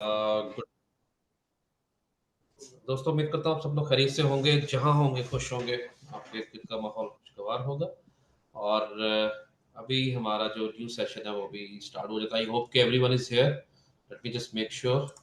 Good दोस्तों, उम्मीद करता हूँ आप सब लोग खरीद से होंगे, जहाँ होंगे खुश होंगे। आपके खुद का माहौल खुशगवार होगा। और अभी हमारा जो न्यू सेशन है वो भी स्टार्ट हो जाता है। आई होप कि everyone is here. Let me just make sure.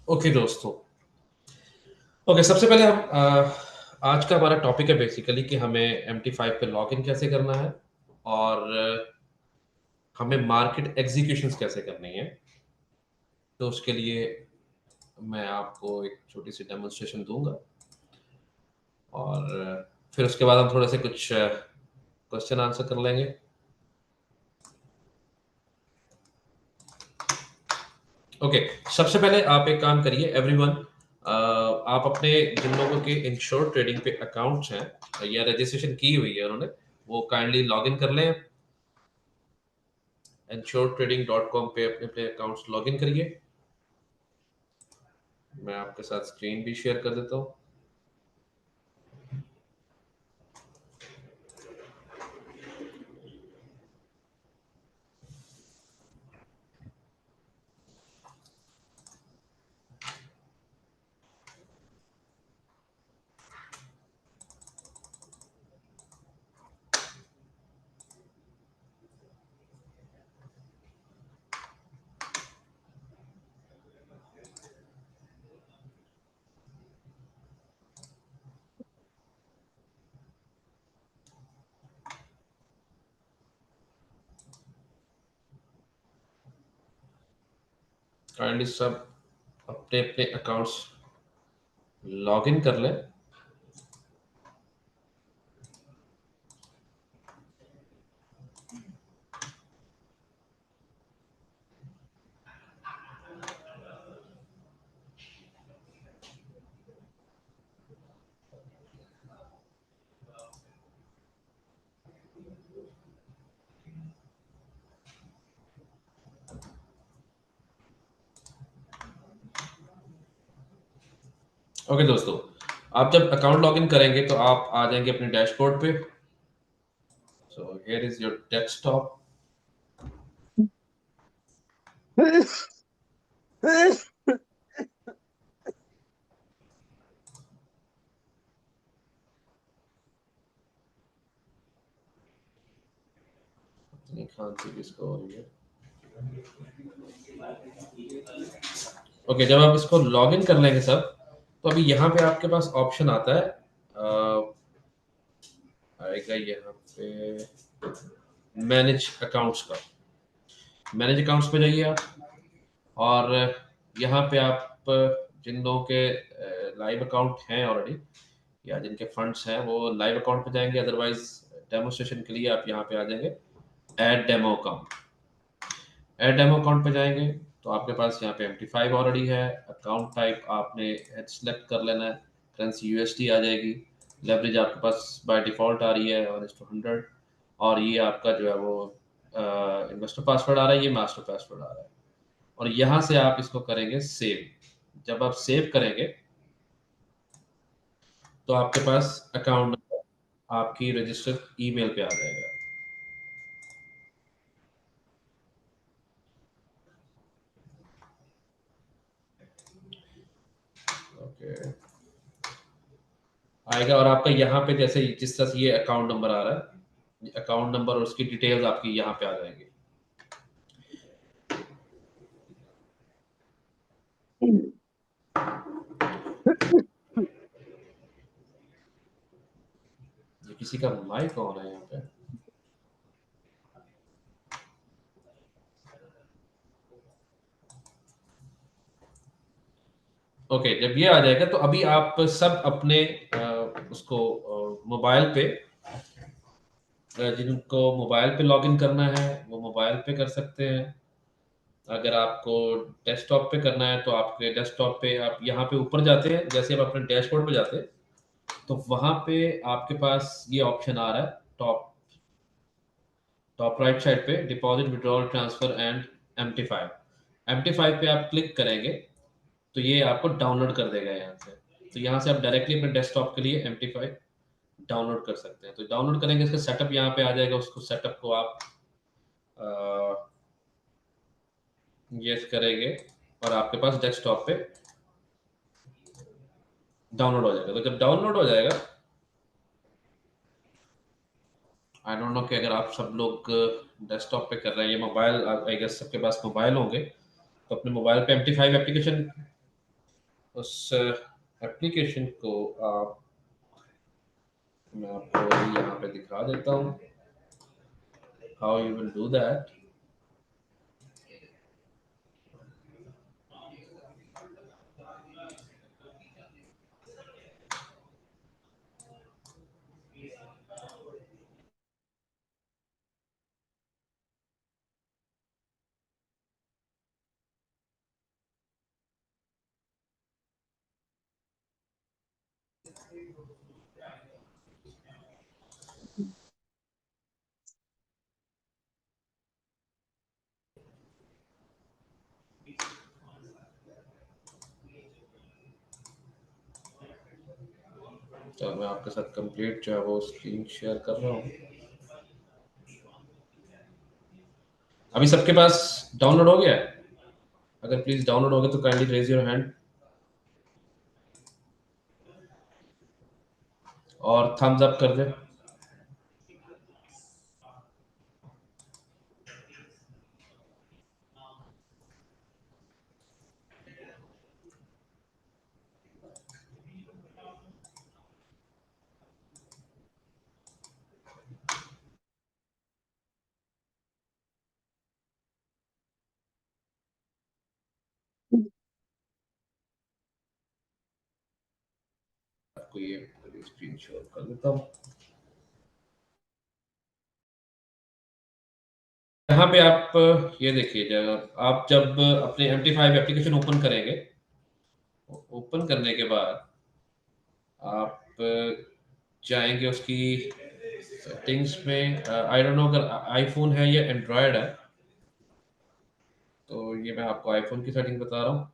Okay दोस्तों। ओके, सबसे पहले हम आज का हमारा टॉपिक है बेसिकली कि हमें MT5 पे लॉग इन कैसे करना है। और हमें मार्केट एग्जीक्यूशंस कैसे करनी है। तो उसके लिए मैं आपको एक छोटी सी डेमोन्स्ट्रेशन दूंगा। और फिर उसके बाद हम थोड़े से कुछ क्वेश्चन आंसर कर लेंगे। ओके, सबसे पहले आप एक काम करिए एवरीवन। आप अपने जिन लोगों के इंश्योर ट्रेडिंग पे अकाउंट्स हैं या रजिस्ट्रेशन की हुई है उन्होंने, वो काइंडली लॉग इन कर लें। insuredtrading.com पे अपने अपने अकाउंट्स लॉग इन करिए। मैं आपके साथ स्क्रीन भी शेयर कर देता हूँ। काइंडली सब अपने अपने अकाउंट्स लॉग इन कर लें। ओके दोस्तों, आप जब अकाउंट लॉगिन करेंगे तो आप आ जाएंगे अपने डैशबोर्ड पे। So here is your desktop. इतनी खांसी किसको हो रही है? ओके, जब आप इसको लॉगिन कर लेंगे सब, तो अभी यहाँ पे आपके पास ऑप्शन आता है, आएगा यहाँ पे मैनेज अकाउंट्स का। मैनेज अकाउंट्स पे जाइए आप, और यहाँ पे आप जिन लोगों के लाइव अकाउंट हैं ऑलरेडी, या जिनके फंड्स हैं, वो लाइव अकाउंट पे जाएंगे। अदरवाइज डेमोस्ट्रेशन के लिए आप यहाँ पे आ जाएंगे, add demo account. Add demo account पे जाएंगे तो आपके पास यहाँ पे MT5 ऑलरेडी है। अकाउंट टाइप आपने सेलेक्ट कर लेना है, करेंसी यूएसडी आ जाएगी। लेवरेज आपके पास बाय डिफॉल्ट आ रही है 1:100। और ये आपका जो है वो इन्वेस्टर पासवर्ड आ रहा है, ये मास्टर पासवर्ड आ रहा है। और यहाँ से आप इसको करेंगे सेव। जब आप सेव करेंगे तो आपके पास अकाउंट नंबर आपकी रजिस्टर्ड ईमेल पे आ जाएगा। ओके, आएगा। और आपका यहाँ पे जैसे जिस तरह से ये अकाउंट नंबर आ रहा है, अकाउंट नंबर और उसकी डिटेल्स आपकी यहाँ पे आ जाएंगी। ये किसी का माइक ऑन है यहाँ पे। ओके, जब ये आ जाएगा तो अभी आप सब अपने उसको मोबाइल पे, जिनको मोबाइल पे लॉगिन करना है वो मोबाइल पे कर सकते हैं। अगर आपको डेस्कटॉप पे करना है तो आपके डेस्कटॉप पे आप यहाँ पे ऊपर जाते हैं, जैसे आप अपने डैशबोर्ड पे जाते हैं तो वहां पे आपके पास ये ऑप्शन आ रहा है, टॉप टॉप राइट साइड पे, deposit withdrawal transfer and MT5। पे आप क्लिक करेंगे तो ये आपको डाउनलोड कर देगा यहाँ से। तो यहाँ से आप डायरेक्टली अपने डेस्कटॉप के लिए MT5 डाउनलोड कर सकते हैं। तो डाउनलोड करेंगे, इसका सेटअप यहाँ पे आ जाएगा। उसको सेटअप को आप यस करेंगे और आपके पास डेस्कटॉप पे डाउनलोड हो जाएगा। तो जब डाउनलोड हो जाएगा, आई डोंट नो कि अगर आप सब लोग डेस्कटॉप पे कर रहे हैं, ये मोबाइल आई गेस सबके पास मोबाइल होंगे, तो अपने मोबाइल पे MT5 एप्लीकेशन, उस एप्लीकेशन को आप, मैं आपको यहाँ पे दिखा देता हूँ how you will do that. तो मैं आपके साथ कंप्लीट जो है वो स्क्रीन शेयर कर रहा हूँ। अभी सबके पास डाउनलोड हो गया है? अगर प्लीज डाउनलोड हो गया तो काइंडली रेज योर हैंड और थम्स अप कर दे। आपको ये स्क्रीन शेयर कर देता हूँ। यहाँ पे आप ये देखिए, जब अपने MT5 एप्लीकेशन ओपन करेंगे, ओपन करने के बाद आप जाएंगे उसकी सेटिंग्स में। आई डोंट नो अगर आईफोन है या एंड्रॉयड है, तो ये मैं आपको आईफोन की सेटिंग बता रहा हूँ,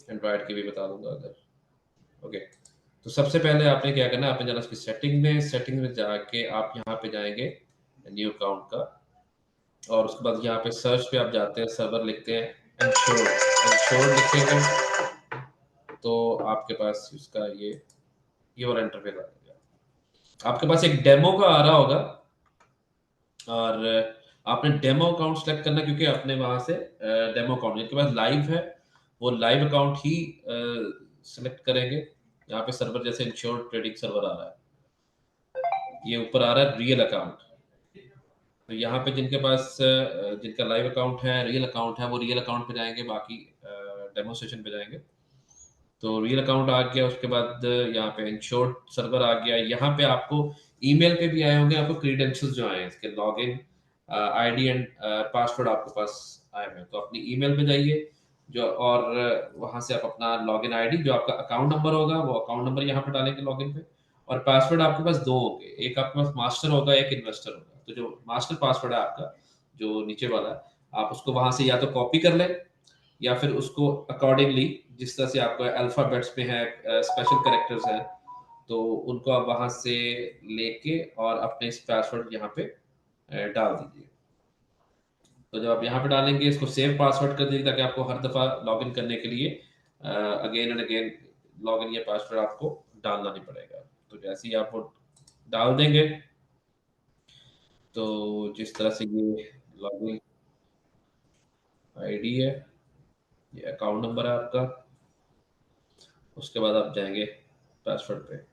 एंड्रॉयड की भी बता दूंगा अगर। ओके, तो सबसे पहले आपने क्या करना है, आपने जाना उसकी सेटिंग में जाके आप यहाँ पे जाएंगे न्यू अकाउंट का, और उसके बाद यहाँ पे सर्च पे आप जाते हैं, सर्वर लिखते हैं इंश्योर्ड लिखेंगे, तो आपके पास इसका ये वाला इंटरफेस आ जाएगा। आपके पास एक डेमो का आ रहा होगा, और आपने डेमो अकाउंट सेलेक्ट करना, क्योंकि आपने वहां से डेमो अकाउंट जिनके पास लाइव है वो लाइव अकाउंट ही सेलेक्ट करेंगे। यहाँ पे सर्वर जैसे इंश्योर्ड ट्रेडिंग सर्वर आ रहा है, ये ऊपर आ रहा है रियल अकाउंट। तो यहाँ पे जिनके पास जिनका लाइव अकाउंट है, रियल अकाउंट है, वो रियल अकाउंट पे जाएंगे, बाकी डेमोस्ट्रेशन पे जाएंगे। तो रियल अकाउंट आ गया, उसके बाद यहाँ पे इंश्योर्ड सर्वर आ गया। यहाँ पे आपको ईमेल पे भी आए होंगे, आपको क्रीडेंशियल्स जो आए हैं इसके, लॉगिन आईडी एंड पासवर्ड आपके पास आए हुए हैं, तो अपनी ईमेल पे जाइए जो, और वहां से आप अपना लॉगिन आईडी जो आपका अकाउंट नंबर होगा वो अकाउंट नंबर यहाँ पे डालेंगे लॉगिन पे, और पासवर्ड आपके पास दो होंगे, एक आपके पास मास्टर होगा, एक इन्वेस्टर होगा। तो जो मास्टर पासवर्ड है आपका जो नीचे वाला है, आप उसको वहां से या तो कॉपी कर लें, या फिर उसको अकॉर्डिंगली जिस तरह से आपको अल्फाबेट्स में है, स्पेशल कैरेक्टर्स हैं, तो उनको आप वहां से लेके और अपने इस पासवर्ड यहाँ पे डाल दीजिए। तो जब आप यहाँ पे डालेंगे, इसको सेव पासवर्ड कर दीजिए, ताकि आपको हर दफा लॉगिन करने के लिए अगेन एंड अगेन लॉगिन या पासवर्ड आपको डालना नहीं पड़ेगा। तो जैसे ही आप वो डाल देंगे, तो जिस तरह से ये लॉगिन आईडी है, ये अकाउंट नंबर है आपका, उसके बाद आप जाएंगे पासवर्ड पे।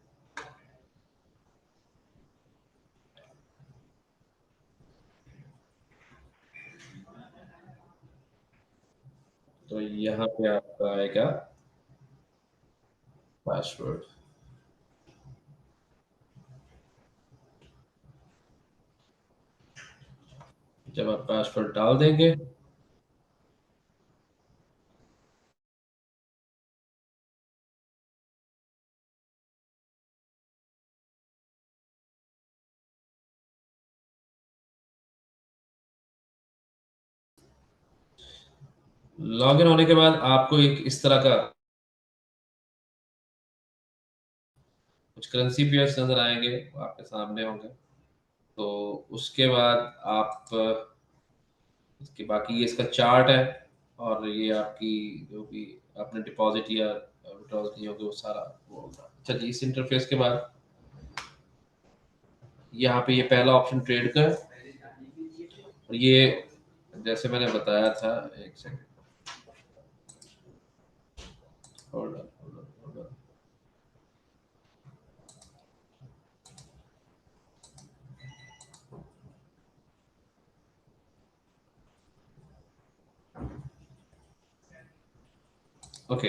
तो यहाँ पे आपका आएगा पासवर्ड। जब आप पासवर्ड डाल देंगे, लॉगिन होने के बाद आपको एक इस तरह का कुछ करेंसी पेयर्स नजर आएंगे, वो आपके सामने होंगे। तो उसके बाद आप इसके बाकी ये इसका चार्ट है, और ये आपकी जो भी आपने डिपॉजिट या विड्रॉल किए होंगे वो सारा वो होगा। अच्छा जी, इस इंटरफेस के बाद यहाँ पे ये पहला ऑप्शन ट्रेड का है, और ये जैसे मैंने बताया था, एक second, hold on hold on hold on. Okay,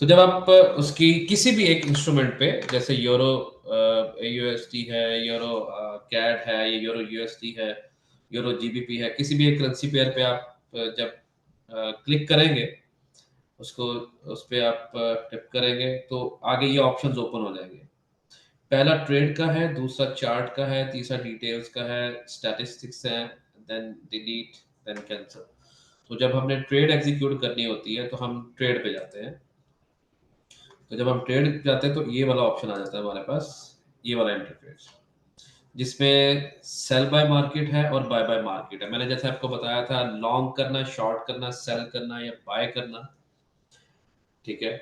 तो जब आप उसकी किसी भी एक इंस्ट्रूमेंट पे, जैसे यूरो यूएसडी है, यूरो कैड है, ये यूरो यूएसडी है, यूरो जीबीपी है, किसी भी एक करेंसी पेयर पे आप जब क्लिक करेंगे, उसको उस पे आप टिप करेंगे, तो आगे ये ऑप्शंस ओपन हो जाएंगे। पहला ट्रेड का है, दूसरा चार्ट का है, तीसरा डिटेल्स का है, स्टैटिस्टिक्स है, देन डिलीट, देन कैंसिल। तो जब हमने ट्रेड एग्जीक्यूट करनी होती है तो हम ट्रेड पे जाते हैं। तो जब हम ट्रेड जाते हैं तो ये वाला ऑप्शन आ जाता है हमारे पास, ये वाला इंटरफेस, जिसमें सेल बाय मार्केट है और बाय बाय मार्केट है। मैंने जैसे आपको बताया था, लॉन्ग करना, शॉर्ट करना, सेल करना या बाय करना, ठीक है।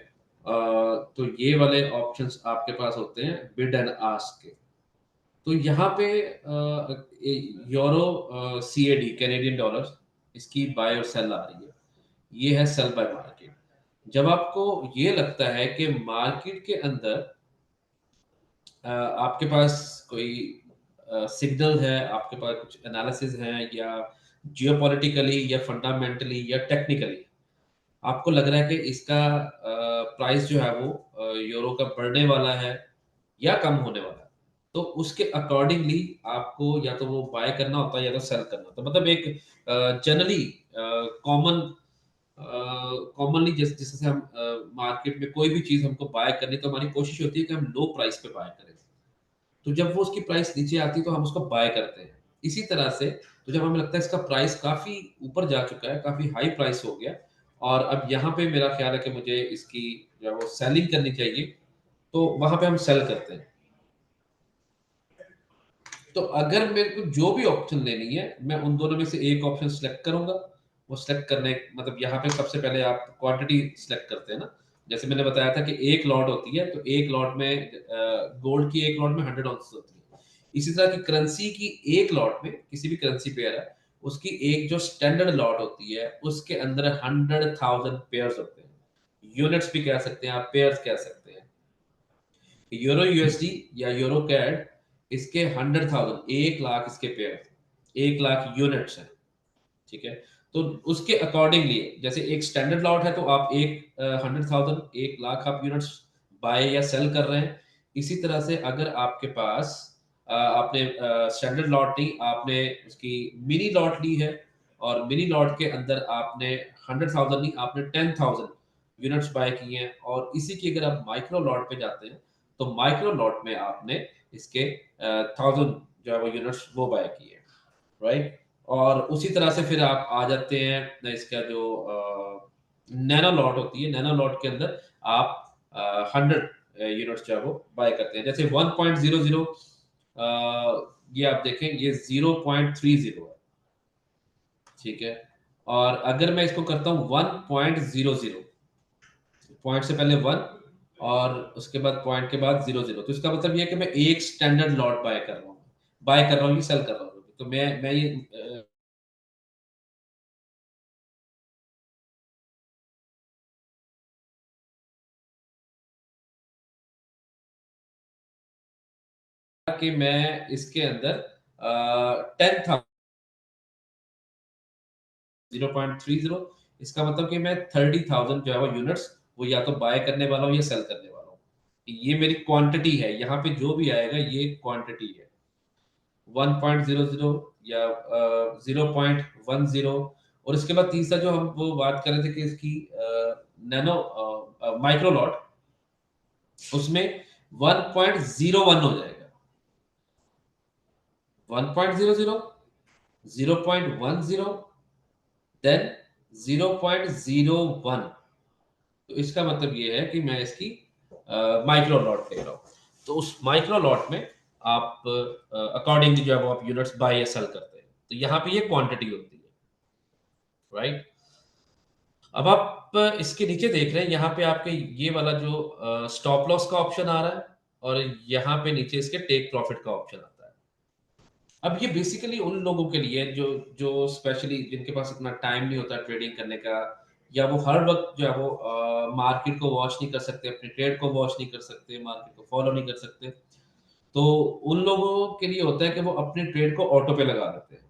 तो ये वाले ऑप्शंस आपके पास होते हैं बिड एंड आस्क के। तो यहाँ पे यूरो सीएडी कैनेडियन डॉलर, इसकी बाय और सेल आ रही है, ये है सेल बाय मार्केट। जब आपको ये लगता है कि मार्केट के अंदर आपके पास कोई सिग्नल है, आपके पास कुछ एनालिसिस है, या जियोपॉलिटिकली या फंडामेंटली या टेक्निकली आपको लग रहा है कि इसका प्राइस जो है वो यूरो का बढ़ने वाला है या कम होने वाला है, तो उसके अकॉर्डिंगली आपको या तो वो बाय करना होता है या तो सेल करना होता है। मतलब एक जनरली कॉमन कॉमनली जिससे हम मार्केट में कोई भी चीज हमको बाय करनी, तो हमारी कोशिश होती है कि हम लो प्राइस पे बाय करें। तो जब वो उसकी प्राइस नीचे आती है तो हम उसको बाय करते हैं। इसी तरह से तो जब हमें लगता है इसका प्राइस काफी ऊपर जा चुका है, काफी हाई प्राइस हो गया, और अब यहाँ पे मेरा ख्याल है कि मुझे इसकी जो है वो सेलिंग करनी चाहिए, तो वहां पे हम सेल करते हैं। तो अगर मेरे को जो भी ऑप्शन लेनी है, मैं उन दोनों में से एक ऑप्शन सेलेक्ट करूंगा। वो सेलेक्ट करने मतलब यहाँ पे सबसे पहले आप क्वांटिटी सेलेक्ट करते हैं ना। जैसे मैंने बताया था कि एक लॉट होती है, तो एक लॉट में गोल्ड की एक लॉट में 100 ऑunces होती है। इसी तरह की करेंसी की एक लॉट में, किसी भी करेंसी पेयर है, उसकी एक जो स्टैंडर्ड लॉट होती है उसके अंदर 100,000 पेयर्स होते हैं। यूनिट्स भी कह सकते हैं आप, पेयर्स कह सकते हैं। यूरो यूएसडी या यूरो कैड, इसके 100,000, 1 लाख इसके पेयर, 1 लाख यूनिट्स हैं। ठीक है। तो उसके अकॉर्डिंगली जैसे एक स्टैंडर्ड लॉट है, तो आप एक 100,000, 1 लाख आप यूनिट्स बाय या सेल कर रहे हैं। इसी तरह से अगर आपके पास आपने स्टैंडर्ड लॉट नहीं, आपने उसकी मिनी लॉट ली है, और मिनी लॉट के अंदर आपने 100,000 नहीं, आपने 10,000 यूनिट्स बाय किए हैं, और इसी की अगर आप माइक्रो लॉट पे जाते हैं, तो माइक्रो लॉट में आपने इसके 1000 जो है वो यूनिट्स वो बाय किए हैं। राइट। और उसी तरह से फिर आप आ जाते हैं इसका जो नैनो लॉट होती है, नैनो लॉट के अंदर आप 100 यूनिट्स जो है वो बाय करते हैं। जैसे 1.00, ये आप देखें, ये 0.30 है। ठीक है। और अगर मैं इसको करता हूँ 1.00, पॉइंट से पहले 1 और उसके बाद पॉइंट के बाद 00, तो इसका मतलब ये है कि मैं एक स्टैंडर्ड लॉट बाय कर रहा हूँ, बाय कर रहा हूँ, ये सेल कर रहा हूँ। तो मैं ये कि मैं इसके अंदर 10,000, 0.30, इसका मतलब कि मैं 30,000 जो है वो यूनिट्स, वो या तो बाय करने वाला हूँ या सेल करने वाला हूँ। ये मेरी क्वांटिटी है, यहाँ पे जो भी आएगा ये क्वांटिटी है। 1.00 या 0.10। और इसके बाद तीसरा जो हम वो बात कर रहे थे कि इसकी नैनो माइक्रो लॉट, उसमें 1.01 हो जाएगा। 1.00, 0.10, देन 0.01। तो इसका मतलब ये है कि मैं इसकी माइक्रो लॉट ले रहा हूँ। तो उस माइक्रो लॉट में आप अकॉर्डिंगली जो है वो आप यूनिट्स बाय या सेल करते हैं। तो यहाँ पे ये क्वांटिटी होती है। राइट। अब आप इसके नीचे देख रहे हैं, यहाँ पे आपके ये वाला जो स्टॉप लॉस का ऑप्शन आ रहा है, और यहाँ पे नीचे इसके टेक प्रॉफिट का ऑप्शन आता है। अब ये बेसिकली उन लोगों के लिए जो जो स्पेशली जिनके पास इतना टाइम नहीं होता ट्रेडिंग करने का, या वो हर वक्त जो है वो मार्केट को वॉच नहीं कर सकते, अपने ट्रेड को वॉच नहीं कर सकते, मार्केट को फॉलो नहीं कर सकते। तो उन लोगों के लिए होता है कि वो अपने ट्रेड को ऑटो पे लगा देते हैं।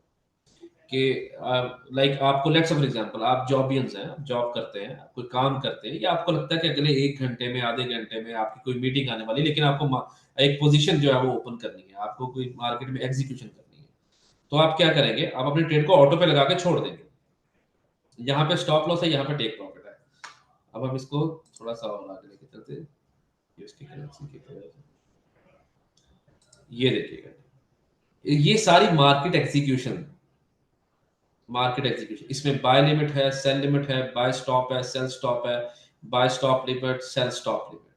कि लाइक आपको, लेट्स फॉर एग्जांपल, आप जॉबियंस हैं, आप जॉब करते हैं, आप कोई काम करते हैं, या आपको लगता है कि अगले 1 घंटे में, आधे घंटे में आपकी कोई मीटिंग आने वाली है, लेकिन आपको एक पोजीशन जो है वो ओपन करनी है, आपको कोई मार्केट में एग्जीक्यूशन करनी है। तो आप क्या करेंगे, आप अपने ट्रेड को ऑटो पे लगा के छोड़ देंगे। यहाँ पे स्टॉप लॉस है, यहाँ पे टेक प्रॉफिट है। अब हम इसको थोड़ा सा और आगे लेके चलते हैं। यूएसडी करेंसी की तरह ये देखिएगा, ये सारी मार्केट एग्जीक्यूशन, इसमें बाय लिमिट है, सेल लिमिट है, बाय स्टॉप है, सेल स्टॉप है, buy stop limit, sell stop limit.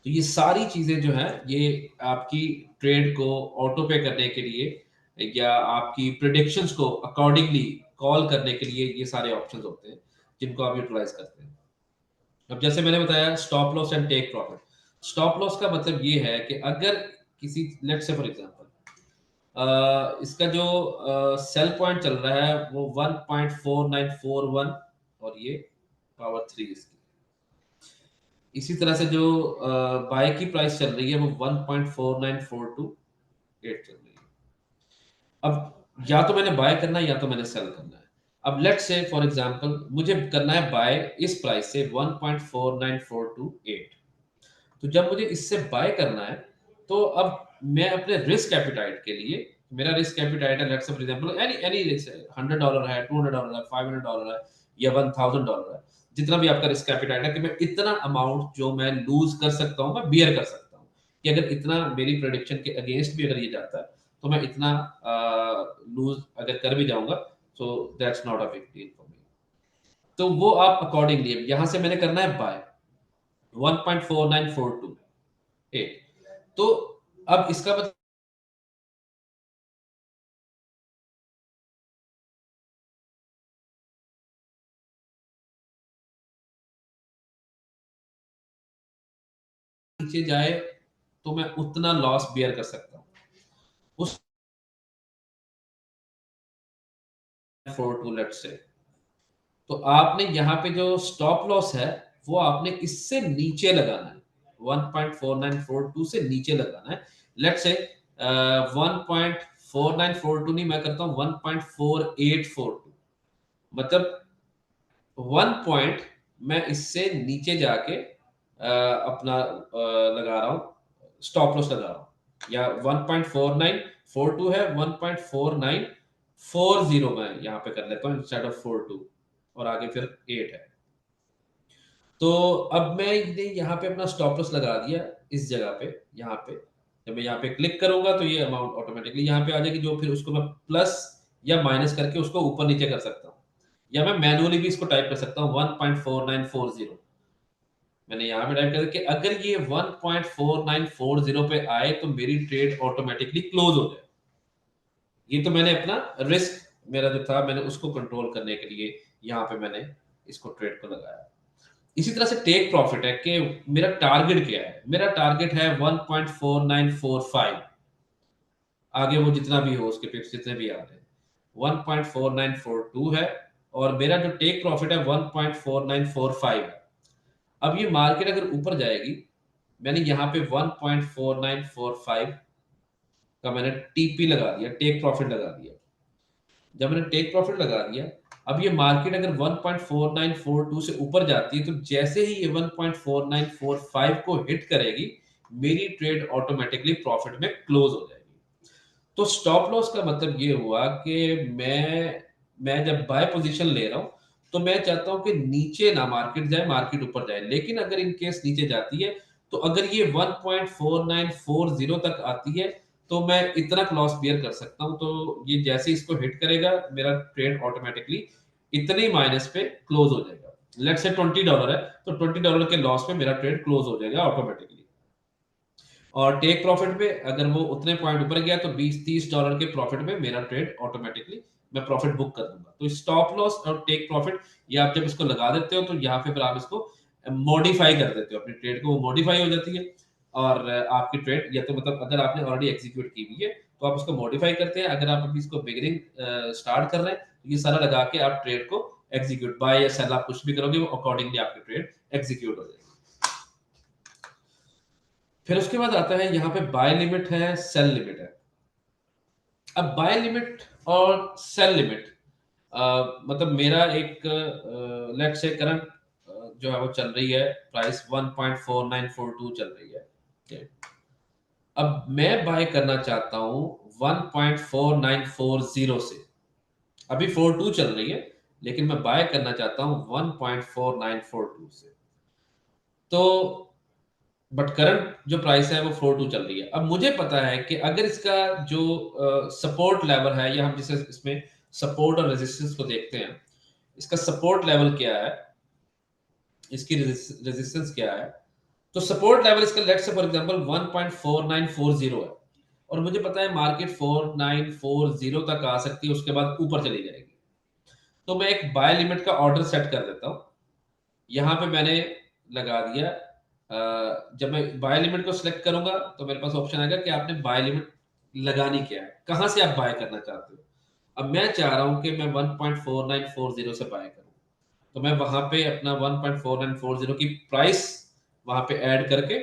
तो ये सारी चीजें जो है, ये आपकी ट्रेड को ऑटो पे करने के लिए, या आपकी प्रिडिक्शंस को अकॉर्डिंगली कॉल करने के लिए, ये सारे ऑप्शंस होते हैं जिनको आप यूटिलाइज करते हैं। अब जैसे मैंने बताया, stop loss and take profit. Stop loss का मतलब ये है कि अगर किसी, लेट्स से फॉर एग्जांपल, इसका जो सेल पॉइंट चल रहा है वो 1.4941, और ये पावर 3 इसकी। इसी तरह से जो बाय की प्राइस चल रही है वो 1.4942 चल रही है। अब या तो मैंने बाय करना है, या तो मैंने सेल करना है। अब लेट्स से फॉर एग्जांपल मुझे करना है बाय इस प्राइस से 1.49428। तो जब मुझे इससे बाय करना है, तो अब मैं अपने रिस्क एपिटाइट के लिए, मेरा रिस्क एपिटाइट है, let's say for example any any $100 है, $200 है, $500 है, या $1000 है, जितना भी आपका रिस्क एपिटाइट है, कि मैं इतना अमाउंट जो मैं लूज कर सकता हूँ, मैं बियर कर सकता हूँ। कि अगर इतना मेरी प्रोडिक्शन के अगेंस्ट भी अगर ये जाता है, तो मैं इतना लूज अगर कर भी जाऊंगा, तो that's not a big deal for me. तो वो आप अकॉर्डिंगली, यहाँ से मैंने करना है बाय 1.4942, 8। तो अब इसका मतलब नीचे जाए तो मैं उतना लॉस बियर कर सकता हूँ उस 42 लेट से। तो आपने यहाँ पे जो स्टॉप लॉस है वो आपने इससे नीचे लगाना है, 1.4942 से नीचे लगाना है। लेट से 1.4942 नहीं, मैं करता हूँ 1.4842। मतलब 1 पॉइंट मैं इससे नीचे जाके अपना लगा रहा हूँ, स्टॉप लॉस लगा रहा हूँ। या 1.4942 है, 1.4940 मैं यहाँ पे कर लेता हूँ इंस्टेड ऑफ 42, और आगे फिर 8 है। तो अब मैंने यहाँ पे अपना स्टॉप लॉस लगा दिया इस जगह पे, यहाँ पे। जब मैं यहाँ पे क्लिक करूंगा तो ये अमाउंट ऑटोमेटिकली यहाँ पे आ जाएगी, जो फिर उसको मैं प्लस या माइनस करके उसको ऊपर नीचे कर सकता हूँ, या मैं मैनुअली भी इसको टाइप कर सकता हूँ 1.4940। मैंने यहाँ पे टाइप कर दिया कि अगर ये 1.4940 पे आए तो मेरी ट्रेड ऑटोमेटिकली क्लोज हो जाए। ये तो मैंने अपना रिस्क, मेरा जो था मैंने उसको कंट्रोल करने के लिए यहाँ पे मैंने इसको ट्रेड को लगाया। इसी तरह से टेक प्रॉफिट है कि मेरा टारगेट क्या है। मेरा टारगेट है 1.4945, आगे वो जितना भी हो उसके पिप्स जितने भी आ रहे हैं, 1.4942 है, और मेरा जो टेक प्रॉफिट है 1.4945 है। अब ये मार्केट अगर ऊपर जाएगी, मैंने यहाँ पे 1.4945 का मैंने टीपी लगा दिया, टेक प्रॉफिट लगा दिया। जब मैंने टेक प्रॉफिट लगा दिया, अब ये मार्केट अगर 1.4942 से ऊपर जाती है, तो जैसे ही ये 1.4945 को हिट करेगी, मेरी ट्रेड ऑटोमेटिकली प्रॉफिट में क्लोज हो जाएगी। तो स्टॉप लॉस का मतलब ये हुआ कि मैं जब बाय पोजीशन ले रहा हूं, तो मैं चाहता हूं कि नीचे ना मार्केट जाए, मार्केट ऊपर जाए। लेकिन अगर इन केस नीचे जाती है, तो अगर ये 1.4940 तक आती है, तो मैं इतना लॉस बियर कर सकता हूं। तो ये जैसे इसको हिट करेगा, मेरा ट्रेड ऑटोमेटिकली इतने माइनस पे क्लोज हो जाएगा। लेट से $20 है, तो $20 के लॉस पे मेरा ट्रेड क्लोज हो जाएगा ऑटोमेटिकली। और टेक प्रॉफिट पे अगर वो उतने पॉइंट ऊपर गया, तो $20-30 के प्रॉफिट में मेरा ट्रेड ऑटोमेटिकली मैं प्रॉफिट बुक कर दूंगा। तो स्टॉप लॉस और टेक प्रॉफिट, ये आप जब इसको लगा देते हो, तो यहाँ पे फिर आप इसको मॉडिफाई कर देते हो, अपनी ट्रेड को वो मॉडिफाई हो जाती है। और आपकी ट्रेड, या तो मतलब अगर आपने ऑलरेडी एग्जीक्यूट की हुई है, तो आप उसको मॉडिफाई करते हैं। अगर आप अभी इसको बिगिनिंग स्टार्ट कर रहे हैं, तो ये सारा लगा के आप ट्रेड को एग्जीक्यूट, बाय या सेल आप कुछ भी करोगे, वो अकॉर्डिंगली आपकी ट्रेड एग्जीक्यूट हो जाएगी। फिर उसके बाद आता है यहाँ पे बाय लिमिट है, सेल लिमिट है। अब बाय लिमिट और सेल लिमिट, मतलब मेरा एक लेट से करंट जो है वो चल रही है, प्राइस 1.4942 चल रही है। Okay. अब मैं बाय करना चाहता हूं 1.4940 से। अभी 42 चल रही है, लेकिन मैं बाय करना चाहता हूं 1.4942 से। तो बट करंट जो प्राइस है वो 42 चल रही है। अब मुझे पता है कि अगर इसका जो सपोर्ट लेवल है, या हम जिसे इसमें सपोर्ट और रेजिस्टेंस को देखते हैं, इसका सपोर्ट लेवल क्या है, इसकी रेजिस्टेंस क्या है। तो सपोर्ट लेवल इसका लेट्स से फॉर एग्जांपल 1.4940 है, और मुझे पता है मार्केट 4940 तक आ सकती है, उसके बाद ऊपर चली जाएगी। तो मैं एक बाय लिमिट का ऑर्डर सेट कर देता हूँ। यहाँ पे मैंने लगा दिया, जब मैं बाय लिमिट को सिलेक्ट करूंगा, तो मेरे पास ऑप्शन आएगा कि आपने बाय लिमिट लगानी क्या है, कहां से आप बाय करना चाहते हो। अब मैं चाह रहा हूं कि मैं 1.4940 से बाय करूं, तो मैं वहां पे अपना 1.4940 की प्राइस वहां पे ऐड करके,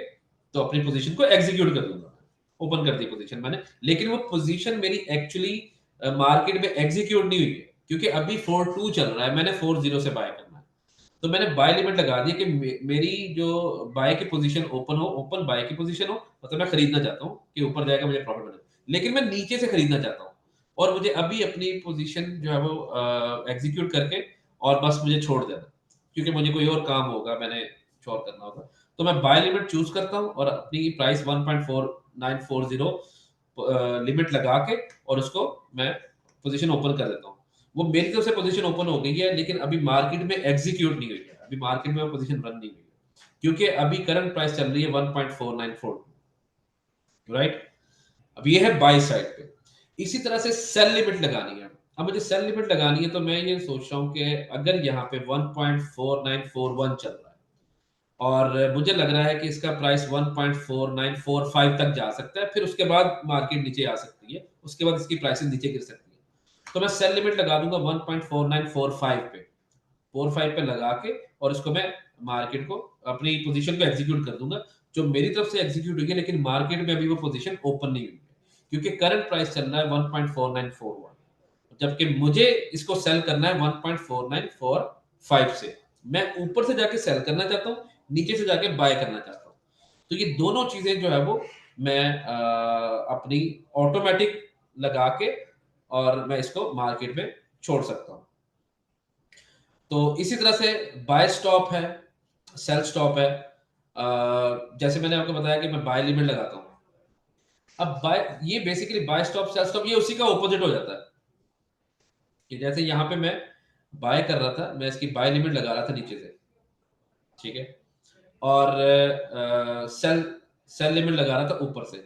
तो अपनी पोजीशन को एग्जीक्यूट कर दूंगा। ओपन कर दी पोजीशन मैंने, लेकिन वो पोजीशन मेरी एक्चुअली मार्केट में एग्जीक्यूट नहीं हुई है, क्योंकि अभी 42 चल रहा है, मैंने 40 से बाय करना है। तो मैंने बाय लिमिट लगा दी कि मेरी जो बाय की पोजीशन ओपन हो, ओपन बाय की पोजीशन हो, मतलब मैं खरीदना चाहता हूँ कि ऊपर जाएगा मुझे प्रॉफिट मिले, लेकिन मैं नीचे से खरीदना चाहता हूँ, और मुझे अभी अपनी पोजीशन जो है वो एग्जीक्यूट करके और बस मुझे छोड़ देना, क्योंकि मुझे कोई और काम होगा, मैंने कुछ और करना होगा। तो मैं बाय लिमिट चूज करता हूँ, और अपनी प्राइस 1.4940 लिमिट लगा के, और उसको मैं पोजीशन ओपन कर देता हूँ। वो मेरी तरफ से पोजीशन ओपन हो गई है, लेकिन अभी मार्केट में एग्जीक्यूट नहीं हुई है, अभी मार्केट में वो पोजीशन रन नहीं हुई है, क्योंकि अभी करंट प्राइस चल रही है 1.4942। राइट। अब ये है बाई साइड पे। इसी तरह से सेल लिमिट लगानी है। अब मुझे सेल लिमिट लगानी है तो मैं ये सोच रहा हूँ कि अगर यहाँ पे 1.4941 चल रहा है और मुझे लग रहा है कि इसका प्राइस 1.4945 तक जा सकता है, फिर उसके बाद मार्केट नीचे आ सकती है, उसके बाद इसकी प्राइसेस नीचे गिर सकती है। तो मैं सेल लिमिट लगा दूंगा 1.4945 पे, 45 पे लगा के, और इसको मैं मार्केट को अपनी पोजीशन को एग्जीक्यूट कर दूंगा। जो मेरी तरफ से एग्जीक्यूट हुई है, लेकिन मार्केट में अभी वो पोजीशन ओपन नहीं हुई है, क्योंकि करंट प्राइस चल रहा है 1.4941, जबकि मुझे इसको सेल करना है 1.4945 से। मैं ऊपर से जाके सेल करना चाहता हूँ, नीचे से जाके बाय करना चाहता हूँ। तो ये दोनों चीजें जो है वो मैं अपनी ऑटोमेटिक लगा के और मैं इसको मार्केट में छोड़ सकता हूँ। तो इसी तरह से बाय स्टॉप है, सेल स्टॉप है। जैसे मैंने आपको बताया कि मैं बाय लिमिट लगाता हूँ। अब बाय, ये basically buy stop sell stop ये उसी का ऑपोजिट हो जाता है कि जैसे यहाँ पे मैं बाय कर रहा था, मैं इसकी बाय लिमिट लगा रहा था नीचे से, ठीक है, और सेल सेल लिमिट लगा रहा था ऊपर से।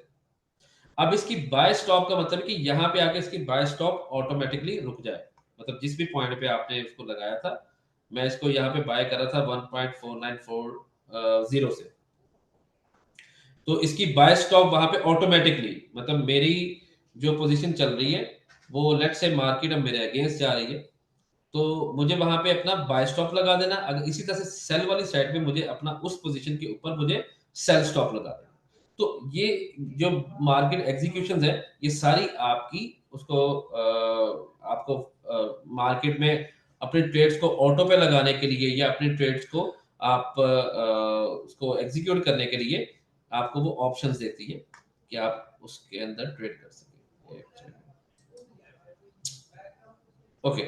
अब इसकी बाय स्टॉप का मतलब कि यहाँ पे आके इसकी बाय स्टॉप ऑटोमेटिकली रुक जाए, मतलब जिस भी पॉइंट पे आपने उसको लगाया था, मैं इसको यहाँ पे बाय कर रहा था 1.4940 से, तो इसकी बाय स्टॉप वहां पे ऑटोमेटिकली, मतलब मेरी जो पोजीशन चल रही है वो लेट से मार्केट अब मेरे अगेंस्ट जा रही है, तो मुझे वहां पे अपना बाय स्टॉप लगा देना। अगर इसी तरह से सेल वाली साइड पे मुझे अपना उस पोजीशन के ऊपर मुझे सेल स्टॉप लगा देना। तो ये जो मार्केट एग्जीक्यूशन है, ये सारी आपकी उसको आपको मार्केट में अपने ट्रेड्स को ऑटो पे लगाने के लिए या अपने ट्रेड्स को आप उसको एग्जीक्यूट करने के लिए आपको वो ऑप्शंस देती है कि आप उसके अंदर ट्रेड कर सकें। ओके,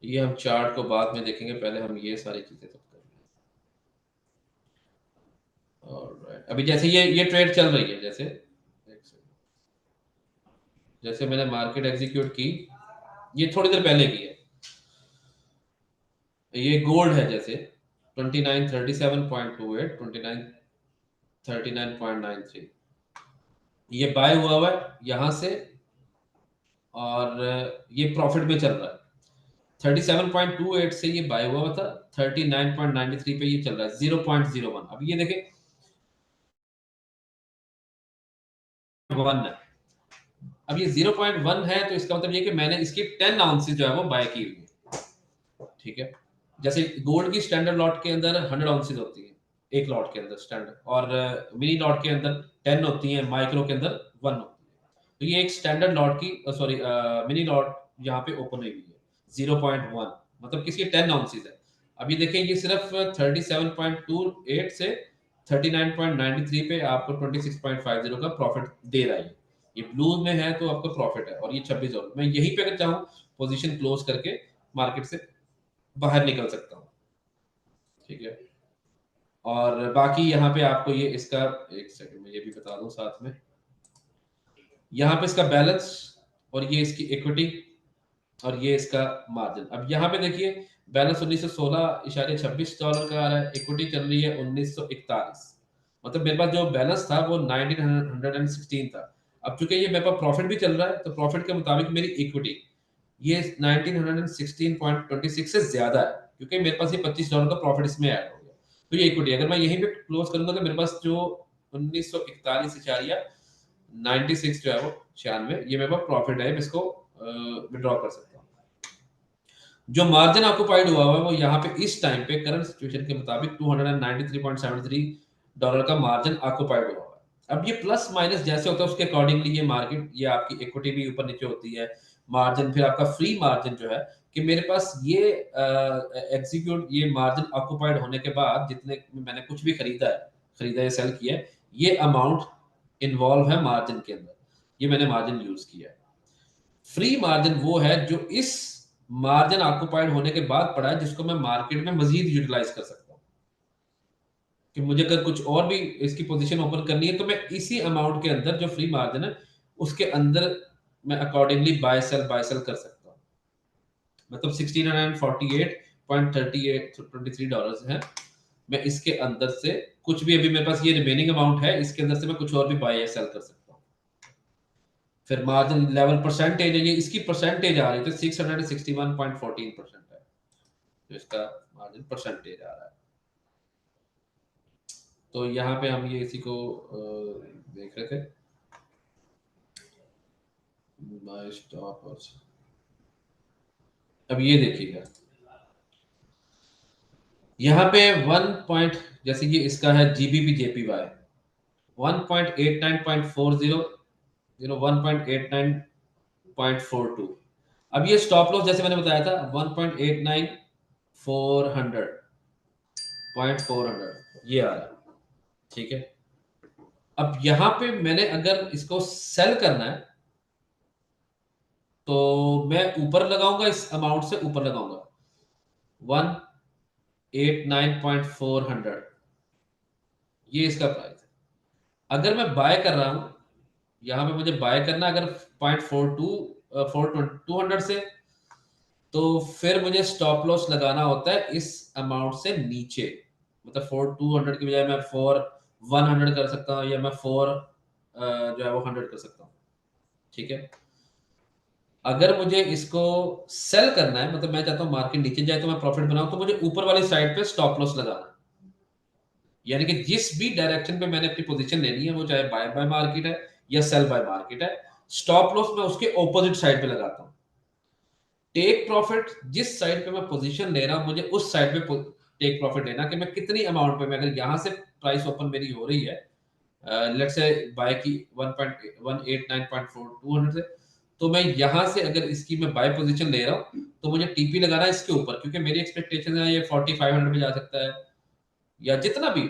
ये हम चार्ट को बाद में देखेंगे, पहले हम ये सारी चीजें सब कर लें। ऑलराइट, अभी जैसे ये ट्रेड चल रही है, जैसे जैसे मैंने मार्केट एग्जीक्यूट की, ये थोड़ी देर पहले की है, ये गोल्ड है जैसे 2937.28, 2939.93, ये बाय हुआ है यहां से, और ये प्रॉफिट में चल रहा है। 37.28 से ये बाय हुआ था, 39.93 पे ये चल रहा है, 0.01। अब ये देखें 1 है, अब ये 0.1 है, तो इसका मतलब ये कि मैंने इसकी 10 आउंसेस जो है वो बाय की हुई है, ठीक है। जैसे गोल्ड की स्टैंडर्ड लॉट के अंदर 100 आउंसेस होती है, एक लॉट के अंदर स्टैंडर्ड, और मिनी लॉट के अंदर 10 होती है, माइक्रो के अंदर 1 होती है। तो ये एक स्टैंडर्ड लॉट की, सॉरी, मिनी लॉट यहाँ पे ओपन हुई है 0.1, मतलब किसकी 10 आउंसेस है। अभी देखें ये सिर्फ 37.28 से 39.93 पे आपको 26.50 का प्रॉफिट दे रहा है। ये ब्लू में है तो आपका प्रॉफिट है, और ये 26 और मैं यहीं पे अगर चाहूँ पोजीशन क्लोज करके मार्केट से बाहर निकल सकता हूँ, ठीक है। और बाकी यहाँ पे आपको ये इसका, एक सेकंड में ये भी बता दूं साथ में, यहाँ पे इसका बैलेंस, और ये इसकी इक्विटी, और ये इसका मार्जिन। अब यहाँ पे देखिए बैलेंस $1916.26 का आ रहा है, इक्विटी चल रही है 1941, मतलब मेरे पास जो बैलेंस था वो 1916 था। अब चूंकि ये मेरे पास प्रॉफिट भी चल रहा है, तो प्रॉफिट के मुताबिक मेरी इक्विटी ये 1916.26 से ज्यादा है, क्योंकि मेरे पास ये $25 का प्रॉफिट इसमें ऐड हो गया। तो ये इक्विटी अगर मैं यहीं पे क्लोज करूंगा, तो मेरे पास जो 1941.96 जो है वो 96, ये मेरे पास प्रॉफिट है, मैं इसको विड्रॉ कर सकता हूँ। जो मार्जिन ऑक्युपाइड हुआ है वो यहाँ पे इस टाइम पे करंट सिचुएशन के मुताबिक $293.73 का मार्जिन ऑक्युपाइड हुआ है। अब ये प्लस माइनस जैसे होता है उसके अकॉर्डिंगली ये मार्केट, ये आपकी इक्विटी भी ऊपर नीचे होती है, मार्जिन फिर आपका फ्री मार्जिन जो है, कि मेरे पास ये एग्जीक्यूट, ये मार्जिन ऑक्युपाइड होने के बाद जितने मैंने कुछ भी खरीदा है, खरीदा या सेल किया है, ये अमाउंट इन्वॉल्व है मार्जिन के अंदर, ये मैंने मार्जिन यूज किया है। फ्री मार्जिन वो है जो इस मार्जिन ऑक्युपाइड होने के बाद पड़ा है, जिसको मैं मार्केट में मजीद यूटिलाइज कर सकता हूँ, कि मुझे अगर कुछ और भी इसकी पोजीशन ओपन करनी है, तो मैं इसी अमाउंट के अंदर जो फ्री मार्जिन है उसके अंदर मैं अकॉर्डिंगली बाय सेल कर सकता हूँ। मतलब $1648.38 $23 है, मैं इसके अंदर से कुछ भी, अभी मेरे पास ये रिमेनिंग अमाउंट है, इसके अंदर से मैं कुछ और भी बाय या सेल कर सकता हूँ। फिर मार्जिन लेवल परसेंटेज है, ये इसकी परसेंटेज आ रही है, तो 661.14% है, तो इसका मार्जिन परसेंटेज आ रहा है। तो यहाँ पे हम ये इसी को देख रहे थे, बाय स्टॉप। और अब ये देखिएगा, यहाँ पे 1 पॉइंट, जैसे ये इसका है जीबीपी जेपीवाई 1.89.40, 1.89.42। अब ये स्टॉप लॉस जैसे मैंने बताया था 1.89,400.400 ये आ रहा है, ठीक है। अब यहाँ पे मैंने अगर इसको सेल करना है तो मैं ऊपर लगाऊंगा, इस अमाउंट से ऊपर लगाऊंगा 189.400, ये इसका प्राइस है। अगर मैं बाय कर रहा हूं, यहाँ पे मुझे बाय करना अगर 200 से, तो फिर मुझे स्टॉप लॉस लगाना होता है इस अमाउंट से नीचे, मतलब 4 200 की बजाय मैं 4 100 कर सकता हूँ, या मैं 4 जो है वो 100 कर सकता हूँ, ठीक है। अगर मुझे इसको सेल करना है, मतलब मैं चाहता हूँ मार्केट नीचे जाए तो मैं प्रॉफिट बनाऊं, तो मुझे ऊपर वाली साइड पे स्टॉप लॉस लगाना है। यानी कि जिस भी डायरेक्शन पे मैंने अपनी पोजीशन लेनी है, वो चाहे बाय बाय मार्केट है या सेल बाय मार्केट है, स्टॉप लॉस मैं उसके ऑपोजिट साइड पे लगाता हूँ। टेक प्रॉफिट जिस साइड पे मैं पोजीशन ले रहा हूं, मुझे उस साइड पे टेक प्रॉफिट लेना, कि मैं कितनी अमाउंट पे, मैं अगर यहां से प्राइस ओपन मेरी हो रही है, लेट्स से बाय की 1.189.4200 से, तो मैं यहां से अगर इसकी मैं बाय पोजीशन ले रहा हूं, तो मुझे टीपी लगाना है इसके ऊपर, क्योंकि मेरी एक्सपेक्टेशन है ये 4500 पे जा सकता है, या जितना भी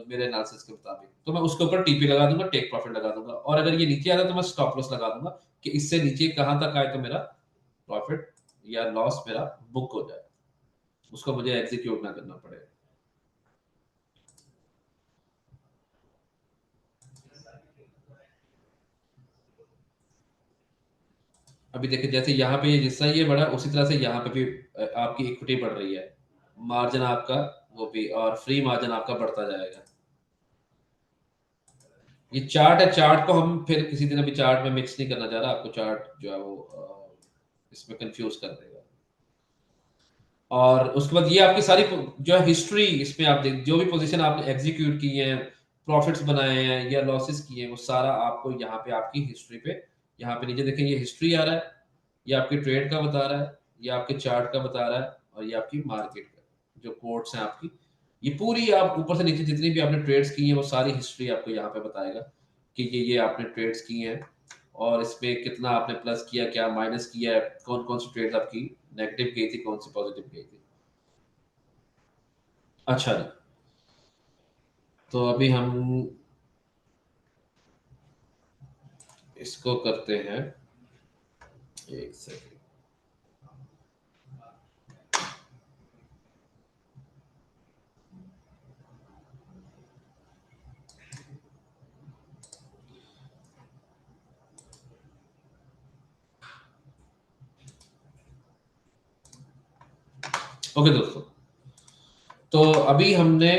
मेरे एनालिसिस के मुताबिक, तो मैं उसके ऊपर टीपी लगा दूंगा, टेक प्रॉफिट लगा दूंगा, और अगर ये नीचे आता है तो मैं स्टॉप लॉस लगा दूंगा, कि इससे नीचे कहां तक आए तो मेरा प्रॉफिट या लॉस मेरा बुक हो जाए, उसको मुझे एग्जीक्यूट ना करना पड़े। अभी देखिए, जैसे यहाँ पे जिससा ये बढ़ा, उसी तरह से यहाँ पे भी आपकी इक्विटी बढ़ रही है, मार्जिन आपका वो भी, और फ्री मार्जिन आपका बढ़ता जाएगा। ये चार्ट है, चार्ट को हम फिर किसी दिन अभी चार्ट में मिक्स नहीं करना चाह रहा, आपको चार्ट जो है वो इसमें कंफ्यूज कर देगा। और उसके बाद ये आपकी सारी जो है हिस्ट्री, इसमें आप देख, जो भी पोजीशन आपने एग्जीक्यूट की है, प्रॉफिट्स बनाए हैं या लॉसेस किए हैं, वो सारा आपको यहाँ पे आपकी हिस्ट्री पे, यहाँ पे नीचे देखें, ये हिस्ट्री आ रहा है, ये आपके ट्रेड का बता रहा है, ये आपके चार्ट का बता रहा है, और ये आपकी मार्केट का जो कोट्स हैं आपकी, ये पूरी आप ऊपर से नीचे जितनी भी आपने ट्रेड्स की हैं, वो सारी हिस्ट्री आपको यहाँ पे बताएगा कि ये आपने ट्रेड्स की हैं, और इसमें कितना आपने प्लस किया, क्या माइनस किया है, कौन कौन सी ट्रेड्स आपकी नेगेटिव गई थी, कौन सी पॉजिटिव गई थी। अच्छा जी, तो अभी हम इसको करते हैं, एक सेकंड। ओके दोस्तों, तो अभी हमने,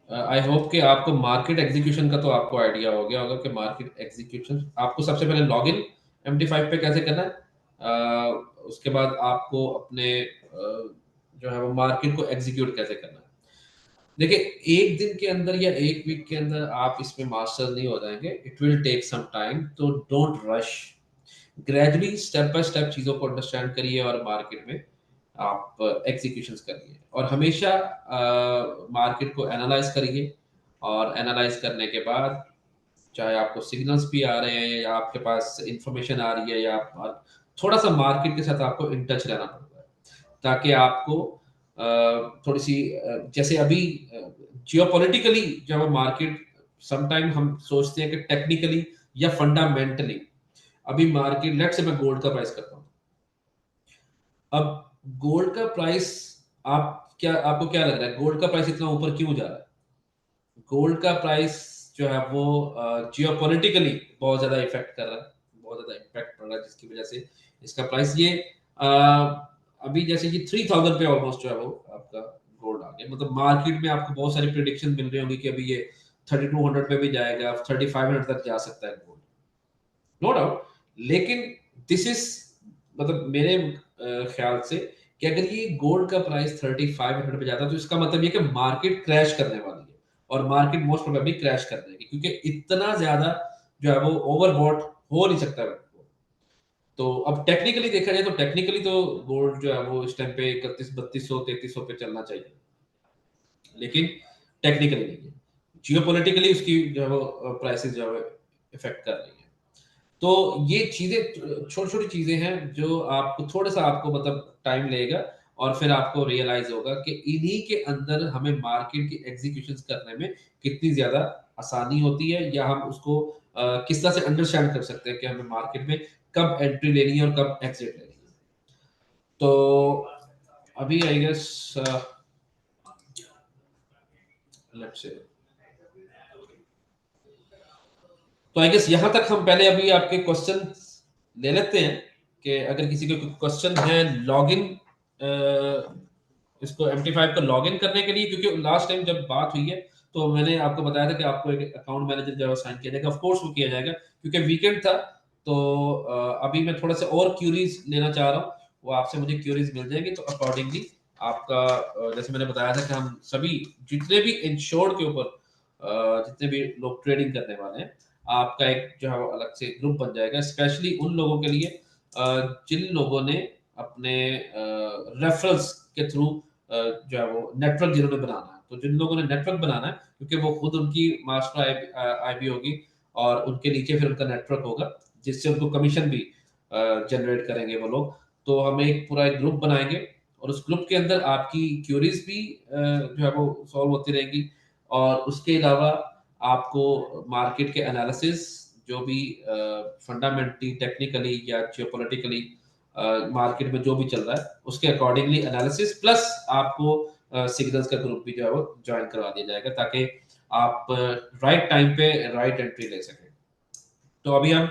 आई होप कि आपको मार्केट एग्जीक्यूशन का तो आपको आइडिया हो गया होगा कि मार्केट एग्जीक्यूशन आपको सबसे पहले लॉगिन MT5 पे कैसे करना है, उसके बाद आपको अपने जो है वो मार्केट को एग्जीक्यूट कैसे करना है। देखिए, एक दिन के अंदर या एक वीक के अंदर आप इसमें मास्टर नहीं हो जाएंगे, it will take some time, तो don't rush, gradually step by step चीज़ों को अंडरस्टैंड करिए, और मार्केट में आप एग्जीक्यूशंस करिए, और हमेशा मार्केट को एनालाइज करिए, और एनालाइज करने के बाद चाहे आपको सिग्नल्स भी आ रहे हैं, या आपके पास इंफॉर्मेशन आ रही है, या आप थोड़ा सा मार्केट के साथ आपको इन टच रहना पड़ता है, ताकि आपको थोड़ी सी जैसे अभी जियोपॉलिटिकली जब मार्केट, समटाइम हम सोचते हैं कि टेक्निकली या फंडामेंटली, अभी मार्केट, लेट से मैं गोल्ड का प्राइस करता हूँ, अब गोल्ड का प्राइस, आपको क्या लग रहा है गोल्ड का प्राइस इतना ऊपर क्यों जा रहा है? गोल्ड का प्राइस जो है वो जियोपॉलिटिकली बहुत ज्यादा इफेक्ट कर रहा है, बहुत ज्यादा इम्पैक्ट पड़ रहा है, जिसकी वजह से इसका प्राइस ये अ, अभी जैसे कि 3000 पे ऑलमोस्ट जो है वो आपका गोल्ड आ गया, मतलब मार्केट में आपको बहुत सारी प्रिडिक्शन मिल रही होंगी कि अभी ये 3200 पे भी जाएगा, 3500 तक जा सकता है गोल्ड, नो डाउट। लेकिन दिस इज, मतलब मेरे ख्याल से कि अगर ये गोल्ड का प्राइस 3500 पे जाता है तो इसका मतलब ये कि मार्केट क्रैश करने वाली है, और मार्केट मोस्ट प्रोबेबली क्रैश कर देगी, क्योंकि इतना ज्यादा जो है वो ओवरबॉट हो नहीं सकता है। तो अब टेक्निकली देखा जाए तो टेक्निकली तो गोल्ड जो है वो इस टाइम पे 31 3200 3300 पे चलना चाहिए, लेकिन टेक्निकली नहीं है, जियोपॉलिटिकली उसकी जो है वो प्राइसेस जो है इफेक्ट कर रही है। तो ये चीजें, छोटी छोटी चीजें हैं जो आपको थोड़ा सा आपको मतलब टाइम लगेगा, और फिर आपको रियलाइज होगा कि इन्हीं के अंदर हमें मार्केट की एग्जीक्यूशन करने में कितनी ज्यादा आसानी होती है, या हम उसको किस तरह से अंडरस्टैंड कर सकते हैं कि हमें मार्केट में कब एंट्री लेनी है और कब एग्जिट लेनी है। तो अभी आई गेस लेट्स से, तो आई गेस यहाँ तक हम पहले अभी आपके क्वेश्चन ले लेते हैं कि अगर किसी के क्वेश्चन है लॉगिन, इसको MT5 को लॉगिन करने के लिए, क्योंकि लास्ट टाइम जब बात हुई है तो मैंने आपको बताया था कि आपको एक अकाउंट मैनेजर जो है साइन किया जाएगा, ऑफ कोर्स वो किया जाएगा क्योंकि वीकेंड था। तो अभी मैं थोड़ा सा और क्यूरीज लेना चाह रहा हूँ, वो आपसे मुझे क्यूरीज मिल जाएंगी, तो अकॉर्डिंगली आपका जैसे मैंने बताया था कि हम सभी जितने भी इंश्योर्ड के ऊपर जितने भी लोग ट्रेडिंग करने वाले हैं, आपका एक जो है वो अलग से ग्रुप बन जाएगा, स्पेशली उन लोगों के लिए जिन लोगों ने अपने रेफरल्स के थ्रू जो है वो नेटवर्क जिन्होंने बनाना है। तो जिन लोगों ने नेटवर्क बनाना है, क्योंकि वो खुद उनकी मास्टर आईबी होगी और उनके नीचे फिर उनका नेटवर्क होगा, जिससे उनको कमीशन भी जनरेट करेंगे वो लोग। तो हम एक पूरा एक ग्रुप बनाएंगे, और उस ग्रुप के अंदर आपकी क्यूरीज भी जो है वो सॉल्व होती रहेगी, और उसके अलावा आपको मार्केट के एनालिसिस जो भी फंडामेंटली टेक्निकली या जियोपॉलिटिकली मार्केट में जो भी चल रहा है उसके अकॉर्डिंगली एनालिसिस, प्लस आपको सिग्नल्स का ग्रुप भी जो है वो ज्वाइन करवा दिया जाएगा, ताकि आप राइट टाइम पे राइट एंट्री ले सकें। तो अभी हम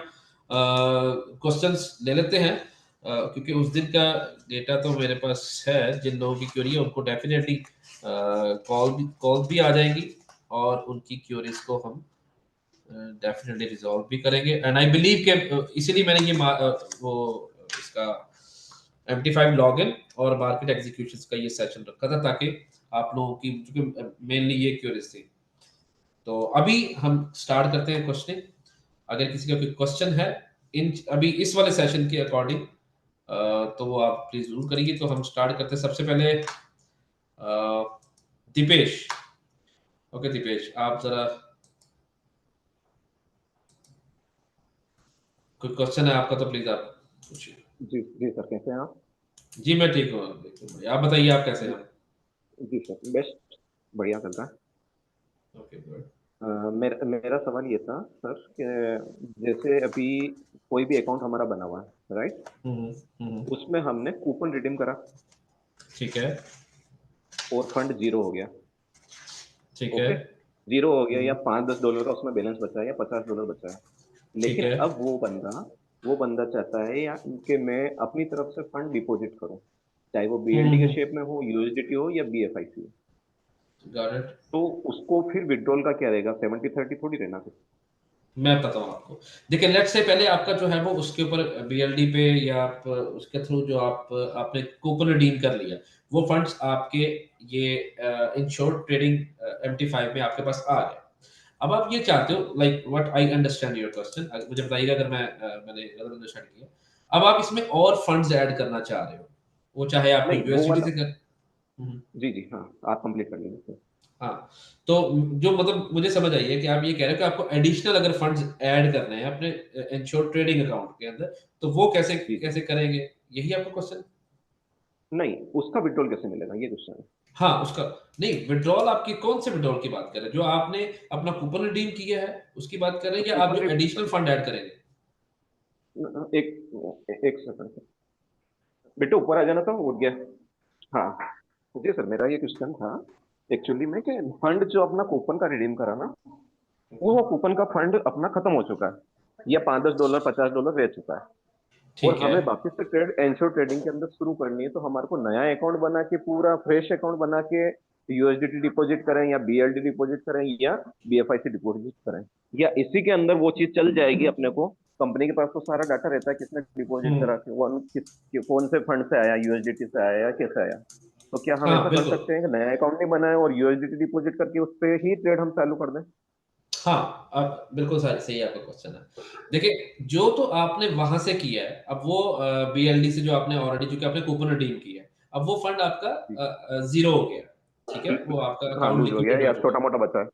क्वेश्चंस ले लेते हैं, क्योंकि उस दिन का डेटा तो मेरे पास है, जिन लोगों की क्यूरी है उनको डेफिनेटली कॉल भी आ जाएंगी, और उनकी क्यूरीज को हम डेफिनेटली रिजॉल्व भी करेंगे। एंड आई बिलीव के इसीलिए मैंने ये वो इसका MT5 लॉगिन और मार्केट एग्जीक्यूशंस का ये सेशन रखा था, ताकि आप लोगों की, क्योंकि मेनली ये क्यूरीज थी। तो अभी हम स्टार्ट करते हैं क्वेश्चनिंग। अगर किसी का कोई क्वेश्चन है इन अभी इस वाले सेशन के अकॉर्डिंग, तो वो आप प्लीज जरूर करिए। तो हम स्टार्ट करते हैं सबसे पहले दीपेश। ओके दीपेश, आप जरा, कोई क्वेश्चन है आपका तो प्लीज आप पूछिए। जी जी सर, कैसे हैं आप? जी मैं ठीक हूँ, बिल्कुल भाई। आप बताइए आप कैसे जी हैं? जी सर, बेस्ट, बढ़िया चल रहा है। Okay good. मेरा मेरा सवाल ये था सर कि जैसे अभी कोई भी अकाउंट हमारा बना हुआ है, राइट? हम्म। हम्म। उसमें हमने कूपन रिडीम करा ठीक है। और फंड जीरो हो गया। ठीक है। ओके, जीरो हो गया, या हम्म। $5-10 का उसमें बैलेंस बचा है, या $50 बचा है। ठीक लेकिन है। अब वो बंदा चाहता है या कि मैं अपनी तरफ से फंड डिपॉजिट करूं, चाहे वो बीएलडी के हम्म। शेप में हो, यूएसडीटी हो, या बीएफआईसी हो। Got it. तो उसको फिर विड्रॉल का क्या रहेगा? 70-30 थोड़ी रहना फिर। मैं बताता हूँ आपको। देखिए लेट्स से पहले आपका जो है वो उसके ऊपर बीएलडी पे, या आप उसके थ्रू जो आपने कूपन रिडीम कर लिया, वो फंड्स आपके ये इन शॉर्ट ट्रेडिंग MT5 में आपके पास आ गए। अब आप ये चाहते हो, like what I understand your question, मुझे बताइएगा अगर मैंने गलत अंडरस्टैंड किया। अब आप इसमें और फंड्स ऐड करना चाह रहे हो, वो चाहे आपको नहीं, वो यूएसडीटी वाला, से कर। हम्म। जी जी हाँ, आप कंप्लीट कर लीजिए। हाँ, तो जो मतलब मुझे समझ आई है कि आप ये कह रहे हो कि आपको एडिशनल अगर फंड्स ऐड करने हैं अपने इंश्योर ट्रेडिंग अकाउंट के अंदर, तो वो कैसे जी जी, कैसे करेंगे, यही आपका क्वेश्चन? नहीं, उसका विड्रॉल कैसे मिलेगा, ये क्वेश्चन है। हाँ उसका, नहीं विड्रॉल आपकी कौन से विड्रॉल की बात कर रहे हैं, जो आपने अपना कूपन रिडीम किया है उसकी बात कर रहे हैं, या आप कूपन जो रेट, एडिशनल फंड ऐड करेंगे? एक एक सेकंड, बेटे ऊपर आ जाना, था उठ गया। हाँ जी सर, मेरा ये क्वेश्चन था एक्चुअली में कि फंड जो अपना कूपन का रिडीम करा ना, वो कूपन का फंड अपना खत्म हो चुका है, या $5-10 $50 रह चुका है। और ठीक है। हमें वापस से ट्रेड एंश्योर ट्रेडिंग के अंदर शुरू करनी है, तो हमारे को नया अकाउंट बना के, पूरा फ्रेश अकाउंट बना के यूएसडीटी डिपॉजिट करें या बीएलडी डिपॉजिट करें या बीएफआईसी डिपॉजिट करें, या इसी के अंदर वो चीज चल जाएगी अपने को। कंपनी के पास तो सारा डाटा रहता है, किसने डिपॉजिट करा, हम्म। कौन से फंड से आया, यूएसडीटी से आया या कैसे आया। तो क्या हम हाँ ऐसा कर बिल्कुल। सकते हैं कि नया अकाउंट नहीं बनाए और यूएसडीटी डिपॉजिट करके उस पर ही ट्रेड हम चालू कर दें? हाँ, अब बिल्कुल सही आपका क्वेश्चन है। देखिए, जो तो आपने वहां से किया है, अब वो बीएलडी से जो आपने ऑलरेडी, जो कि आपने कूपन रिडीम किया है, अब वो फंड आपका जीरो हो गया। ठीक है, वो आपका हाँ, अकाउंट लूज हो गया लिक्विडेट हो या चुका छोटा है, मोटा बचा है।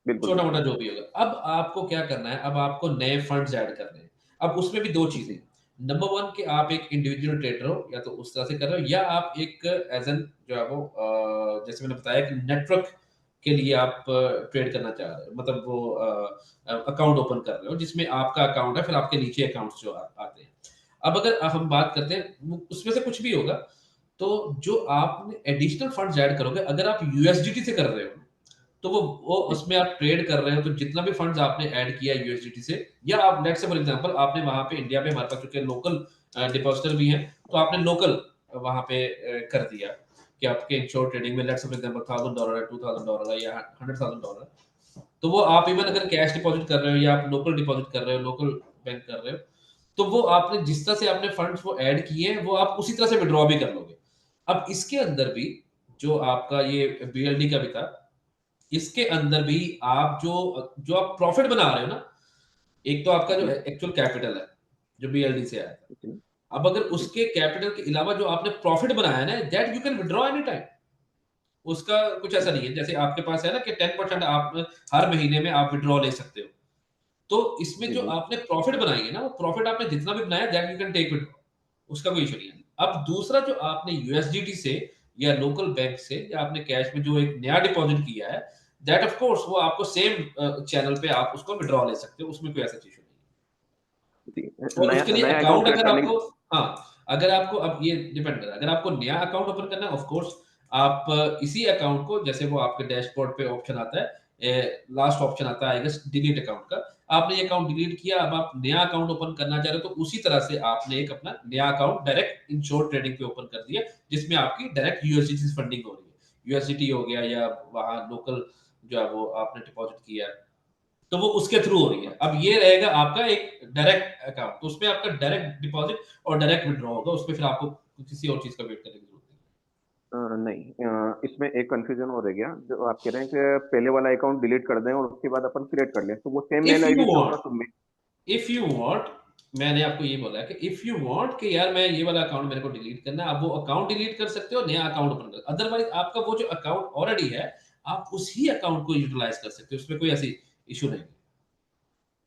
बिल्कुल छोटा बिल्कुल। मोटा जो भी होगा। अब आपको क्या करना है, अब आपको नए फंड्स ऐड करने हैं। अब उसमें भी दो चीजें, जी नंबर वन कि आप एक इंडिविजुअल ट्रेडर हो, या तो उस तरह से कर रहे हो, या आप एक एज एन जो है वो जैसे मैंने बताया कि नेटवर्क के लिए आप ट्रेड करना चाह रहे हो, मतलब वो अकाउंट ओपन कर रहे हो जिसमें आपका अकाउंट है, फिर आपके नीचे अकाउंट्स जो आते हैं। अब अगर हम बात करते हैं उसमें से कुछ भी होगा, तो जो आपने एडिशनल फंड्स ऐड करोगे, अगर आप यूएसडीटी से कर रहे हो, तो वो जी उसमें आप ट्रेड कर रहे हो, तो जितना भी फंड्स आपने ऐड किया यूएसडीटी से, या आप लेट्स से फॉर एग्जांपल आपने वहां पे इंडिया में, हमारे पास चूंकि लोकल डिपॉजिटर भी हैं, तो आपने लोकल वहां पे कर दिया कि आपके इंश्योर ट्रेडिंग में लेट्स से फॉर एग्जांपल $1000 है, $2000 है, या $100,000, तो वो आप इवन अगर कैश डिपॉजिट कर रहे हो या आप लोकल डिपॉजिट कर रहे हो, लोकल बैंक कर रहे हो, तो वो आपने जिस तरह से आपने फंड्स वो ऐड किए हैं, वो आप उसी तरह से विड्रॉ भी कर लोगे। अब इसके अंदर भी जो आपका ये बीएलडी का भी था, इसके अंदर भी आप जो जो आप प्रॉफिट बना रहे हो ना, एक तो आपका जो जी एक्चुअल कैपिटल है जो बीएलडी से आया था, जी अब अगर जी। उसके कैपिटल के अलावा जो आपने प्रॉफिट बनाया ना, that you can withdraw any time. उसका कुछ ऐसा नहीं है, जैसे आपके पास है ना कि 10% आप हर महीने में आप विड्रॉ ले सकते हो, तो इसमें जी जो जी। आपने प्रॉफिट बनाई है ना, वो प्रॉफिट आपने जितना भी बनाया, that you can take it, उसका कोई इशू नहीं है। अब दूसरा जो आपने यूएसडीटी से या लोकल बैंक से या आपने कैश में जो एक नया डिपॉजिट किया है, दैट ऑफ कोर्स वो आपको सेम चैनल पे आप उसको विड्रॉ ले सकते हो, उसमें कोई ऐसा इशू नहीं है। जी। और नया उसके लिए नया अकाउंट अकाउंट क्रिएट अगर करने आपको, की। हाँ, अगर आपको, अब ये डिपेंड कर रहा है, अगर आपको नया अकाउंट ओपन करना है, ऑफ कोर्स आप इसी अकाउंट को, जैसे वो आपके डैशबोर्ड पे ऑप्शन आता है, लास्ट ऑप्शन आता है आई गेस डिलीट अकाउंट का, आपने ये अकाउंट डिलीट किया, अब आप नया अकाउंट ओपन करना चाह रहे हो, तो उसी तरह से आपने एक अपना नया अकाउंट डायरेक्ट इंश्योर ट्रेडिंग पे ओपन कर दिया, जिसमें आपकी डायरेक्ट यूएसडीटी से फंडिंग हो रही है, यूएसडीटी हो गया या वहां लोकल जो है वो आपने डिपॉजिट किया है, तो वो उसके थ्रू हो रही है। अब ये रहेगा आपका एक डायरेक्ट अकाउंट, तो उसमें आपका डायरेक्ट डिपॉजिट और डायरेक्ट विड्रॉ होगा, उसमें फिर आपको किसी और चीज का वेट करने की जरूरत नहीं नहीं, इसमें एक कंफ्यूजन हो रह गया। जो आप कह रहे हैं कि पहले वाला अकाउंट डिलीट कर दें और उसके बाद अपन क्रिएट कर लें, तो वो सेम है। मेल आईडी से होगा तो इफ यू वांट, मैंने आपको ये बोला है कि इफ यू वांट कि यार मैं ये वाला अकाउंट मेरे को डिलीट करना है, आप वो अकाउंट डिलीट कर सकते हो, नया अकाउंट ओपन कर, अदरवाइज आपका वो जो अकाउंट ऑलरेडी है, आप उसी अकाउंट को यूटिलाइज कर सकते हो, उसमें कोई ऐसी इशू नहीं है।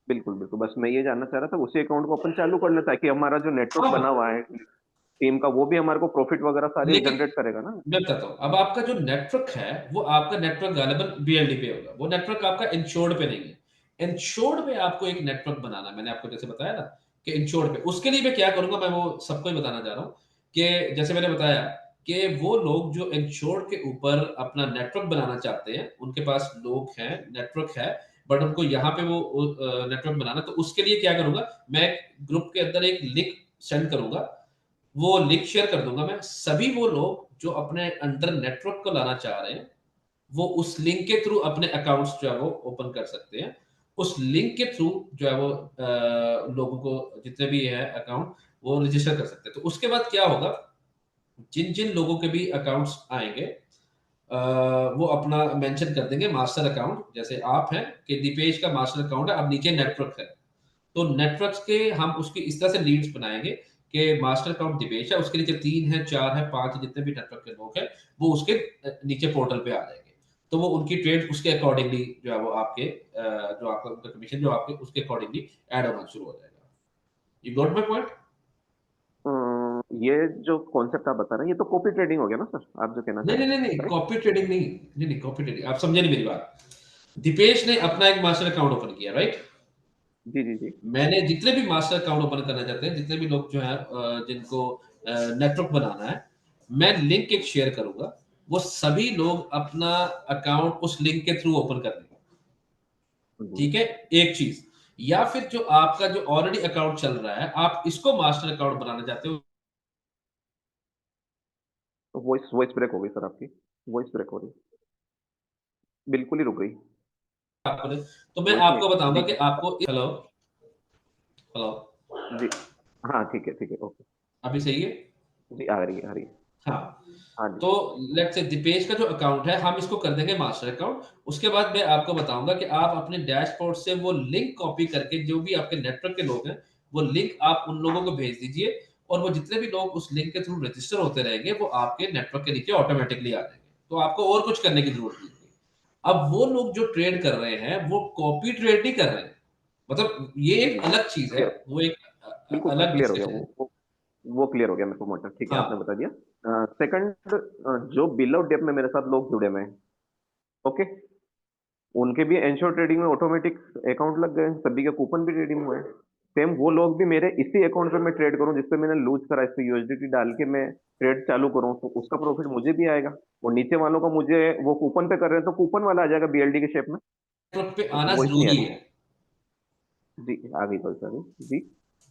बिल्कुल बिल्कुल। बस मैं ये जानना चाह रहा था, उसी अकाउंट को अपन चालू कर लें ताकि हमारा जो नेटवर्क हाँ बना हुआ है टीम का, वो भी हमारे को प्रॉफिट वगैरह सारे लेकिन जनरेट करेगा ना। मैं बताता हूँ, अब आपका जो नेटवर्क है, वो आपका नेटवर्क गालिबन बीएलडी पे होगा, वो नेटवर्क आपका इंश्योर्ड पे नहीं है। इंश्योर्ड पे आपको एक नेटवर्क बनाना है, मैंने आपको जैसे बताया ना कि इंश्योर्ड पे, उसके लिए मैं क्या करूंगा, मैं वो सबको ही बताना चाह रहा हूँ कि जैसे मैंने बताया कि वो लोग जो इंश्योर्ड के ऊपर अपना नेटवर्क बनाना चाहते हैं, उनके पास लोग हैं, नेटवर्क है, बट उनको यहाँ पे वो नेटवर्क बनाना, तो उसके लिए क्या करूंगा, मैं ग्रुप के अंदर एक लिंक सेंड करूंगा, वो लिंक शेयर कर दूंगा मैं, सभी वो लोग जो अपने अंडर नेटवर्क को लाना चाह रहे हैं, वो उस लिंक के थ्रू अपने अकाउंट्स जो है वो ओपन कर सकते हैं। उस लिंक के थ्रू जो है वो लोगों को जितने भी है अकाउंट, वो रजिस्टर कर सकते हैं। तो उसके बाद क्या होगा, जिन जिन लोगों के भी अकाउंट्स आएंगे, वो अपना मेंशन कर देंगे मास्टर अकाउंट, जैसे आप हैं कि दीपेश का मास्टर अकाउंट है, अब नीचे नेटवर्क है, तो नेटवर्क्स के हम उसकी इस तरह से लीड्स बनाएंगे कि मास्टर अकाउंट दिवेश है, उसके नीचे 3 है, 4 है, 5 जितने भी नेटवर्क के लोग हैं, वो उसके नीचे पोर्टल पे आ जाएंगे, तो वो उनकी ट्रेड उसके अकॉर्डिंगली जो है वो आपके जो आपका उनका कमीशन जो आपके उसके अकॉर्डिंगली ऐड होना शुरू हो जाएगा। You got my point? ये जो कॉन्सेप्ट आप बता रहे हैं, ये तो कॉपी ट्रेडिंग हो गया ना सर, आप जो कहना चाह नहीं रहे नहीं हैं, नहीं नहीं, राइट? कॉपी ट्रेडिंग नहीं, नहीं नहीं, कॉपी ट्रेडिंग आप समझे नहीं मेरी बात। दीपेश ने अपना एक मास्टर अकाउंट ओपन किया, राइट? जी जी जी। मैंने जितने भी मास्टर अकाउंट ओपन करना चाहते हैं, जितने भी लोग जो है जिनको नेटवर्क बनाना है, मैं लिंक एक शेयर करूंगा, वो सभी लोग अपना अकाउंट उस लिंक के थ्रू ओपन कर देंगे। जी ठीक है, एक चीज। या फिर जो आपका जो ऑलरेडी अकाउंट चल रहा है आप इसको मास्टर अकाउंट बनाना चाहते हो? वॉइस वॉइस ब्रेक हो गई सर आपकी, वॉइस ब्रेक हो रही, बिल्कुल ही रुक गई। आपको तो मैं वॉइस नहीं। आपको बताऊंगा जी कि आपको हेलो हेलो जी। हाँ ठीक है, ओके। अभी सही है? जी आ रही है, आ रही है। हाँ, हाँ जी। तो लेट्स से दीपेश का जो अकाउंट है हम इसको कर देंगे मास्टर अकाउंट। उसके बाद मैं आपको बताऊंगा कि आप अपने डैशबोर्ड से वो लिंक कॉपी करके जो भी आपके नेटवर्क के लोग हैं वो लिंक आप उन लोगों को भेज दीजिए, और वो जितने भी लोग उस लिंक के थ्रू रजिस्टर होते रहेंगे वो आपके नेटवर्क के नीचे ऑटोमेटिकली आ जाएंगे, तो आपको और कुछ करने की जरूरत नहीं है। अब वो लोग जो ट्रेड कर रहे हैं वो कॉपी ट्रेड नहीं कर रहे हैं, मतलब ये जी जी एक जी, अलग चीज है, क्लियर, वो एक बिल्कुल सर अलग क्लियर हो गया डिस्कशन है। वो क्लियर हो गया मेरे को मोटर, ठीक है आपने हाँ बता दिया। सेकंड, जो बिल ऑफ डेप में मेरे साथ लोग जुड़े हुए हैं, ओके, उनके भी एंश्योर ट्रेडिंग में ऑटोमेटिक अकाउंट लग गए, सभी के कूपन भी ट्रेडिंग हुए हैं। सेम वो लोग भी मेरे इसी अकाउंट पे मैं ट्रेड करूं जिसपे मैंने लूज करा, इस पे यूएसडीटी डाल के मैं ट्रेड चालू करूं, तो उसका प्रॉफिट मुझे भी आएगा, और नीचे वालों का मुझे वो कूपन पे कर रहे हैं तो कूपन वाला आ जाएगा बीएलडी के शेप में। नेटवर्क पे आना वॉइस नहीं आ जरूरी रही। है, जी आ गई कल सर जी,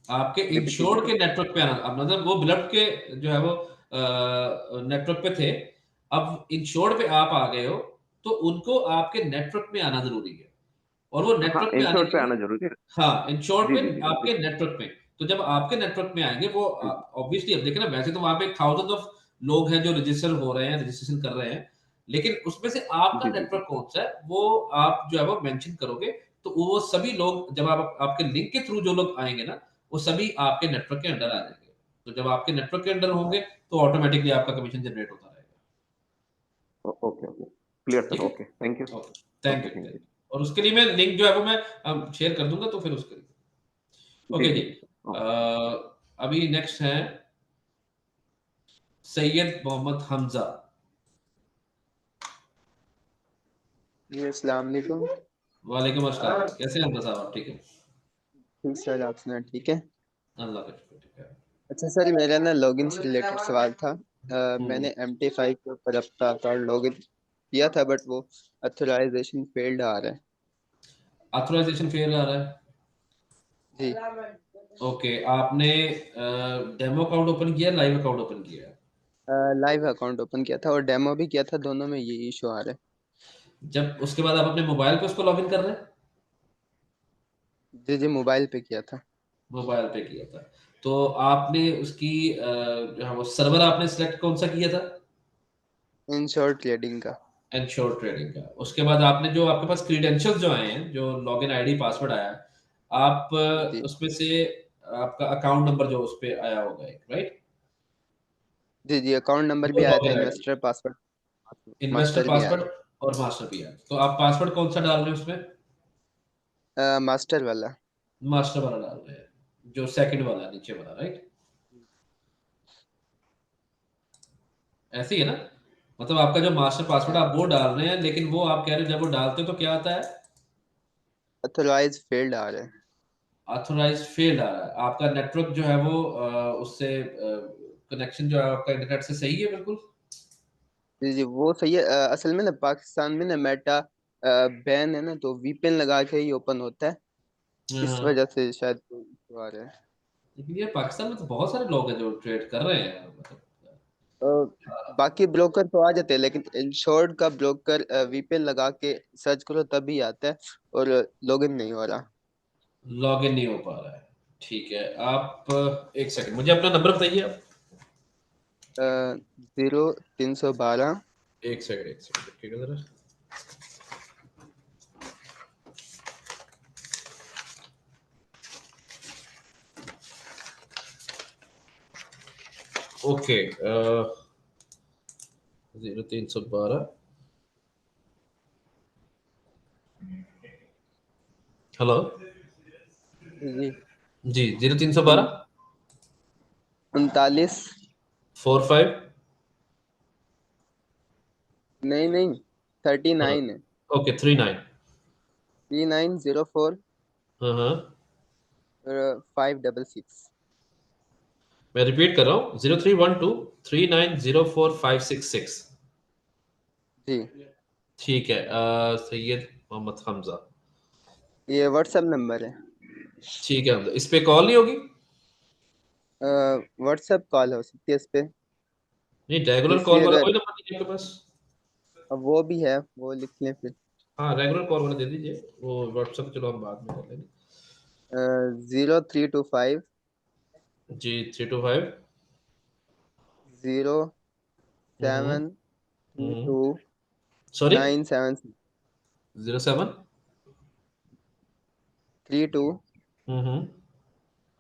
आपके रिपीट कीजिए इंश्योर्ड सर। के नेटवर्क पे आना। अब मतलब वो बिलप्ट के जो है वो नेटवर्क पे थे, अब इंश्योर्ड पे आप आ गए हो, तो उनको आपके नेटवर्क में आना जरूरी है। और वो हाँ नेटवर्क में आने इंश्योर्ड के पे लिए, आना जरूरी है। हाँ इंश्योर्ड जी पे जी जी जी आपके नेटवर्क में, तो जब आपके नेटवर्क में आएंगे वो जी ऑब्वियसली अब देखे ना, वैसे तो वहां पे थाउजेंड ऑफ लोग हैं जो रजिस्टर हो रहे हैं, रजिस्ट्रेशन कर रहे हैं, लेकिन उसमें से आपका जी जी जी। नेटवर्क कौन सा है वो आप जो है वो मेंशन करोगे, तो वो सभी लोग जब आप आपके लिंक के थ्रू जो लोग आएंगे ना वो सभी आपके नेटवर्क के अंडर आ जाएंगे। तो जब आपके नेटवर्क के अंडर होंगे तो ऑटोमेटिकली आपका कमीशन जनरेट होता रहेगा। ओके ओके, क्लियर सर, ठीक है, okay thank you. Okay, thank okay you thank thank you. You. और उसके लिए मैं लिंक जो है वो मैं शेयर कर दूंगा, तो फिर उसके लिए जी ओके जी। जी जी सर, अ, ओके। अभी नेक्स्ट है सैयद मोहम्मद हमजा। जी अस्सलाम वालेकुम। वालेकुम अस्सलाम, कैसे हैं हमजा साहब, आप ठीक है? ठीक सर, आप सुना ठीक है। अल्लाह का शुक्र, ठीक है। अच्छा सर, मेरा ना लॉगिन से रिलेटेड सवाल था। हम्म, मैंने MT5 के ऊपर अपना अकाउंट लॉगिन किया था, बट वो अथोराइजेशन फेल्ड आ रहा है। ऑथराइजेशन फेल आ रहा है। जी। ओके, आपने डेमो अकाउंट ओपन किया, लाइव अकाउंट ओपन किया? लाइव अकाउंट ओपन किया था और डेमो भी किया था, दोनों में ये इशू आ रहा है। जब उसके बाद आप अपने मोबाइल पे उसको लॉगिन कर रहे हैं? जी जी, मोबाइल पे किया था। मोबाइल पे किया था, तो आपने उसकी जो है वो सर्वर आपने सिलेक्ट कौन सा किया था? इन शॉर्ट ट्रेडिंग का। एंश्योर ट्रेडिंग का। उसके बाद आपने जो आपके पास क्रीडेंशियल्स जो आए हैं, जो लॉगिन आईडी पासवर्ड आया है, आप जी उसमें से आपका अकाउंट नंबर जो उस पे आया होगा एक, राइट? जी जी, अकाउंट नंबर वो भी आया था, login ID, investor password, investor master भी पासवर्ड आया और मास्टर भी आया, तो आप पासवर्ड कौन सा डाल रहे हैं उसमें? है। मास्टर वाला। मास्टर वाला डाल रहे हैं, जो सेकंड वाला नीचे वाला, राइट? ऐसे ही है ना? मतलब आपका जो मास्टर पासवर्ड आप वो डाल रहे हैं, लेकिन वो आप कह रहे हो जब वो डालते हो तो क्या आता है? अथोराइज फेल्ड आ रहा है। ऑथोराइज फेल्ड आ रहा है। आपका नेटवर्क जो है वो उससे कनेक्शन जो है आपका इंटरनेट से सही है बिल्कुल? जी जी, वो सही है। असल में ना पाकिस्तान में ना मेटा बैन है ना, तो वीपीएन लगा के ही ओपन होता है। इस हाँ, वजह से शायद issue आ रहा है। लेकिन ये पाकिस्तान में तो बहुत सारे लोग हैं जो ट्रेड कर रहे हैं, मतलब अ, बाकी ब्रोकर तो आ जाते हैं, लेकिन इंश्योर्ड का ब्रोकर वीपीएन लगा के सर्च करो तभी आता है, और लॉगिन नहीं हो रहा। लॉग इन नहीं हो पा रहा है। ठीक है, आप एक सेकंड मुझे अपना नंबर बताइए आप। 0312। एक सेकंड रखिएगा जरा। ओके, 0312। हेलो। जी। जी, 0312 39। 45। नहीं नहीं, 39 है। ओके, 39। 3904 हाँ हाँ, 566। मैं रिपीट कर रहा हूँ, 0312 3904 566। जी, ठीक है, सैयद मोहम्मद हमजा। ये व्हाट्सएप नंबर है। ठीक है, इस पे कॉल नहीं होगी? व्हाट्सएप कॉल हो सकती है इस पे। नहीं, रेगुलर दूसरी कॉल वाला अगर, कोई नंबर नहीं है आपके पास? अब वो भी है, वो लिख लें फिर। हाँ, रेगुलर कॉल वाला दे दीजिए, वो व्हाट्सएप चलो हम बाद में कर लेंगे। 0325 जी, 325। 0732 सॉरी, 976 07। 32 हम्म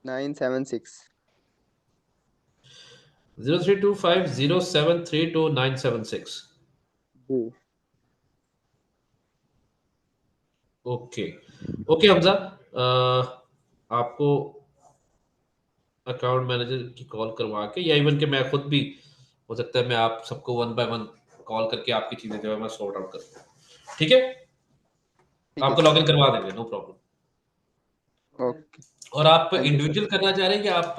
976। 032507329776। जी। ओके। ओके हमजा, आपको अकाउंट मैनेजर की कॉल करवा के, या इवन के मैं खुद भी, हो सकता है मैं आप सबको वन बाय वन कॉल करके आपकी चीजें जो है मैं सॉर्ट आउट करूँ। ठीक है, ठीक है आपको सर। लॉगिन करवा देंगे, नो प्रॉब्लम। ओके। और आप थैंक यू सर। इंडिविजुअल करना चाह रहे हैं कि आप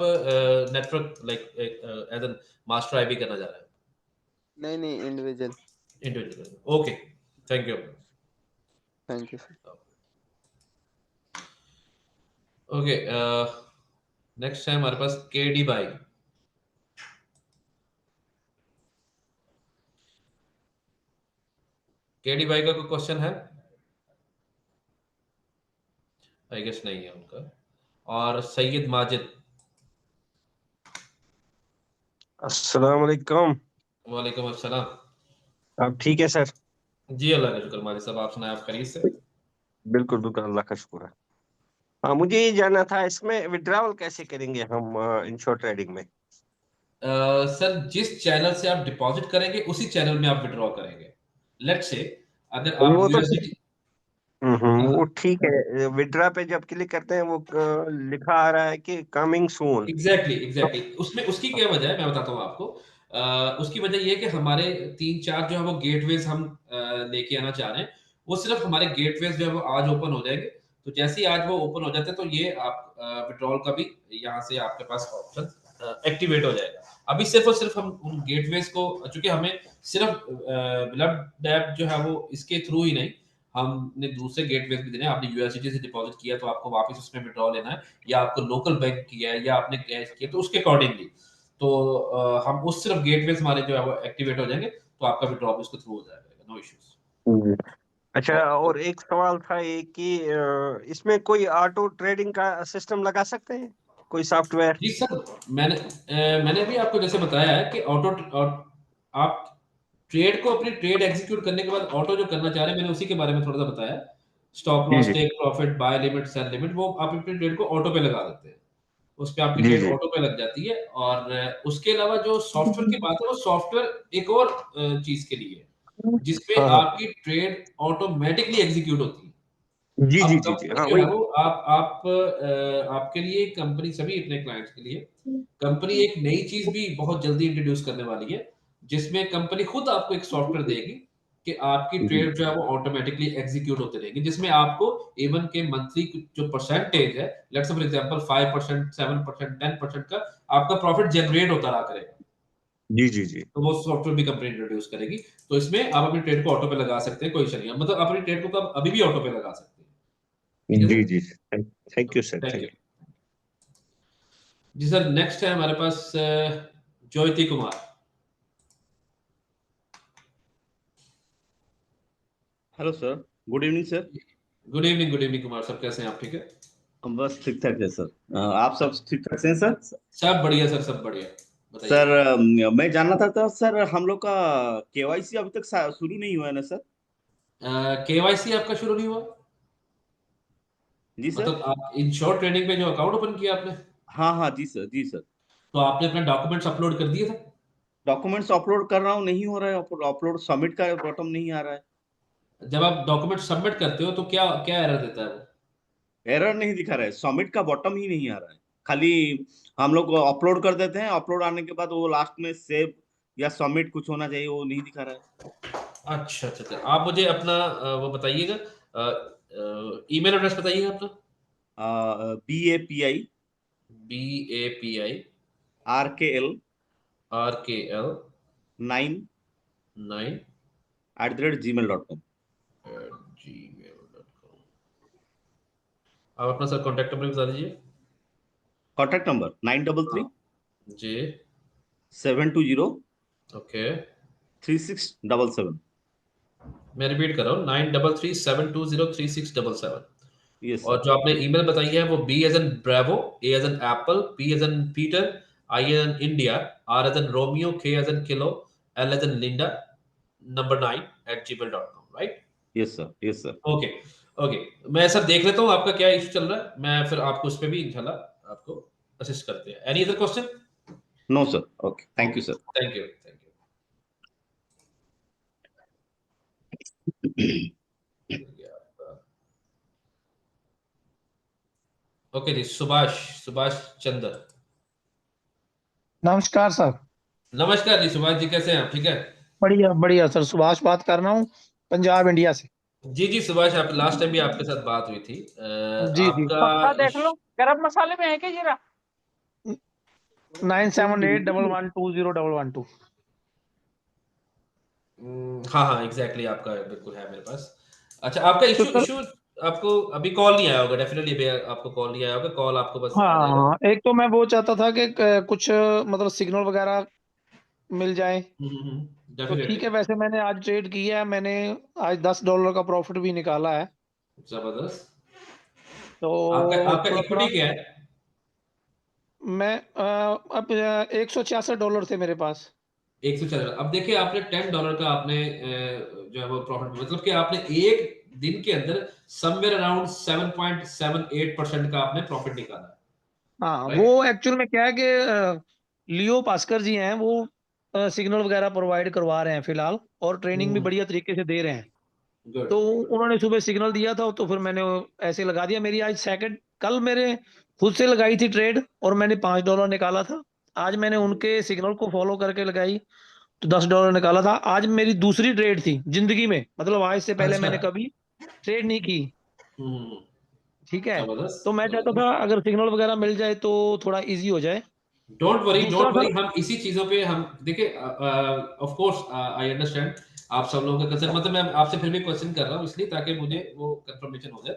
network like as an master IB करना चाह रहे हैं? नहीं नहीं, individual. Individual, okay. Thank you. Thank you sir. Okay, next है हमारे पास केडी बाई। केडी बाई का कोई क्वेश्चन है? आई गेस नहीं है उनका। और सैयद माजिद। अस्सलाम वालेकुम। वालेकुम अस्सलाम। आप ठीक है सर? जी अल्लाह का शुक्र माजिद साहब, आप सुनाए, आप खैरियत से? बिल्कुल बिल्कुल, अल्लाह का शुक्र है। हाँ, मुझे ये जानना था इसमें विड्रॉवल कैसे करेंगे हम इंश्योर ट्रेडिंग में? सर, जिस चैनल से आप डिपॉजिट करेंगे उसी चैनल में आप विड्रॉ करेंगे। लेट्स से अगर आप वो तो यूएसडीटी। वो ठीक है। विड्रा पे जब क्लिक करते हैं वो लिखा आ रहा है कि कमिंग सून। एग्जैक्टली एग्जैक्टली, उसमें उसकी क्या वजह है मैं बताता हूँ आपको। उसकी वजह ये है कि हमारे 3-4 जो है वो गेटवेज हम लेके आना चाह रहे हैं। वो सिर्फ हमारे गेटवेज जो है वो आज ओपन हो जाएंगे। तो जैसे ही आज वो ओपन हो जाते हैं तो ये आप विड्रॉल का भी यहाँ से आपके पास ऑप्शन एक्टिवेट हो जाएगा। अभी सिर्फ और सिर्फ हम उन गेटवेज को, चूंकि हमें सिर्फ ब्लड डैप जो है वो इसके थ्रू ही नहीं, हमने दूसरे गेटवेज भी देने हैं। आपने यूएसडीटी से डिपॉजिट किया तो आपको वापस उसमें विड्रॉ लेना है, या आपको लोकल बैंक किया है, या आपने कैश किया, तो उसके अकॉर्डिंगली तो हम उस सिर्फ गेटवेज हमारे जो है वो एक्टिवेट हो जाएंगे, तो आपका विड्रॉ भी उसके थ्रू हो जाएगा, नो इश्यूज। जी। अच्छा, और एक सवाल था ये कि इसमें कोई ऑटो ट्रेडिंग का सिस्टम लगा सकते हैं, कोई सॉफ्टवेयर? जी सर, मैंने भी आपको जैसे बताया है कि आप ट्रेड को, अपनी ट्रेड एग्जीक्यूट करने के बाद ऑटो जो करना चाह रहे हैं, मैंने उसी के बारे में थोड़ा सा बताया। स्टॉप जी लॉस, जी take profit, buy limit, sell limit, वो आप अपनी ट्रेड को ऑटो पे लगा देते हैं। उस पे आपकी जी ट्रेड जी। ऑटो पे लग जाती है। और उसके अलावा जो सॉफ्टवेयर की बात है, वो सॉफ्टवेयर एक और चीज के लिए है, जिसपे हाँ हाँ। आपकी ट्रेड ऑटोमेटिकली एग्जीक्यूट होती है। जी अब जी जी जी, हाँ कंपनी जो है वही। वो आपके लिए, कंपनी सभी अपने क्लाइंट्स के लिए, कंपनी एक नई चीज भी बहुत जल्दी इंट्रोड्यूस करने वाली है, जिसमें कंपनी खुद आपको एक सॉफ्टवेयर देगी कि आपकी जी ट्रेड जो है वो ऑटोमेटिकली एग्जीक्यूट होते रहेगी, जिसमें आपको इवन के मंथली जो परसेंटेज है, लेट्स से फॉर एग्जांपल 5%, 7%, 10% का आपका प्रॉफिट जनरेट होता रहा करेगा। जी जी जी तो वो सॉफ्टवेयर भी कंपनी इंट्रोड्यूस करेगी। तो इसमें आप अपनी ट्रेड को ऑटो पे लगा सकते हैं, कोई इशू नहीं है, मतलब अपनी ट्रेड को तो आप अभी भी ऑटो पे लगा सकते हैं। ठीक है जी सर? जी। Thank you sir, thank thank you. You. जी सर, नेक्स्ट है हमारे पास Jyoti Kumar. Hello sir. Good evening sir. Good evening Kumar sir, कैसे हैं आप? ठीक है? हम बस ठीक ठाक है सर। आप सब ठीक ठाक हैं सर? सब बढ़िया सर, सब बढ़िया। सर, बताइए। मैं जानना था तो सर, हम लोग का केवाईसी अभी तक शुरू नहीं हुआ है ना सर? केवाईसी आपका शुरू नहीं हुआ? जी सर। मतलब आप इंश्योर ट्रेडिंग पे जो अकाउंट ओपन किया आपने, हाँ हाँ, जी सर, जी सर। तो आपने अपने डॉक्यूमेंट्स अपलोड कर दिए थे? डॉक्यूमेंट्स अपलोड कर रहा हूँ, नहीं हो रहा है। अपलोड सबमिट का बटन नहीं आ रहा है। जब आप डॉक्यूमेंट सबमिट करते हो तो क्या क्या एरर देता है वो? एरर नहीं दिखा रहा है, सबमिट का बटन ही नहीं आ रहा है। खाली हम लोग अपलोड कर देते हैं, अपलोड आने के बाद वो लास्ट में सेव या सबमिट कुछ होना चाहिए, वो नहीं दिखा रहा है। अच्छा अच्छा अच्छा, आप मुझे अपना वो बताइएगा, ईमेल एड्रेस बताइएगा अपना। BAPI BAPI RKL RKL 9 9 @gmail.com। gmail.com। आप अपना सर कॉन्टैक्ट नंबर बता दीजिए। कॉन्टैक्ट नंबर 933 जी 720 ओके, 3677। मैं रिपीट कर रहा हूँ 9337203677। यस और सर। जो आपने ईमेल बताई है वो B as an bravo, A as an apple, P as an Peter, I as N India, R as an Romeo, K as an kilo, L as N Linda, number 9 @gmail.com, right? Yes sir. Yes sir. Okay okay, मैं सब देख लेता हूँ आपका क्या issue चल रहा है, मैं फिर आपको उस पे भी इंशाल्लाह आपको असिस्ट करते हैं। Any other question? No sir. Okay, thank okay, you sir. Thank you thank you. Okay जी, सुभाष सुभाष चंद्र। नमस्कार सर। नमस्कार जी सुभाष जी, कैसे हैं आप? ठीक है बढ़िया बढ़िया सर, सुभाष बात कर रहा हूँ पंजाब इंडिया से। जी जी सुभाष, आप लास्ट टाइम भी आपके साथ बात हुई थी। जी जी, आपका पक्का देख लो, गरम मसाले में है क्या जीरा? 9781120112। हाँ हाँ एग्जैक्टली आपका बिल्कुल है मेरे पास। अच्छा, आपका तो इशू सर, इशू आपको अभी कॉल नहीं आया होगा, डेफिनेटली अभी आपको कॉल नहीं आया होगा, कॉल आपको बस आ जाएगा। हाँ, एक तो मैं वो चाहता था कि कुछ मतलब सिग्नल वगैरह मिल जाए तो ठीक डेफिनेटली। है। वैसे मैंने आज ट्रेड किया है, मैंने आज $10 का प्रॉफिट भी निकाला है। जबरदस्त। तो आपका आपका थोड़ा थोड़ा इक्विटी क्या है? मैं अब $166 थे मेरे पास। 104। अब देखिए आपने $10 का आपने जो है वो प्रॉफिट, मतलब कि आपने एक दिन के अंदर समवेयर अराउंड 7.78% का आपने प्रॉफिट निकाला है, हाँ, राइट? वो एक्चुअल में क्या है कि लियो पास्कर जी हैं, वो सिग्नल वगैरह प्रोवाइड करवा रहे हैं फिलहाल, और ट्रेनिंग भी बढ़िया तरीके से दे रहे हैं। गुड। तो उन्होंने सुबह सिग्नल दिया था, तो फिर मैंने ऐसे लगा दिया। मेरी आज सेकंड, कल मेरे खुद से लगाई थी ट्रेड और मैंने $5 निकाला था। आज मैंने उनके सिग्नल को फॉलो करके लगाई तो $10 निकाला था। आज मेरी दूसरी ट्रेड थी जिंदगी में, मतलब आज से पहले अच्छा। मैंने कभी ट्रेड नहीं की। हम्म। ठीक है, जबरदस्त तो मैं चाहता था जबरदस्त। अगर सिग्नल वगैरह मिल जाए तो थोड़ा इजी हो जाए। डोंट दूसरा वरी, सर, हम इसी चीजों पे हम देखिए, ऑफ कोर्स आई अंडरस्टैंड आप सब लोगों का कंसर्न, मतलब मैं आपसे फिर भी क्वेश्चन कर रहा हूँ इसलिए ताकि मुझे वो कंफर्मेशन हो जाए,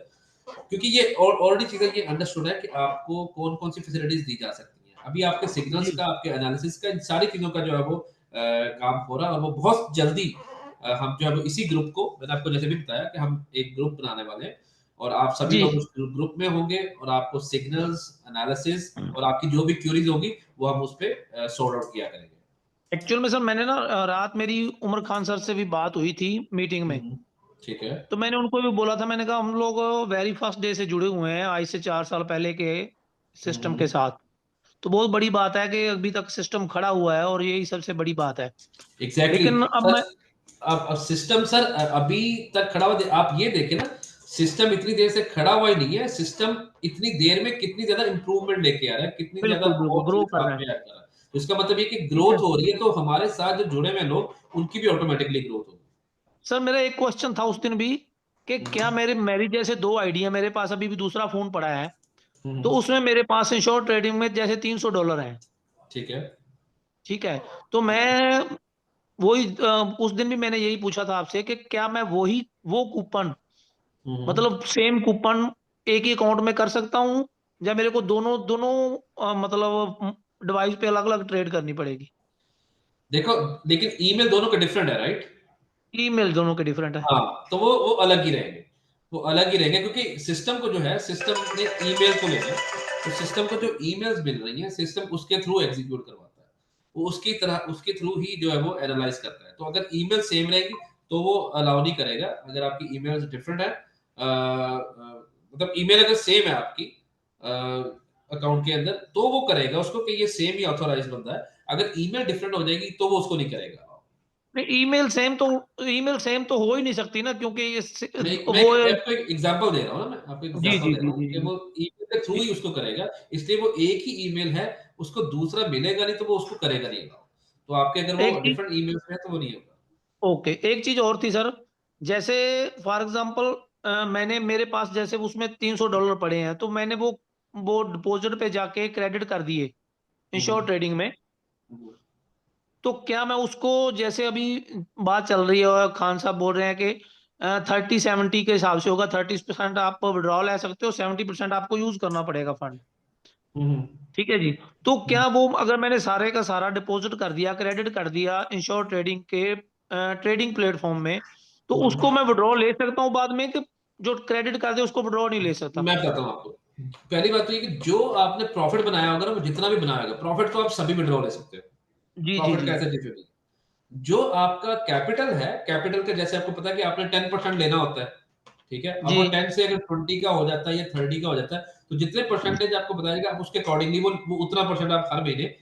क्योंकि ये ऑलरेडी चीजें ये अंडरस्टूड है कि आपको कौन कौन सी फैसिलिटीज दी जा सकती हैं। अभी आपके सिग्नल्स जी का, आपके एनालिसिस का, इन सारी चीजों का जो है वो काम हो रहा है, और वो बहुत जल्दी हम जो है वो इसी ग्रुप को, मैंने आपको जैसे भी बताया कि हम एक ग्रुप बनाने वाले हैं और आप सभी जी। लोग उस ग्रुप में होंगे, और आपको सिग्नल्स एनालिसिस और आपकी जो भी क्यूरीज होगी वो हम उस पर सॉर्ट आउट किया करेंगे। एक्चुअल में सर, मैंने ना रात मेरी उमर खान सर से भी बात हुई थी मीटिंग में। ठीक है। तो मैंने उनको भी बोला था, मैंने कहा हम लोग वेरी फर्स्ट डे से जुड़े हुए हैं, आज से 4 साल पहले के सिस्टम के साथ। तो बहुत बड़ी बात है कि अभी तक सिस्टम खड़ा हुआ है, और यही सबसे बड़ी बात है। एग्जैक्टली लेकिन अब सर। मैं, अब सिस्टम सर अभी तक खड़ा हुआ, आप ये देखें ना, सिस्टम इतनी देर से खड़ा हुआ ही नहीं है, सिस्टम इतनी देर में कितनी ज्यादा इंप्रूवमेंट लेके आ रहा है, कितनी ज्यादा बिल्कुल बिल्कुल और ग्रो चीजें कर साथ रहा है। में ऐड कर रहा है। तो इसका मतलब ये कि ठीक है ग्रोथ हो रही है, तो हमारे साथ जो जुड़े हुए लोग उनकी भी ऑटोमेटिकली ग्रोथ होगी। सर, मेरा एक क्वेश्चन था उस दिन भी कि क्या मेरे मेरी जैसे दो आईडी है मेरे पास, अभी भी दूसरा फोन पड़ा है, तो हम्म, उसमें मेरे पास इंश्योर ट्रेडिंग में जैसे $300 है। ठीक है। ठीक है, तो मैं वही उस दिन भी मैंने यही पूछा था आपसे कि क्या मैं वही वो कूपन, हम्म। मतलब सेम कूपन एक ही अकाउंट में कर सकता हूँ, या मेरे को दोनों दोनों मतलब डिवाइस पे अलग अलग ट्रेड करनी पड़ेगी? देखो, लेकिन ईमेल दोनों का डिफरेंट है, राइट? ईमेल दोनों के डिफरेंट है। हाँ, तो वो अलग ही रहेंगे, वो अलग ही रहेंगे, क्योंकि सिस्टम को जो है, सिस्टम ने ईमेल को लेना है, तो सिस्टम को जो ईमेल्स मिल रही हैं सिस्टम उसके थ्रू एग्जीक्यूट करवाता है, वो उसकी तरह उसके थ्रू ही जो है वो एनालाइज करता है। तो अगर ईमेल सेम रहेगी तो वो अलाउ नहीं करेगा। अगर आपकी ईमेल्स डिफरेंट है, मतलब ईमेल अगर सेम है आपकी अकाउंट के अंदर, तो वो करेगा उसको कि ये सेम ही ऑथोराइज बंदा है। अगर ईमेल डिफरेंट हो जाएगी तो वो उसको नहीं करेगा। नहीं, ईमेल सेम तो हो ही नहीं सकती ना, क्योंकि ये मैं वो आपको एक एग्जांपल दे रहा हूँ ना, मैं आपको जी एग्जांपल जी दे रहा जी हूँ जी कि वो ईमेल के थ्रू जी। ही उसको करेगा, इसलिए वो एक ही ईमेल है, उसको दूसरा मिलेगा नहीं तो वो उसको करेगा नहीं। तो आपके अगर वो एक चीज, डिफरेंट ईमेल्स में है तो वो नहीं होगा। ओके, एक चीज और थी सर। जैसे फॉर एग्जांपल मैंने, मेरे पास जैसे उसमें $300 पड़े हैं, तो मैंने वो डिपॉजिट पे जाके क्रेडिट कर दिए इंश्योर हम्म, ट्रेडिंग में। हम्म, तो क्या मैं उसको, जैसे अभी बात चल रही है और खान साहब बोल रहे हैं कि 30-70 के हिसाब से होगा। 30% आप विड्रॉ ले सकते हो, 70% आपको यूज करना पड़ेगा फंड। ठीक है जी। तो क्या वो अगर मैंने सारे का सारा डिपॉजिट कर दिया, क्रेडिट कर दिया इंश्योर ट्रेडिंग के ट्रेडिंग प्लेटफॉर्म में, तो उसको मैं विड्रॉ ले सकता हूँ बाद में, कि जो क्रेडिट कर दे उसको विड्रॉ नहीं ले सकता? मैं बताता हूँ आपको। पहली बात तो ये कि जो आपने प्रॉफिट बनाया होगा ना, वो जितना भी बनाया होगा प्रॉफिट, तो आप सभी विड्रॉ ले सकते हो। जी जी प्रॉफिट जी। का ऐसा डिफरेंस नहीं। जो आपका कैपिटल है, कैपिटल का जैसे आपको पता है कि आपने 10% लेना होता है, ठीक है। अब वो जी 10 से अगर 20 का हो जाता है या 30 का हो जाता है, तो जितने परसेंटेज आपको बताएगा आप उसके अकॉर्डिंगली वो उतना परसेंट आप हर महीने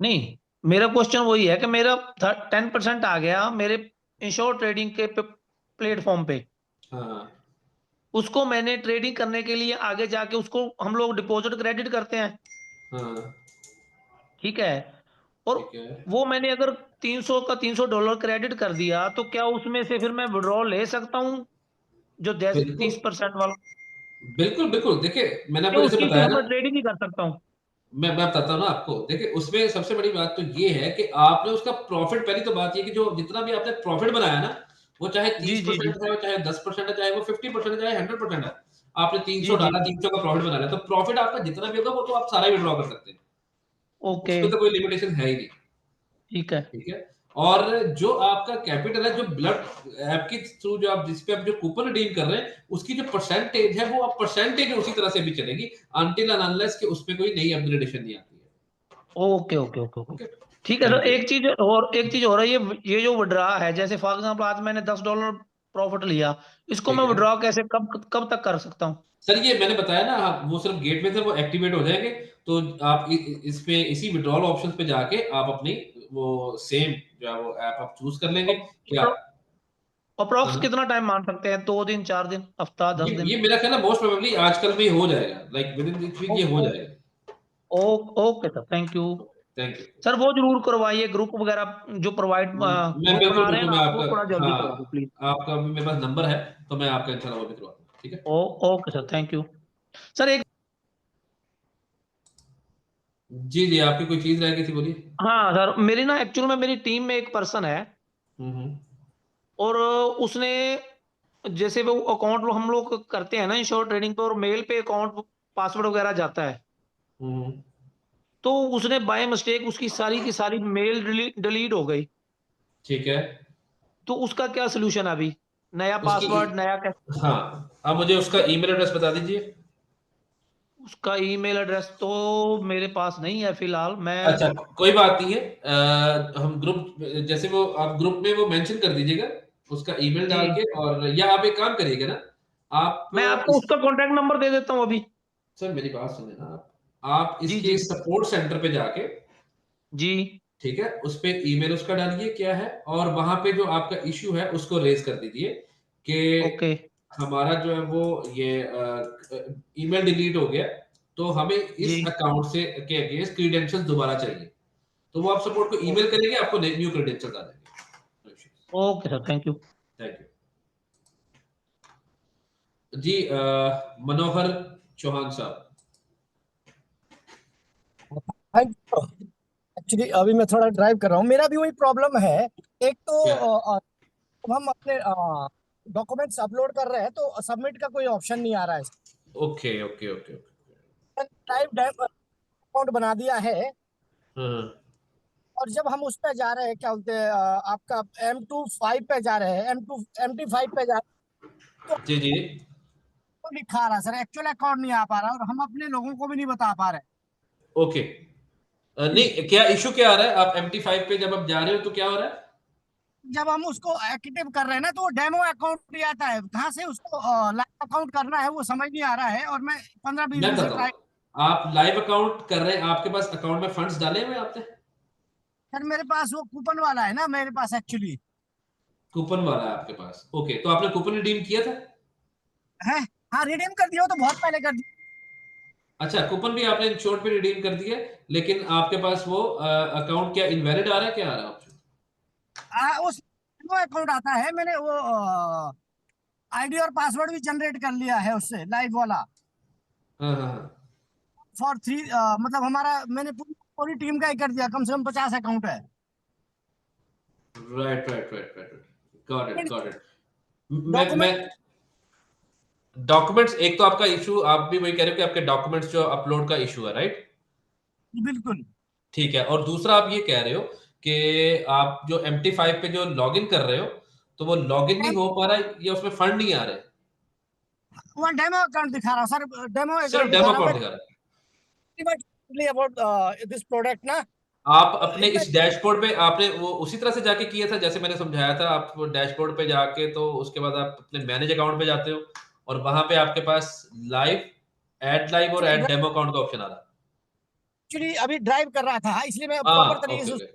नहीं, मेरा क्वेश्चन वही है कि मेरा 10% आ गया मेरे इंश्योर ट्रेडिंग के प्लेटफॉर्म पे, हाँ उसको मैंने ट्रेडिंग करने के लिए आगे जाके उसको हम लोग डिपॉजिट क्रेडिट करते हैं, हाँ ठीक है। और ठीक है। वो मैंने अगर 300 का $300 क्रेडिट कर दिया, तो क्या उसमें से फिर मैं विड्रॉ ले सकता हूँ, जो जैसे बिल्कुल 30% वाला? बिल्कुल बिल्कुल। देखिए मैंने क्या आपको जैसे उसकी बताया सिर्फ ना, मैं ट्रेडिंग ही कर सकता हूँ? मैं बताता हूँ ना आपको। देखिए उसमें सबसे बड़ी बात तो ये है कि आपने उसका प्रॉफिट, पहली तो बात ये कि जो जितना भी आपने प्रॉफिट बनाया ना, वो चाहे जी जी जी 30% है, चाहे 10% है, चाहे वो 50% है, चाहे 100% है, आपने जी 300 जी। डाला, 300 का प्रॉफिट बना लिया, तो प्रॉफिट आपका जितना भी होगा वो तो आप सारा ही विड्रॉ कर सकते हैं। ओके, उसमें तो कोई लिमिटेशन है ही नहीं, ठीक है। ठीक है। और जो आपका कैपिटल है, जो ब्लड ऐप के थ्रू जो आप जिस पे आप जो कूपन रिडीम कर रहे हैं, उसकी जो परसेंटेज है वो आप परसेंटेज उसी तरह से भी चलेगी, अनटिल एंड अनलेस कि उसमें कोई नई अपग्रेडेशन नहीं आती है। Okay okay okay okay. Okay, ठीक है सर, थैंक यू। एक चीज और है, ये जो विड्रॉ है, जैसे फॉर एग्जांपल आज मैंने $10 प्रॉफिट लिया, इसको ठीक मैं है विड्रॉ कैसे कब कब तक कर सकता हूँ? सर, ये मैंने बताया ना, वो सिर्फ गेटवे से वो एक्टिवेट हो जाएंगे, तो आप इस पे इसी विड्रॉल ऑप्शन पे जाके आप अपनी वो सेम जो है वो ऐप आप चूज कर लेंगे क्या। अप्रोक्स हाँ, कितना टाइम मान सकते हैं? 2 दिन, 4 दिन, हफ्ता, 10 दिन? ये मेरा ख्याल है मोस्ट प्रोबेबली आजकल में ही हो जाएगा, like within this week ये हो जाएगा। Okay sir, thank you. Thank you. Sir वो जरूर करवाइए, ग्रुप वगैरह जो प्रोवाइड मैं ग्रुप बिल्कुल बना रहे हैं बिल्कुल ना मैं आप, वो आपका, थोड़ा जल्दी करवा दो हाँ, प्लीज। आपका भी मेरे पास नंबर है, तो मैं आपका इंशाल्लाह वो भी करवा दूंगा, ठीक है। Okay sir, thank you. Sir एक, जी जी, आपकी कोई चीज रह गई थी, बोलिए। हाँ सर, मेरी ना एक्चुअल में मेरी टीम में एक पर्सन है, हम्म और उसने, जैसे वो अकाउंट हम लोग करते हैं ना इंश्योर ट्रेडिंग पे, और मेल पे अकाउंट पासवर्ड वगैरह जाता है, हम्म। तो उसने बाय मिस्टेक उसकी सारी की सारी मेल डिलीट हो गई। ठीक है। तो उसका क्या सोल्यूशन है अभी? नया उसकी, पासवर्ड, नया कैसे? हाँ, आप मुझे उसका ईमेल एड्रेस बता दीजिए। उसका ईमेल एड्रेस तो मेरे पास नहीं है फिलहाल, मैं। अच्छा, कोई बात नहीं है। हम ग्रुप, जैसे वो आप ग्रुप में वो मेंशन कर दीजिएगा उसका ईमेल जी, डाल के, और या आप एक काम करिएगा ना, आप मैं आपको इस, उसका कॉन्टेक्ट नंबर दे देता हूँ अभी। सर मेरी बात सुनिए ना, आप जी इसके जी सपोर्ट सेंटर पे जाके, जी। ठीक है, उस पे ईमेल उसका डालिए क्या है, और वहां पे जो आपका इश्यू है उसको रेज कर दीजिए कि ओके हमारा जो है वो ये ईमेल डिलीट हो गया, तो हमें जी। इस अकाउंट से के अगेंस्ट क्रीडेंशियल्स दोबारा चाहिए। तो वो आप सपोर्ट को ईमेल करेंगे, आपको न्यू क्रेडेंशियल्स आ जाएंगे। Okay sir, thank you. Thank you जी। मनोहर चौहान साहब। एक्चुअली अभी मैं थोड़ा ड्राइव कर रहा हूँ, मेरा भी वही प्रॉब्लम है। एक तो क्या? जब हम अपने डॉक्यूमेंट्स अपलोड कर रहे हैं तो सबमिट का कोई ऑप्शन नहीं आ रहा है। Okay okay okay okay. Type account बना दिया है, हाँ और जब हम उस पे जा रहे हैं, क्या बोलते हैं, आपका M25 पे जा रहे हैं, MT5 पे जा रहे हैं, जी जी। तो लिखा रहा है सर, एक्चुअल अकाउंट नहीं आ पा रहा, और हम अपने लोगों को भी नहीं बता पा रहे। ओके। नहीं, क्या इशू क्या आ रहा है? आप MT5 पे जब आप जा रहे हो तो क्या हो रहा है? जब हम उसको एक्टिव कर रहे हैं ना, तो वो डेमो अकाउंट भी आता है, कहाँ से उसको लाइव अकाउंट करना है वो समझ नहीं आ रहा है, और मैं 15-20 मैं दिन से बताता ट्राई। हूँ, आप लाइव अकाउंट कर रहे हैं, आपके पास अकाउंट में फंड्स डाले हुए हैं आपने? सर मेरे पास वो कूपन वाला है ना, मेरे पास एक्चुअली कूपन वाला है आपके पास, ओके, तो आपने कूपन रिडीम किया था? है। हाँ, रिडीम कर दिया, वो तो बहुत पहले कर दिया। अच्छा, कूपन भी आपने इंश्योर पे रिडीम कर दिया, लेकिन आपके पास वो अकाउंट क्या इनवैलिड आ रहा है, क्या आ रहा है ऑप्शन? उस वो अकाउंट आता है, मैंने वो आईडी और पासवर्ड भी जनरेट कर लिया है उससे, लाइव वाला। हाँ हाँ हाँ। फॉर 3, मतलब हमारा, मैंने पूरी पूरी टीम का ही कर दिया, कम से कम 50 अकाउंट है। Right right right right, got it got it. मैं डॉक्यूमेंट डॉक्यूमेंट्स, एक तो आपका इशू, आप भी वही कह रहे हो कि आपके डॉक्यूमेंट्स जो अपलोड का इशू है, राइट? बिल्कुल ठीक है। और दूसरा आप ये कह रहे हो कि आप जो MT5 पे जो लॉगिन कर रहे हो, तो वो लॉगिन नहीं हो पा रहा है या उसमें फंड नहीं आ रहे? वहाँ डेमो अकाउंट दिखा रहा सर, डेमो सिर्फ अकाउंट दिखा डेमो रहा। अकाउंट दिखा रहा है। अबाउट दिस प्रोडक्ट ना, आप अपने इस डैशबोर्ड पे आपने वो उसी तरह से जाके किया था जैसे मैंने समझाया था? आप डैशबोर्ड पे जाके तो उसके बाद आप अपने मैनेज अकाउंट पे जाते हो और वहां पे आपके पास लाइव, ऐड लाइव और ऐड डेमो अकाउंट का ऑप्शन आ रहा है। एक्चुअली अभी ड्राइव कर रहा था, इसलिए मैं हाँ, प्रॉपर तरीके ओके से ओके,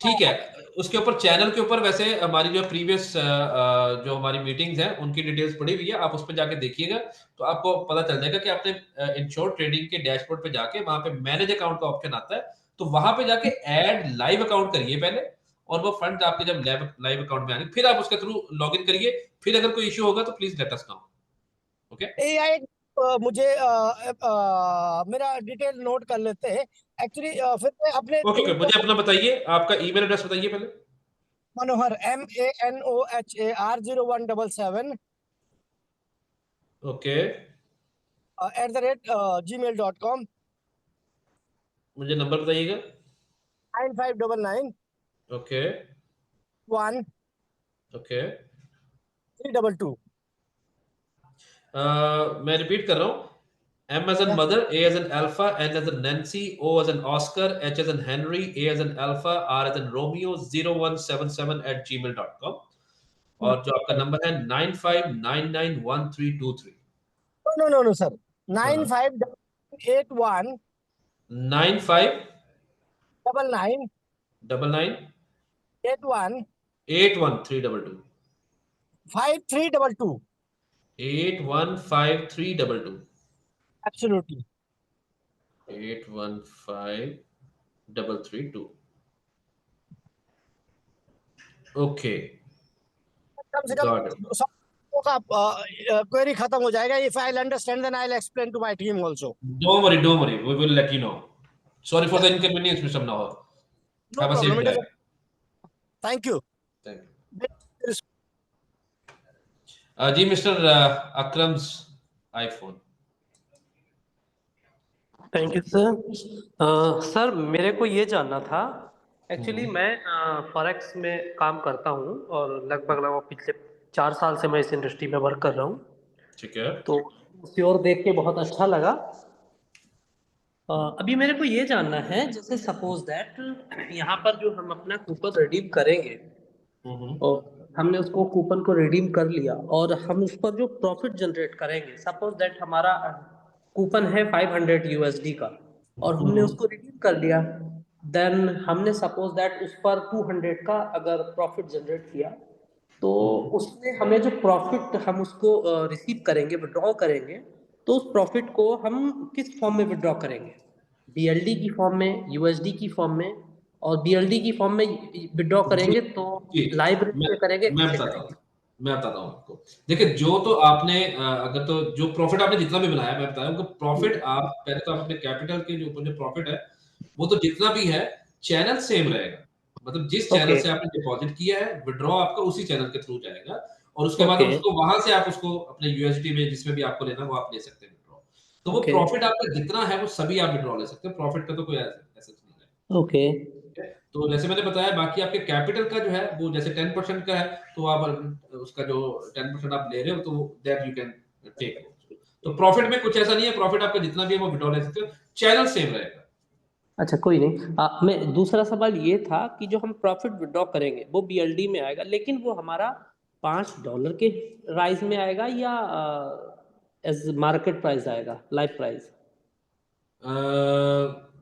ठीक है। उसके ऊपर चैनल के ऊपर वैसे हमारी जो प्रीवियस जो हमारी मीटिंग्स हैं उनकी डिटेल्स पड़ी हुई है, आप उस पर जाके देखिएगा तो आपको पता चल जाएगा कि आपने इंश्योर ट्रेडिंग के डैशबोर्ड पे जाके वहां पे मैनेज अकाउंट का ऑप्शन आता है, तो वहां पे जाके ऐड लाइव अकाउंट करिए पहले, और वो फंड आपके जब लाइव अकाउंट में आएंगे फिर आप उसके थ्रू लॉग इन करिए। फिर अगर कोई इशू होगा तो please let us know. Okay AI मुझे मेरा डिटेल नोट कर लेते हैं एक्चुअली। फिर मैं अपने ओके ओके, टीम मुझे को अपना बताइए, आपका ईमेल एड्रेस बताइए पहले। मनोहर MANOHAR 0177 ओके, @gmail.com। मुझे नंबर बताइएगा। 9599 ओके 1 ओके, 322। मैं रिपीट कर रहा हूँ। M as in mother, A as in alpha, N as in Nancy, O as in Oscar, H as in Henry, A as in alpha, R as in Romeo 0177 @gmail.com। और जो आपका number है 95991323। No sir, 9581 95 99 99 81 81322 5322। 815322 absolutely 815332। Okay, कम से कम got it. 100 का query खत्म हो जाएगा। If I understand then I will explain to my team also. Don't worry, we will let you know. Sorry for the inconvenience, Mr. Mnor. No Have a safe problem, it drive. Is thank you. Thank you. जी mister अक्रम्स iPhone. Thank you sir. Sir मेरे को ये जानना था, actually मैं forex में काम करता हूँ और लगभग पिछले 4 साल से मैं इस इंडस्ट्री में वर्क कर रहा हूँ। ठीक है, तो उसी और देख के बहुत अच्छा लगा। अभी मेरे को ये जानना है, जैसे सपोज दैट यहाँ पर जो हम अपना कूपन रिडीम करेंगे और हमने उसको कूपन को रिडीम कर लिया और हम उस पर जो प्रॉफिट जनरेट करेंगे, सपोज दैट हमारा कूपन है 500 USD का और हमने उसको रिडीम कर लिया, देन हमने सपोज दैट उस पर 200 का अगर प्रॉफिट जनरेट किया, तो उसमें हमें जो प्रॉफिट हम उसको रिसीव करेंगे, विड्रॉ करेंगे, तो उस प्रॉफिट को हम किस फॉर्म में विड्रॉ करेंगे? BLD की फॉर्म में, USD की फॉर्म में, और BLD की फॉर्म में विड्रॉ करेंगे तो जी लाइव रेट मैं पे करेंगे, मैं कैसे बताता करेंगे? हूँ मैं बताता हूँ आपको। देखिए, जो तो आपने अगर तो जो प्रॉफिट आपने जितना भी बनाया, मैं बताया हूँ प्रॉफिट, आप पहले तो आप अपने कैपिटल के जो ऊपर जो प्रॉफिट है वो तो जितना भी है चैनल सेम रहेगा। मतलब जिस चैनल ओके से आपने डिपॉजिट किया है, विड्रॉ आपका उसी चैनल के थ्रू जाएगा, और उसके बाद ओके उसको वहां से आप उसको अपने USD में जिसमें भी आपको लेना वो आप ले सकते हैं विड्रॉ। तो वो ओके प्रॉफिट आपका जितना है वो सभी आप विड्रॉ ले सकते हैं, प्रॉफिट का तो कोई ऐसा नहीं है। ओके तो जैसे मैंने बताया, बाकी आपके कैपिटल का जो है वो जैसे 10% का है, तो आप उसका जो 10% आप ले रहे हो तो दैट यू कैन टेक। तो प्रॉफिट में कुछ ऐसा नहीं है, प्रॉफिट आपका जितना भी है वो विड्रॉ ले सकते हो, चैनल सेम रहेगा। अच्छा, कोई नहीं। मैं दूसरा सवाल ये था कि जो हम प्रॉफिट विड्रॉ करेंगे वो BLD में आएगा, लेकिन वो हमारा $5 के राइज में आएगा या एज मार्केट प्राइस आएगा, लाइव प्राइस?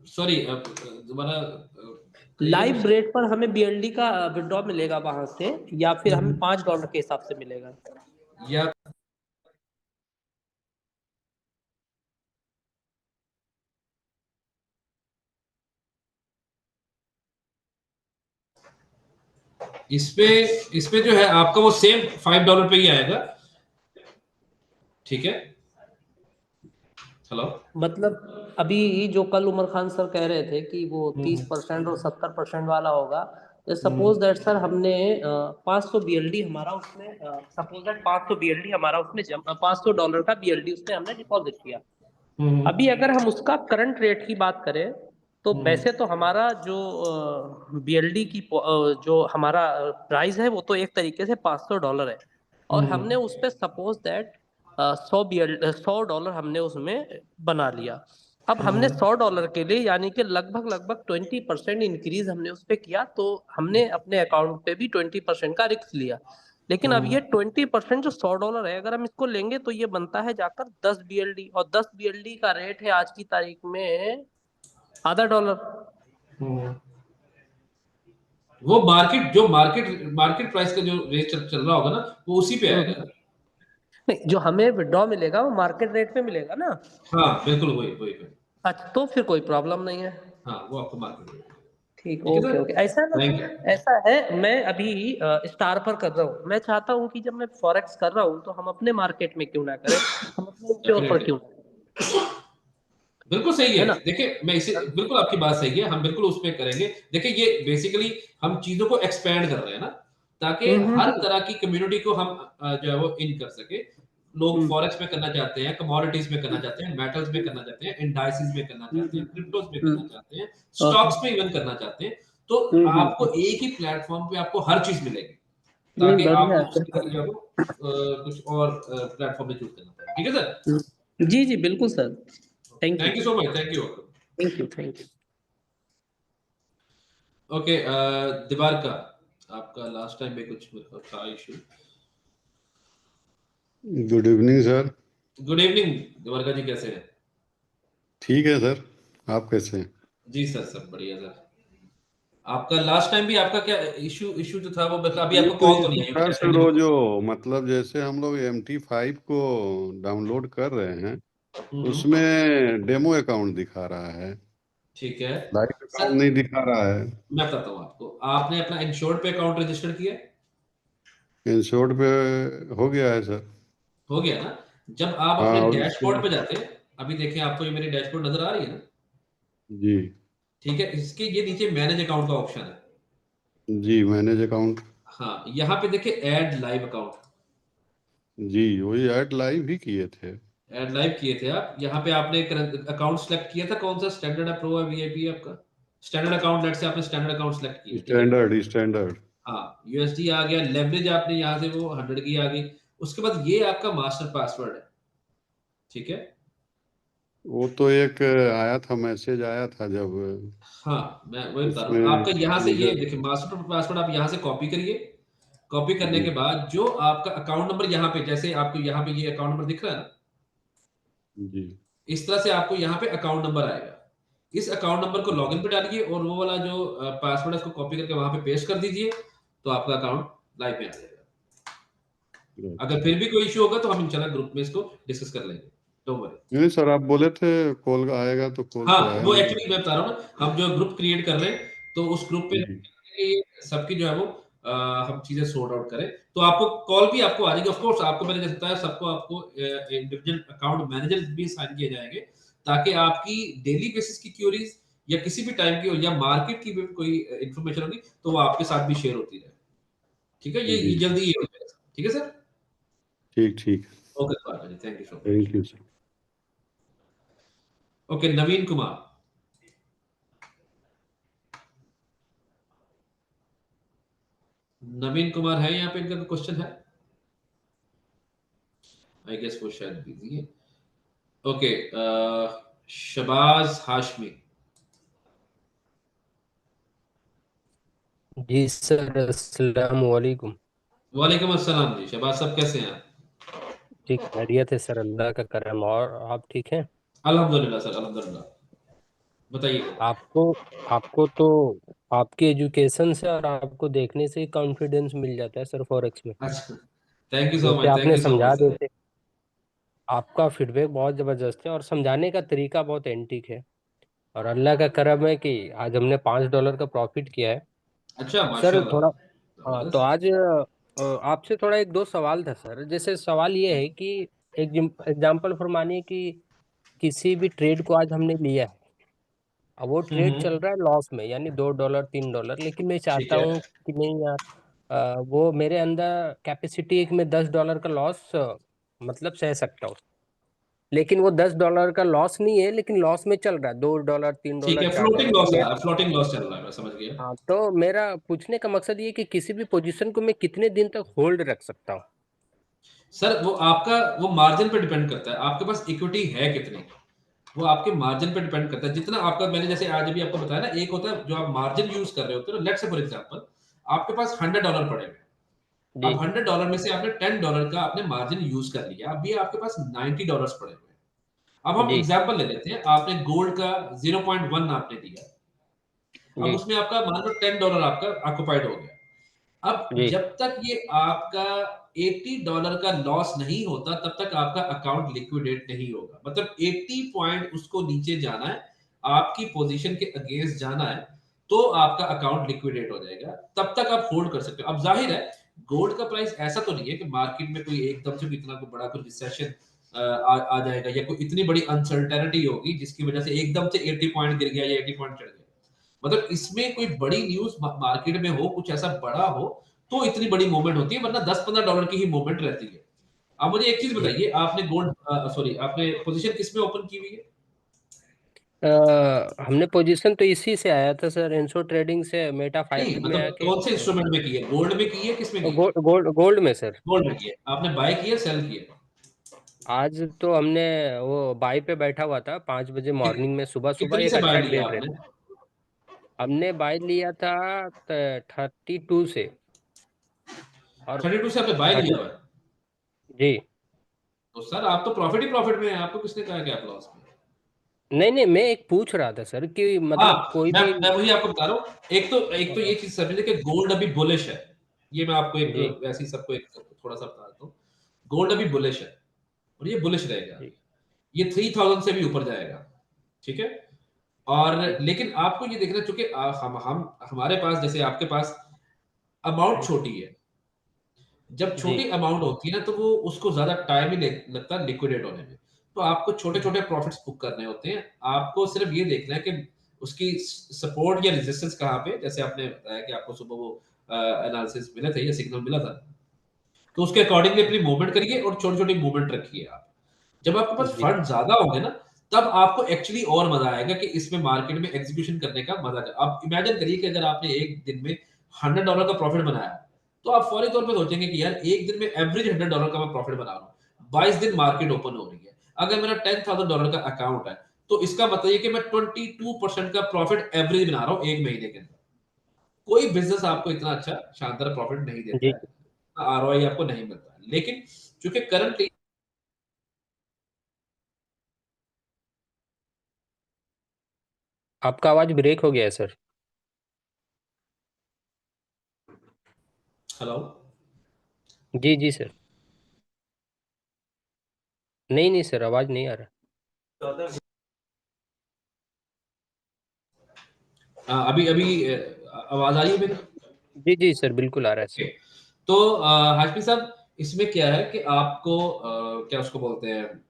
सॉरी, दोबारा कहिएगा लाइव क्वेश्चन। रेट पर हमें BLD का विड्रॉ मिलेगा वहां से, या फिर हमें $5 के हिसाब से मिलेगा? या इसपे जो है आपका वो सेम $5 पे ही आएगा। ठीक है, हेलो। मतलब अभी जो कल उमर खान सर कह रहे थे कि वो 30% और 70% वाला होगा, सपोज दैट सर हमने 500 BLD हमारा उसमें सपोज दैट 500 BLD हमारा उसमें $500 का BLD उसमें हमने डिपॉजिट किया। अभी अगर हम उसका करंट रेट की बात करें तो वैसे तो हमारा जो BLD की जो हमारा प्राइस है वो तो एक तरीके से $500 है, और हमने उस पे सपोज दैट 100 हमने उसमें बना लिया। अब हमने $100 के लिए यानी कि लगभग 20% इंक्रीज हमने उस पे किया, तो हमने अपने अकाउंट पे भी 20% का रिस्क लिया। लेकिन अब ये 20% जो $100 है, अगर हम इसको लेंगे तो ये बनता है जाकर 10 BLD, और 10 BLD का रेट है आज की तारीख में आधा $1। वो मार्केट प्राइस का जो रेट चल रहा होगा ना, वो उसी पे आएगा ना। नहीं, जो हमें विड्रॉ मिलेगा वो मार्केट रेट पे मिलेगा ना। हाँ बिल्कुल, वही। अच्छा, तो फिर कोई प्रॉब्लम नहीं है। हाँ, वो आपको मार्केट रेट। ठीक, ठीक है ओके सर, ओके। ऐसा ना, थैंक यू। ऐसा है, मैं अभी स्टार पर कर रहा हूँ। मैं चाहता हूँ कि जब मैं फॉरेक्स कर रहा हूँ तो हम अपने मार्केट में क्यों ना करें, हम अपने इंश्योर पर क्यों ना करें? बिल्कुल सही है है। ना? देखिए, मैं इसे बिल्कुल, आपकी बात सही है, हम बिल्कुल उस पे करेंगे। देखिए, ये बेसिकली हम चीजों को एक्सपेंड कर रहे हैं ना, ताकि हर तरह की कम्युनिटी को हम जो है वो इन कर सके। लोग फॉरेक्स में करना चाहते हैं, कमोडिटीज में करना चाहते हैं, मेटल्स में करना चाहते हैं, इंडाइसिस में करना चाहते हैं, क्रिप्टोस में करना चाहते हैं, स्टॉक्स में इवन करना चाहते हैं। तो आपको एक ही प्लेटफॉर्म पे आपको हर चीज मिलेगी, नहीं, ताकि बढ़िया आपको है उसके सर। लिए आपको कुछ और प्लेटफॉर्म में चूज करना पड़ेगा। ठीक है सर, जी जी बिल्कुल sir, thank you thank you so much, thank you. Thank you. Okay, दिबारका, आपका लास्ट टाइम में कुछ था issue. Good evening sir. Good evening दिबारका जी, कैसे हैं? ठीक है सर, आप कैसे हैं? जी सर, सब बढ़िया सर। आपका लास्ट टाइम भी आपका क्या इशू जो था वो मतलब अभी आपको कॉल तो नहीं आई था होगी सर, वो जो मतलब जैसे हम लोग MT5 को डाउनलोड कर रहे हैं, उसमें डेमो अकाउंट दिखा रहा है, ठीक है लाइव सर, अकाउंट नहीं दिखा रहा है। मैं बताता हूँ आपको। आपने अपना इंश्योर्ड पे अकाउंट रजिस्टर किया है? इंश्योर्ड पे हो गया है सर। हो गया ना? जब आप हाँ, अपने और डैशबोर्ड इसके पे जाते हैं, अभी देखें, आपको ये मेरी डैशबोर्ड नजर आ रही है ना? जी ठीक है, इसके ये नीचे मैनेज अकाउंट का ऑप्शन है। जी, मैनेज अकाउंट। हाँ, यहाँ पे देखिए ऐड लाइव अकाउंट। जी, वही ऐड लाइव ही किए थे। ऐड लाइव किए थे आप। यहाँ पे आपने अकाउंट सेलेक्ट किया था, कौन सा? स्टैंडर्ड है, प्रो है, वीआईपी है आपका? स्टैंडर्ड अकाउंट, लेट से आपने स्टैंडर्ड अकाउंट सेलेक्ट किया, ठीक है? स्टैंडर्ड। हाँ, यूएसडी आ गया, लेवरेज आपने यहाँ से वो 100 की आ गई। उसके बाद ये आपका मास्टर पासवर्ड है, ठीक है? वो तो एक आया था, मैसेज आया था जब हाँ, मैं वही बता रहा हूँ उसमें आपका। यहाँ से ये यूजर। देखिए, मास्टर पासवर्ड आप यहाँ से कॉपी करिए। कॉपी करने जी के बाद जो आपका अकाउंट नंबर यहाँ पे, जैसे आपको यहाँ पे ये अकाउंट नंबर दिख रहा है ना, जी इस तरह से आपको यहाँ पे अकाउंट नंबर आएगा। इस अकाउंट नंबर को लॉगिन पे डालिए और वो वाला जो पासवर्ड है उसको कॉपी करके वहां पे पेस्ट कर दीजिए, तो आपका अकाउंट लाइव में आ जाएगा। अगर फिर भी कोई इशू होगा तो हम इंशाल्लाह ग्रुप में इसको डिस्कस कर लेंगे, डोंट वरी। नहीं सर, आप बोले थे कॉल आएगा, तो कॉल तो हाँ, आया वो नहीं। एक्चुअली मैं बता रहा हूँ ना, हम जो ग्रुप क्रिएट कर रहे हैं तो उस ग्रुप पे जी सबकी जो है वो हम चीजें सॉर्ट आउट करें, तो आपको कॉल भी आपको आ जाएगी। ऑफ कोर्स आपको मैंने जैसे बताया, सबको आपको इंडिविजुअल अकाउंट मैनेजर भी असाइन किए जाएंगे, ताकि आपकी डेली बेसिस की क्यूरीज या किसी भी टाइम की हो या मार्केट की भी कोई इंफॉर्मेशन होगी तो वो आपके साथ भी शेयर होती रहे। ठीक है, ये जी जल्दी ही हो जाएगा। ठीक है सर, ठीक ठीक। Okay, thank you so much. Thank you sir. Okay, Navin Kumar. Navin Kumar है यहाँ पे? इनका क्वेश्चन है? आई गेस वो शायद बिजी है। ओके, शबाज हाशमी। जी सर, अस्सलाम वालेकुम। वालेकुम अस्सलाम जी, शबाज साहब कैसे हैं आप? ठीक, खैरियत है सर, अल्लाह का करम। और आप ठीक हैं? अल्हम्दुलिल्लाह सर, अल्हम्दुलिल्लाह। बताइए। आपको आपको तो आपकी एजुकेशन से और आपको देखने से ही कॉन्फिडेंस मिल जाता है सर फॉरेक्स में, अच्छा, थैंक यू सो क्योंकि मच, थैंक आपने यू सो समझा मच सर। देते। आपका फीडबैक बहुत ज़बरदस्त है और समझाने का तरीका बहुत एंटीक है। और अल्लाह का करम है कि आज हमने $5 का प्रॉफिट किया है अच्छा, सर। माशाल्लाह, थोड़ा हाँ, तो जबरदस्त। आज आपसे थोड़ा एक दो सवाल था सर। जैसे सवाल ये है कि एक एग्जाम्पल फरमानिए कि किसी भी ट्रेड को आज हमने लिया है, अब वो ट्रेड चल रहा है लॉस में, यानी $2 $3, लेकिन मैं ठीक चाहता है। हूँ कि नहीं यार, वो मेरे अंदर कैपेसिटी एक में $10 का लॉस मतलब सह सकता हूँ, लेकिन वो $10 का लॉस नहीं है, लेकिन लॉस में चल रहा है $2 ठीक $3 है, फ्लोटिंग $4। तो लॉस मेरा, है, फ्लोटिंग लॉस चल रहा है, मैं समझ गया। हाँ, तो मेरा पूछने का मकसद ये कि किसी भी पोजीशन को मैं कितने दिन तक होल्ड रख सकता हूँ? सर वो आपका वो मार्जिन पे डिपेंड करता है, आपके पास इक्विटी है कितनी, वो आपके मार्जिन पे डिपेंड करता है। जितना आपका, मैंने जैसे आज अभी आपको बताया ना, एक होता है जो आप मार्जिन यूज कर रहे होते हो, लेट्स से फॉर एग्जांपल आपके पास $100 पड़े हुए, जी अब $100 में से आपने $10 का आपने मार्जिन यूज कर लिया, अभी आपके पास $90 पड़े हुए हैं। अब हम जी एग्जांपल ले लेते हैं, आपने गोल्ड का 0.1 आपने दिया, अब जी उसमें आपका मान लो $10 आपका ऑक्युपाइड हो गया। अब जी जब तक ये आपका $80 का लॉस नहीं होता, तब तक आपका अकाउंट लिक्विडेट नहीं होगा। मतलब 80 पॉइंट उसको नीचे जाना है, आपकी पोजीशन के अगेंस्ट जाना है, तो आपका अकाउंट लिक्विडेट हो जाएगा, तब तक आप होल्ड कर सकते हो। अब जाहिर है गोल्ड का प्राइस ऐसा तो नहीं है कि मार्केट में कोई एकदम से इतना कोई बड़ा कोई रिसेशन आ जाएगा, या कोई इतनी बड़ी अनसर्टेनिटी होगी जिसकी वजह से एकदम से 80 पॉइंट गिर गया या 80 पॉइंट चढ़ गया। मतलब इसमें कोई बड़ी न्यूज मार्केट में हो, कुछ ऐसा बड़ा हो, तो इतनी बड़ी मूवमेंट होती है, वरना $10-15 की ही मूवमेंट रहती है। अब मुझे एक चीज जी। बताइए, आपने गोल्ड सॉरी आपने पोजीशन किस में ओपन की हुई है? हमने पोजीशन तो इसी से आया था सर, एंसो ट्रेडिंग से मेटा नहीं 5 में मतलब आके। कौन से इंस्ट्रूमेंट में की है, गोल्ड में की है, किस में की है? गोल्ड गोल्ड गोल्ड में सर। गोल्ड में की है। आपने बाय किया, सेल किया? आज तो हमने वो बाई पे बैठा हुआ था 5 बजे मॉर्निंग में, सुबह सुबह कितनी एक से बाय अच्छा लिया ट्रेड आपने? रहता है। हमने बाई लिया था 32 से, और 32 से आपने बाय 30। लिया हुआ है? जी। तो सर आप तो प्रॉफिट ही प्रॉफिट में है, आपको किसने कहा कि आप लॉस में? नहीं नहीं, मैं एक पूछ रहा था सर कि हाँ, मतलब कोई भी। मैं वही आपको बता रहा हूँ। एक तो ये चीज समझिए कि गोल्ड अभी बुलिश है। ये मैं आपको एक जी वैसे ही सबको एक थोड़ा सा बता देता हूँ। गोल्ड अभी बुलिश है और ये बुलिश रहेगा। जी ये 3000 से भी ऊपर जाएगा, ठीक है? और जी लेकिन आपको ये देखना, चूंकि हम हमारे पास, जैसे आपके पास अमाउंट छोटी है, जब जी छोटी अमाउंट होती है ना, तो वो उसको ज्यादा टाइम ही लगता है लिक्विडेट होने में। तो आपको छोटे छोटे प्रॉफिट्स बुक करने होते हैं। आपको सिर्फ ये देखना है कि उसकी सपोर्ट या रेजिस्टेंस कहाँ पे, जैसे आपने बताया कि आपको सुबह वो एनालिसिस मिले थे या सिग्नल मिला था, तो उसके अकॉर्डिंगली अपनी मूवमेंट करिए और छोटी छोटी मूवमेंट रखिए आप। जब आपके पास जी फंड ज्यादा होंगे ना, तब आपको एक्चुअली और मजा आएगा कि इसमें मार्केट में एग्जीक्यूशन करने का मजा। आप इमेजिन करिए कि अगर आपने एक दिन में $100 का प्रॉफिट बनाया, तो आप फौरी तौर पे सोचेंगे कि यार एक दिन में एवरेज $100 का मैं प्रॉफिट बना रहा हूँ, 22 दिन मार्केट ओपन हो रही है, अगर मेरा $10,000 का अकाउंट है, तो इसका मतलब ये कि मैं 22% का प्रॉफिट एवरेज बना रहा हूँ एक महीने के अंदर। कोई बिजनेस आपको इतना अच्छा शानदार प्रॉफिट नहीं देता जी। है, आरओआई आपको नहीं मिलता है। लेकिन चूंकि करंटली, आपका आवाज ब्रेक हो गया है सर। हेलो, जी जी सर। नहीं नहीं सर, आवाज नहीं आ रहा। अभी अभी आवाज आ रही है मेरी? जी जी सर, बिल्कुल आ रहा है ओके। सर। तो हाशमी साहब, इसमें क्या है कि आपको क्या उसको बोलते हैं,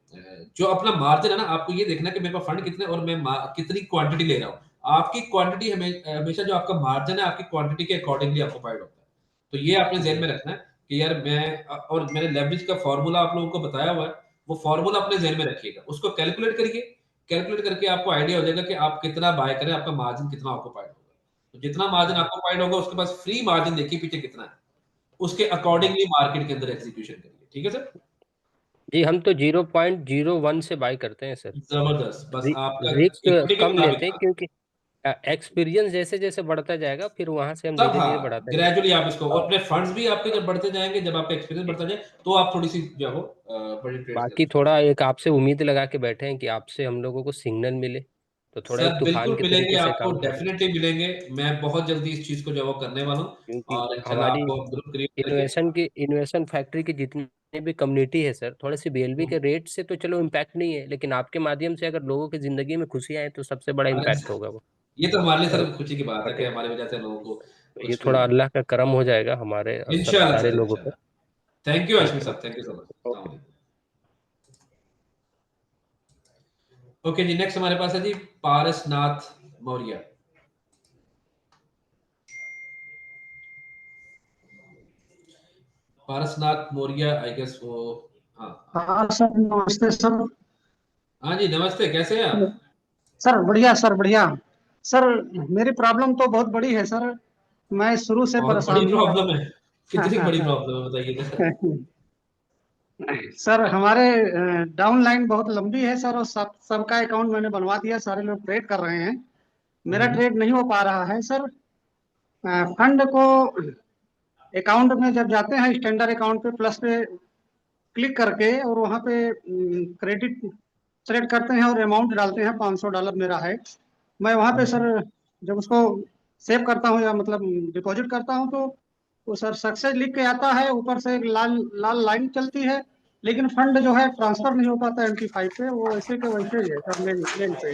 जो अपना मार्जिन है ना, आपको ये देखना है कि मेरे पास फंड कितने और मैं कितनी क्वांटिटी ले रहा हूँ। आपकी क्वांटिटी हमेशा जो आपका मार्जिन है आपकी क्वांटिटी के अकॉर्डिंगली ऑक्युपाइड होता है। तो ये आपने ध्यान जी में रखना है कि यार मैं और मैंने लेवरेज का फॉर्मूला आप लोगों को बताया हुआ है, वो फॉर्मूला अपने ध्यान में रखिएगा, उसको कैलकुलेट करिए। कैलकुलेट करके आपको आइडिया हो जाएगा कि आप कितना बाय करें, आपका मार्जिन कितना ऑक्युपाइड होगा। तो जितना मार्जिन ऑक्युपाइड होगा, उसके पास फ्री मार्जिन देखिए पीछे कितना है, उसके अकॉर्डिंगली मार्केट के अंदर एग्जीक्यूशन करिए। ठीक है सर? जी, हम तो 0.01 से बाय करते हैं सर। जबरदस्त, बस आपका रिस्क इक्विटी के कम मुताबिक लेते हैं, था। क्योंकि एक्सपीरियंस जैसे जैसे बढ़ता जाएगा फिर वहां से हम तब धीरे धीरे हाँ, बढ़ाते जाएंगे। ग्रेजुअली आप इसको, और हाँ, अपने फंड्स भी आपके जब बढ़ते जाएंगे, जब आपका एक्सपीरियंस बढ़ता जाए, तो आप थोड़ी सी जो है वो बड़ी ट्रेड्स ले बाकी सकते थोड़ा एक आपसे उम्मीद लगा के बैठे हैं कि आपसे हम लोगों को सिग्नल मिले, तो हैं। थोड़ा एक सर तूफान बिल्कुल के मिलेंगे, तरीके से आपको काम करें। डेफिनेटली मिलेंगे। मैं बहुत जल्दी इस चीज को जो है वो करने वाला हूँ, क्योंकि और इंशाल्लाह हमारी आपको ग्रुप क्रिएट करके। इन्वेस्टन फैक्ट्री की जितनी भी कम्युनिटी है सर, थोड़े से बीएलबी के रेट से तो चलो इम्पैक्ट नहीं है, लेकिन आपके माध्यम से अगर लोगों की जिंदगी में खुशी आए तो सबसे बड़ा अरे इम्पैक्ट होगा वो। ये तो हमारे लिए और सर खुशी की बात है कि हमारी वजह से लोगों को ये कुछ थोड़ा मिला। अल्लाह का करम हो जाएगा हमारे और सब इंशाल्लाह सारे सर, लोगों पर। इंशाल्लाह। थैंक यू ठीक अश्विन है, साहब, थैंक यू सो मच। अस्सलाम ओके। वालेकुम। ओके जी, नेक्स्ट हमारे पास है जी पारसनाथ मौर्य। पारसनाथ मौर्य, आई गेस वो। हाँ हाँ सर, नमस्ते सर। हाँ जी नमस्ते, कैसे हैं आप? सर बढ़िया सर, बढ़िया। सर मेरी प्रॉब्लम तो बहुत बड़ी है सर, मैं शुरू से बहुत बड़ी परेशान प्रॉब्लम है? कितनी बड़ी हूँ। प्रॉब्लम है बताइए। सर हमारे डाउन लाइन बहुत लंबी है सर, और सबका अकाउंट मैंने बनवा दिया, सारे लोग ट्रेड कर रहे हैं, मेरा ट्रेड नहीं हो पा रहा है सर। फंड को अकाउंट में जब जाते हैं स्टैंडर्ड अकाउंट पे प्लस पे क्लिक करके, और वहाँ पे क्रेडिट सेलेक्ट करते हैं और अमाउंट डालते हैं, $500 मेरा है। मैं वहाँ पे सर जब उसको सेव करता हूँ या मतलब डिपॉजिट करता हूँ, तो वो सर सक्सेस लिख के आता है, ऊपर से एक लाल लाल लाइन चलती है, लेकिन फंड जो है ट्रांसफर नहीं हो पाता MT5 पे, वो ऐसे के वैसे ही है सर मेन पे।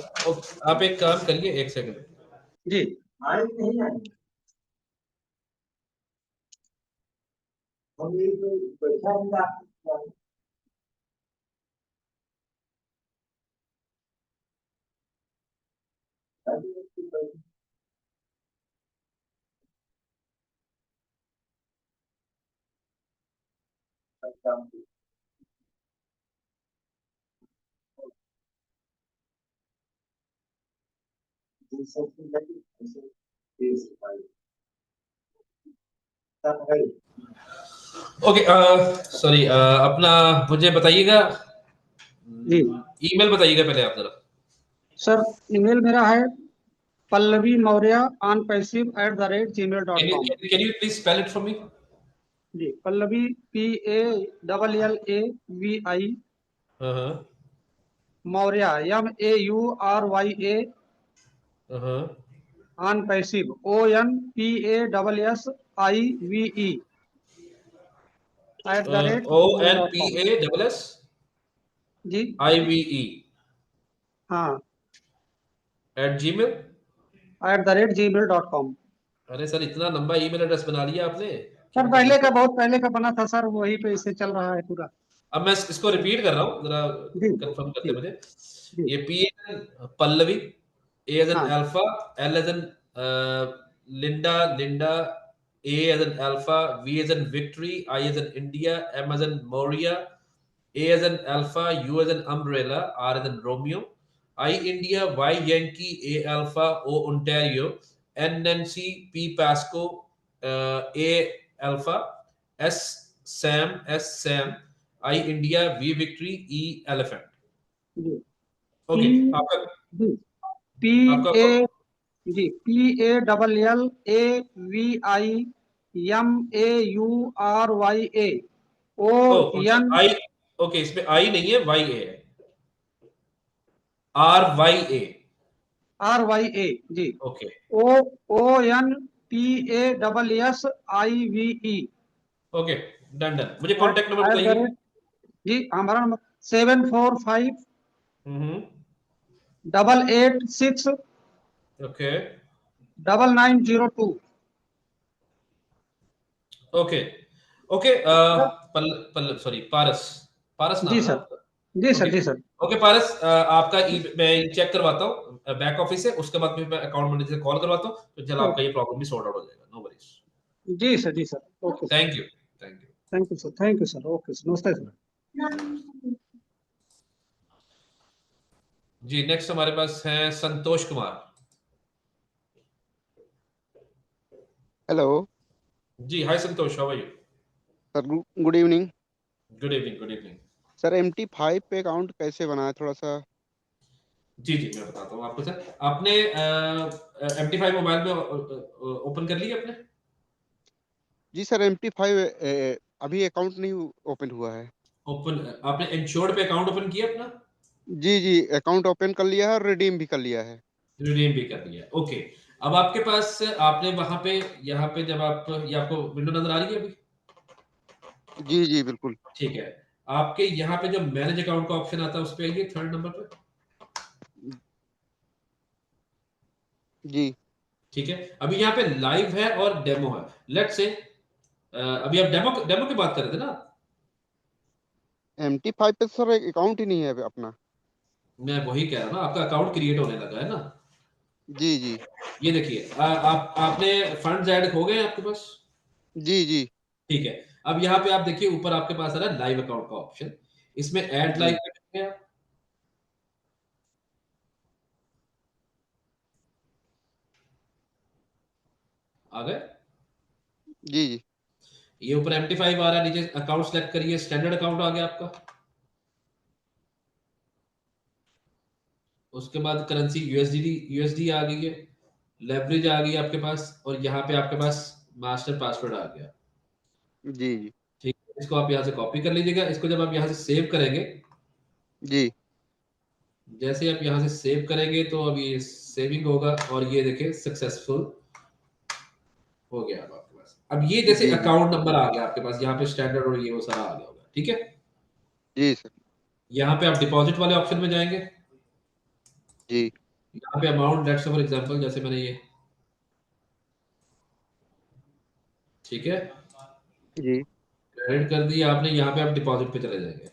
आप एक काम करिए, एक सेकंड जी। ओके। सॉरी, अपना मुझे बताइएगा, जी ईमेल बताइएगा पहले आप जरा। सर ईमेल मेरा है Pallavi Maurya onpassive@gmail.com। Can you please spell it for me? जी, पल्लवी PALLAVI हाँ मौर्य MAURYA हाँ onpassive ONPASSIVE ONPASSIVE @gmail.com। जी हाँ, @gmail। @gmail.com। अरे सर, इतना लंबा ईमेल एड्रेस बना लिया आपने, क्या सर कर पहले सकते का, हैं? बहुत पहले का बना था सर, वही पे इसे चल रहा है पूरा। अब मैं इसको रिपीट कर रहा हूँ, जरा जी कंफर्म करते जी मुझे। जी ये P as Pallavi, A as in हाँ alpha, L as N Linda Linda, A as in alpha, V as in victory, I as N India, M as in Maurya, A as in alpha, U as in umbrella, R as in Romeo, I India, Y Yankee, A alpha, O Ontario, N Nancy, P Pasco, A alpha, S Sam, S Sam, I India, V Victory, E elephant. जी okay, P आपका जी P आपका A जी PALLAVIMAURYA अच्छा, ON I, okay, इसमें I नहीं है, Y A है, RYA। RYA जी okay ONPASSIVE okay, done done. मुझे कॉन्टेक्ट नंबर एट द बताइए। रेट जी हमारा नंबर 745 हम्म 886 ओके 9902। Okay okay. पल पल सॉरी, पारस, पारस नाम जी है ना सर, आपका? जी सर, ओके जी सर। ओके पारस, आपका मैं चेक करवाता हूँ बैक ऑफिस से, उसके बाद फिर मैं अकाउंट मैनेजर से कॉल करवाता हूँ, तो चलो आपका ये प्रॉब्लम भी सॉर्ट आउट हो जाएगा। No worries. जी सर, जी sir, okay sir. Thank you, thank you. Thank you sir, thank you sir, okay sir, नमस्ते सर। जी नेक्स्ट हमारे पास है संतोष कुमार। हेलो जी hi Santosh, how are you? Sir, good evening. Good evening, good evening. Sir MT5 पे account कैसे बनाए, थोड़ा सा? जी जी मैं बताता हूँ आपको सर। आपने MT5 मोबाइल में ओपन कर लिया आपने? जी सर, MT5 अभी अकाउंट नहीं ओपन हुआ है। ओपन, आपने इंश्योर्ड पे अकाउंट ओपन किया अपना? जी जी, अकाउंट ओपन कर लिया है और रिडीम भी कर लिया है। रिडीम भी कर लिया, ओके। अब आपके पास, आपने वहां पे, यहाँ पे जब आप, ये आपको विंडो नजर आ रही है अभी? जी जी बिल्कुल। ठीक है। आपके यहाँ पे जो मैनेज अकाउंट का ऑप्शन आता है उस पे आइए, थर्ड नंबर पे। जी ठीक है, अभी यहाँ पे लाइव है और डेमो है। लेट्स से अभी आप डेमो डेमो की बात कर रहे थे ना? MT5 पे सर अकाउंट ही नहीं है अपना। मैं वही कह रहा हूँ ना, आपका अकाउंट क्रिएट होने लगा है ना? जी जी ये देखिए आप आपने फंड्स ऐड हो गए आपके पास? जी जी ठीक है। अब यहाँ पे आप देखिए ऊपर आपके पास आ रहा है लाइव अकाउंट का ऑप्शन, इसमें ऐड जी लाइव पे क्लिक करें आप। आ गए? जी जी ये ऊपर MT5 आ रहा है, नीचे अकाउंट सेलेक्ट करिए, स्टैंडर्ड अकाउंट आ गया आपका। उसके बाद करेंसी यूएसडी आ गई है, लेवरेज आ गई आपके पास, और यहाँ पे आपके पास मास्टर पासवर्ड आ गया। जी जी ठीक है, इसको आप यहाँ से कॉपी कर लीजिएगा। इसको जब आप यहाँ से सेव करेंगे, जी जैसे आप यहाँ से सेव करेंगे तो अब ये सेविंग होगा, और ये देखिए सक्सेसफुल हो गया अब आपके पास। अब ये जैसे जी जी अकाउंट नंबर आ गया आपके पास, यहाँ पे स्टैंडर्ड और ये वो सारा आ गया होगा। ठीक है, जी सर यहाँ पे आप डिपॉजिट वाले ऑप्शन में जाएंगे, जी यहाँ पे amount, let's say for example जैसे मैंने ये, ठीक है, जी क्रेडिट कर दिया आपने, यहाँ पे आप डिपॉजिट पे चले जाएंगे।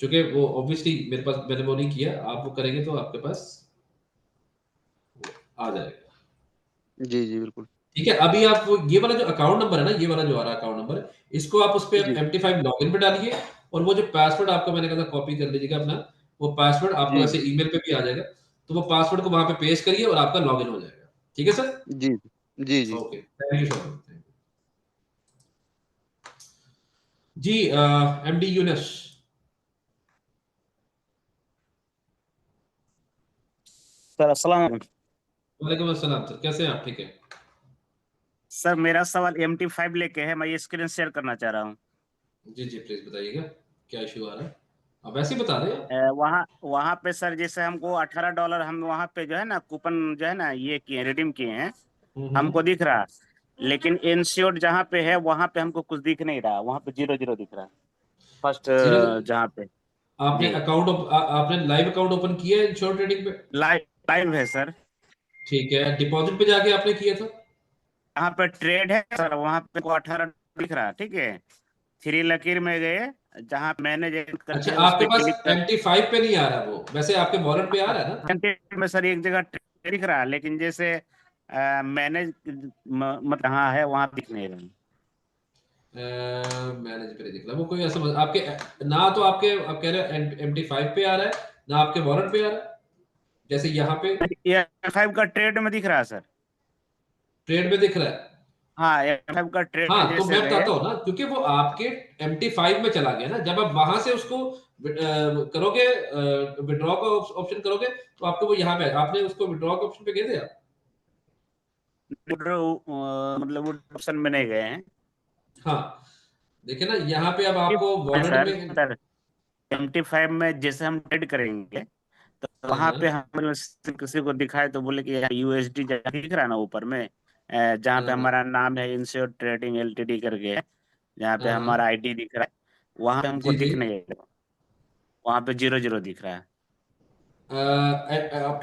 चूंकि वो ऑब्वियसली मेरे पास मैंने वो नहीं किया, आप वो करेंगे तो आपके पास आ जाएगा। जी जी बिल्कुल ठीक है, अभी आप वो ये वाला जो अकाउंट नंबर है ना, ये वाला जो आ रहा है अकाउंट नंबर, इसको आप उस पे जी MT5 लॉगिन पे डालिए, और वो जो पासवर्ड आपको मैंने कहा था कॉपी कर लीजिएगा अपना, वो पासवर्ड आपको जी ऐसे ईमेल पे भी आ जाएगा, तो वो पासवर्ड को वहां पे पेस्ट करिए और आपका लॉगिन हो जाएगा। ठीक है सर? जी जी जी ओके, थैंक यू सर। जी MD यूनस। सर अस्सलाम वालेकुम। वालेकुम अस्सलाम सर, कैसे हैं आप? ठीक है सर मेरा सवाल MT5 लेके है, मैं ये स्क्रीन शेयर करना चाह रहा हूँ। जी जी, प्लीज बताइएगा क्या इशू आ रहा है, आप वैसे ही बता दें आप। वहाँ वहाँ पे सर जैसे हमको $18 हम वहाँ पे जो है ना कूपन जो है ना ये किए रिडीम किए हैं, हमको दिख रहा, लेकिन इंश्योर्ड जहाँ पे है वहाँ पे हमको कुछ दिख नहीं रहा, वहाँ पे 0 दिख रहा है फर्स्ट जीरो, जहाँ पे। आपने जी अकाउंट आपने लाइव अकाउंट ओपन किया है इंश्योर ट्रेडिंग पे? लाइव है सर। ठीक है, डिपॉजिट पे जाके आपने किया था? यहाँ पे ट्रेड है सर, वहाँ पे को 18 दिख रहा, ठीक है। 3 लकीर में गए, जहाँ मैनेज करते अच्छा, हैं उस आपके पे पास क्लिक कर। MT5 पे नहीं आ रहा वो, वैसे आपके वॉलेट पे आ रहा है ना? कंटेंट में सर एक जगह दिख रहा है, लेकिन जैसे मैनेज मतलब हाँ है वहां दिख नहीं रहा। मैनेज पे नहीं दिख रहा वो, कोई ऐसा आपके ना, तो आपके आप कह रहे हो MT5 पे आ रहा है ना, आपके वॉलेट पे आ रहा है, जैसे यहाँ पे ये M5 का ट्रेड में दिख रहा है सर। ट्रेड में दिख रहा है? हाँ M5 का ट्रेड में हाँ, तो जैसे मैं गए। बताता हूँ ना, क्योंकि वो आपके MT5 में चला गया ना, जब आप वहां से उसको करोगे, विड्रॉ का ऑप्शन करोगे, तो आपको वो यहाँ पे आपने उसको विड्रॉ के ऑप्शन पे गए थे आप? मतलब वो ऑप्शन में नहीं गए हैं। हाँ, देखिए ना यहाँ पे अब आपको वॉलेट सर में, सर MT5 में जैसे हम ट्रेड करेंगे तो वहां पे हम किसी को दिखाए तो बोले कि यहाँ USD दिख रहा है ना ऊपर में, जहाँ पे हमारा नाम है इंश्योर ट्रेडिंग LTD करके, जहाँ पे हमारा ID दिख रहा है, वहां पे हमको जी जी, दिख नहीं है, वहां पे 0 दिख रहा है।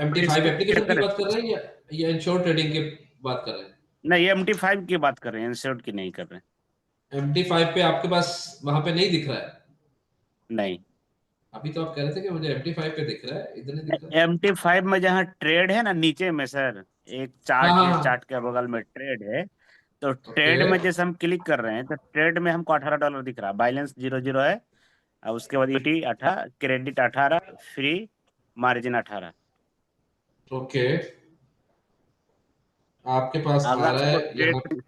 MT5 एप्लीकेशन की बात कर रहे हैं या इंश्योर ट्रेडिंग की बात कर रहे हैं? नहीं MT5 की बात कर रहे हैं, इंश्योर्ड की नहीं कर रहे हैं। MT5 पे आपके पास वहां पे नहीं दिख रहा है? नहीं, अभी तो आप कह रहे थे कि मुझे MT5 पे दिख रहा है, इधर नहीं दिख रहा। MT5 में जहाँ ट्रेड है ना नीचे में सर, एक हाँ चार्ट हाँ है, हाँ, चार्ट के बगल में ट्रेड है, तो ओके। ट्रेड में जैसे हम क्लिक कर रहे हैं तो ट्रेड में हमको $18 दिख रहा है, बैलेंस 0 है, और उसके बाद ET 18, credit 18, free margin 18। Okay, आपके पास आ अगर रहा हमको है यहाँ, ट्रेड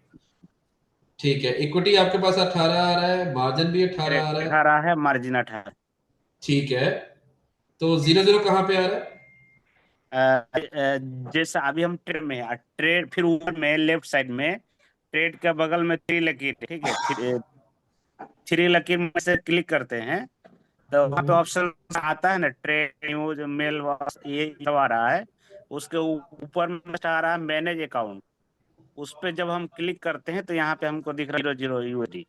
ठीक है, इक्विटी आपके पास 18 आ रहा है, मार्जिन भी 18 आ रहा है, 18 है, मार्जिन 18। ठीक है, तो 0 कहाँ पे आ रहा है? जैसा अभी हम ट्रेड में है, ट्रेड फिर ऊपर में लेफ्ट साइड में ट्रेड के बगल में 3 लकीर, ठीक है, 3 लकीर में से क्लिक करते हैं तो वहाँ पे ऑप्शन आता है ना ट्रेड न्यूज मेल ये सब आ रहा है, उसके ऊपर में आ रहा है मैनेज अकाउंट, उस पे जब हम क्लिक करते हैं तो यहाँ पे हमको दिख रहा है 0 USD।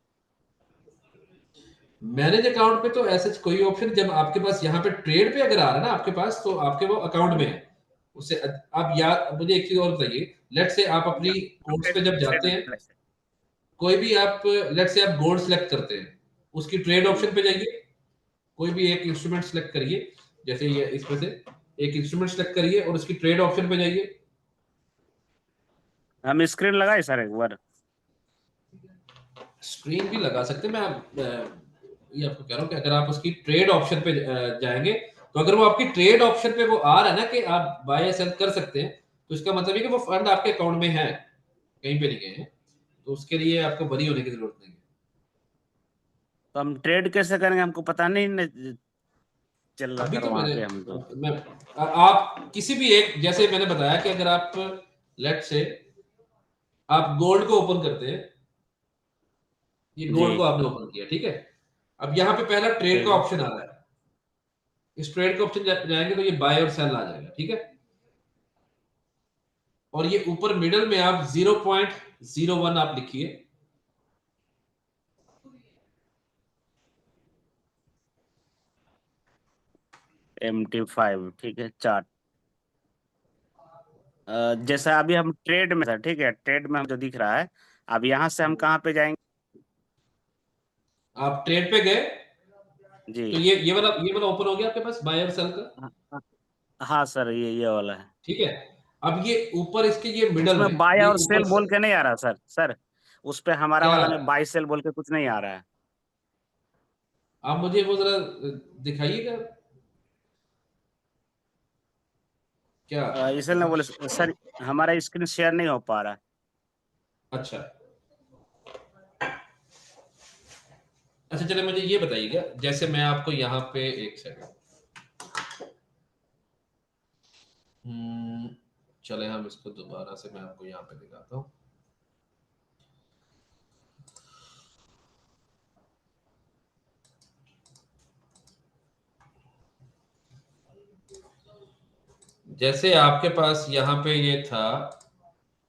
मैनेज अकाउंट पे तो ऐसा कोई ऑप्शन, जब आपके पास यहाँ पे ट्रेड पे अगर आ रहा है ना आपके पास, तो आपके वो अकाउंट में है, उससे आप याद, मुझे एक चीज और बताइए, लेट से आप अपनी कोड्स पे जब जाते हैं, कोई भी आप लेट से आप गोल्ड सेलेक्ट करते हैं, उसकी ट्रेड ऑप्शन पे जाइए, कोई भी एक इंस्ट्रूमेंट सेलेक्ट करिए, जैसे ये इसमें से एक इंस्ट्रूमेंट सेलेक्ट करिए और उसकी ट्रेड ऑप्शन पे जाइए। हम स्क्रीन लगाए सर एक बार? स्क्रीन भी लगा सकते हैं। ये आपको कह रहा हूँ कि अगर आप उसकी ट्रेड ऑप्शन पे जाएंगे, तो अगर वो आपकी ट्रेड ऑप्शन पे वो आ रहा है ना कि आप बाय या सेल कर सकते हैं, तो इसका मतलब है कि वो फंड आपके अकाउंट में है, कहीं पे नहीं गए हैं, तो उसके लिए आपको वरी होने की जरूरत नहीं है। तो हम ट्रेड कैसे करेंगे? हमको पता नहीं चल रहा अभी सर तो वहां पे हम तो। आप किसी भी एक, जैसे मैंने बताया कि अगर आप लेट से आप गोल्ड को ओपन करते हैं, ये गोल्ड जी को आपने ओपन किया, ठीक है। अब यहाँ पे पहला ट्रेड ठीक का है। ऑप्शन आ रहा है, इस ट्रेड का ऑप्शन जाएंगे तो ये बाय और सेल आ जाएगा, ठीक है। और ये ऊपर मिडल में आप 0.01 आप लिखिए, MT5 ठीक है, चार्ट। जैसे अभी हम ट्रेड में सर, ठीक है, ट्रेड में हम जो दिख रहा है, अब यहाँ से हम कहाँ पे जाएंगे? आप ट्रेड पे गए जी तो ये वाला ओपन हो गया आपके पास बाय और सेल का, हाँ सर, ये वाला है। ठीक है। अब ये ऊपर इसके ये मिडल उसमें में बाय ये और सेल ऊपर बोल के नहीं आ रहा सर उस पे हमारा क्या आ वाला रहा में है? बाय सेल बोल के कुछ नहीं आ रहा है। आप मुझे वो जरा दिखाइएगा क्या। इसलिए बोले सर, हमारा स्क्रीन शेयर नहीं हो पा रहा है। अच्छा अच्छा, चले मुझे ये बताइएगा, जैसे मैं आपको यहाँ पे एक सेकंड, चले हम इसको दोबारा से मैं आपको यहाँ पे दिखाता हूँ। जैसे आपके पास यहाँ पे ये था,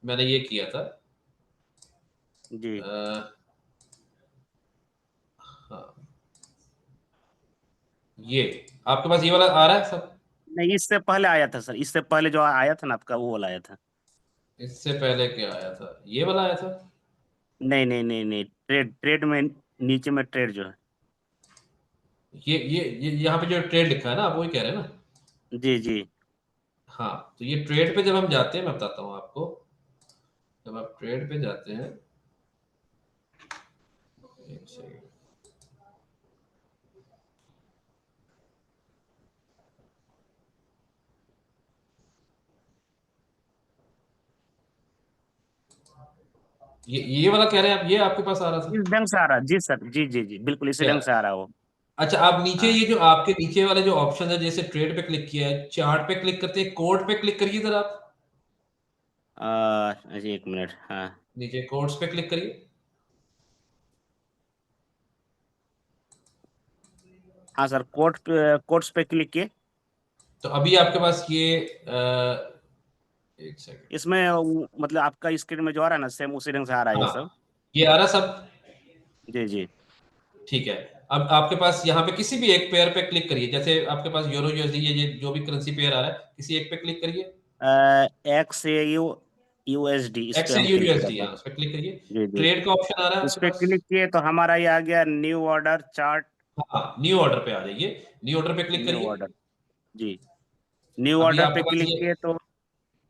मैंने ये किया था, जी हाँ, ये आपके पास ये वाला आ रहा है सब। नहीं, इससे पहले आया था सर, इससे पहले जो आया था ना आपका, वो वाला आया था। इससे पहले क्या आया था? ये वाला आया था। नहीं, ट्रेड में नीचे में ट्रेड जो है। ये यहाँ पे जो ट्रेड लिखा है ना, आप वही कह रहे हैं ना। जी हाँ, तो ये ट्रेड पे जब हम जाते हैं, मैं बताता हूँ आपको, जब आप ट्रेड पे जाते हैं, एक सेकंड, ये वाला कह रहे हैं आप, ये आपके पास आ रहा था। इस ढंग से आ रहा है जी सर, जी बिल्कुल इसी क्या? ढंग से आ रहा है वो। अच्छा, आप नीचे हाँ ये जो आपके नीचे वाले जो ऑप्शन है, जैसे ट्रेड पे क्लिक किया है, चार्ट पे क्लिक करते हैं, कोड पे क्लिक करिए जरा आप, जी एक मिनट। हाँ नीचे कोड्स पे क्लिक करिए। हाँ सर, कोट्स पे क्लिक किए। तो अभी आपके पास ये एक सेकंड, इसमें मतलब आपका स्क्रीन में जो आ रहा है ना, सेम उसी ढंग से आ रहा है ये हाँ, सब। ये आ रहा सब, जी ठीक है। अब आपके पास यहाँ पे किसी भी एक पेयर पे क्लिक करिए, जैसे आपके पास यूरो यूएसडी, ये जो भी करेंसी पेयर आ रहा है, किसी एक पे क्लिक करिए। XAU/USD, इस पे एक्स हम क्लिक कर यूएसडी, रहे हाँ, हैं। उस पे क्लिक करिए। जी ट्रेड का ऑप्शन आ रहा है इस आपके पे पास, क्लिक किए तो हमारा ये आ गया न्यू ऑर्डर चार्ट। हाँ, न्यू ऑर्डर पे आ जाइए, न्यू ऑर्डर पे क्लिक न्यू करिए। ऑर्डर जी, न्यू अभी ऑर्डर पे आपके पास क्लिक ये किए तो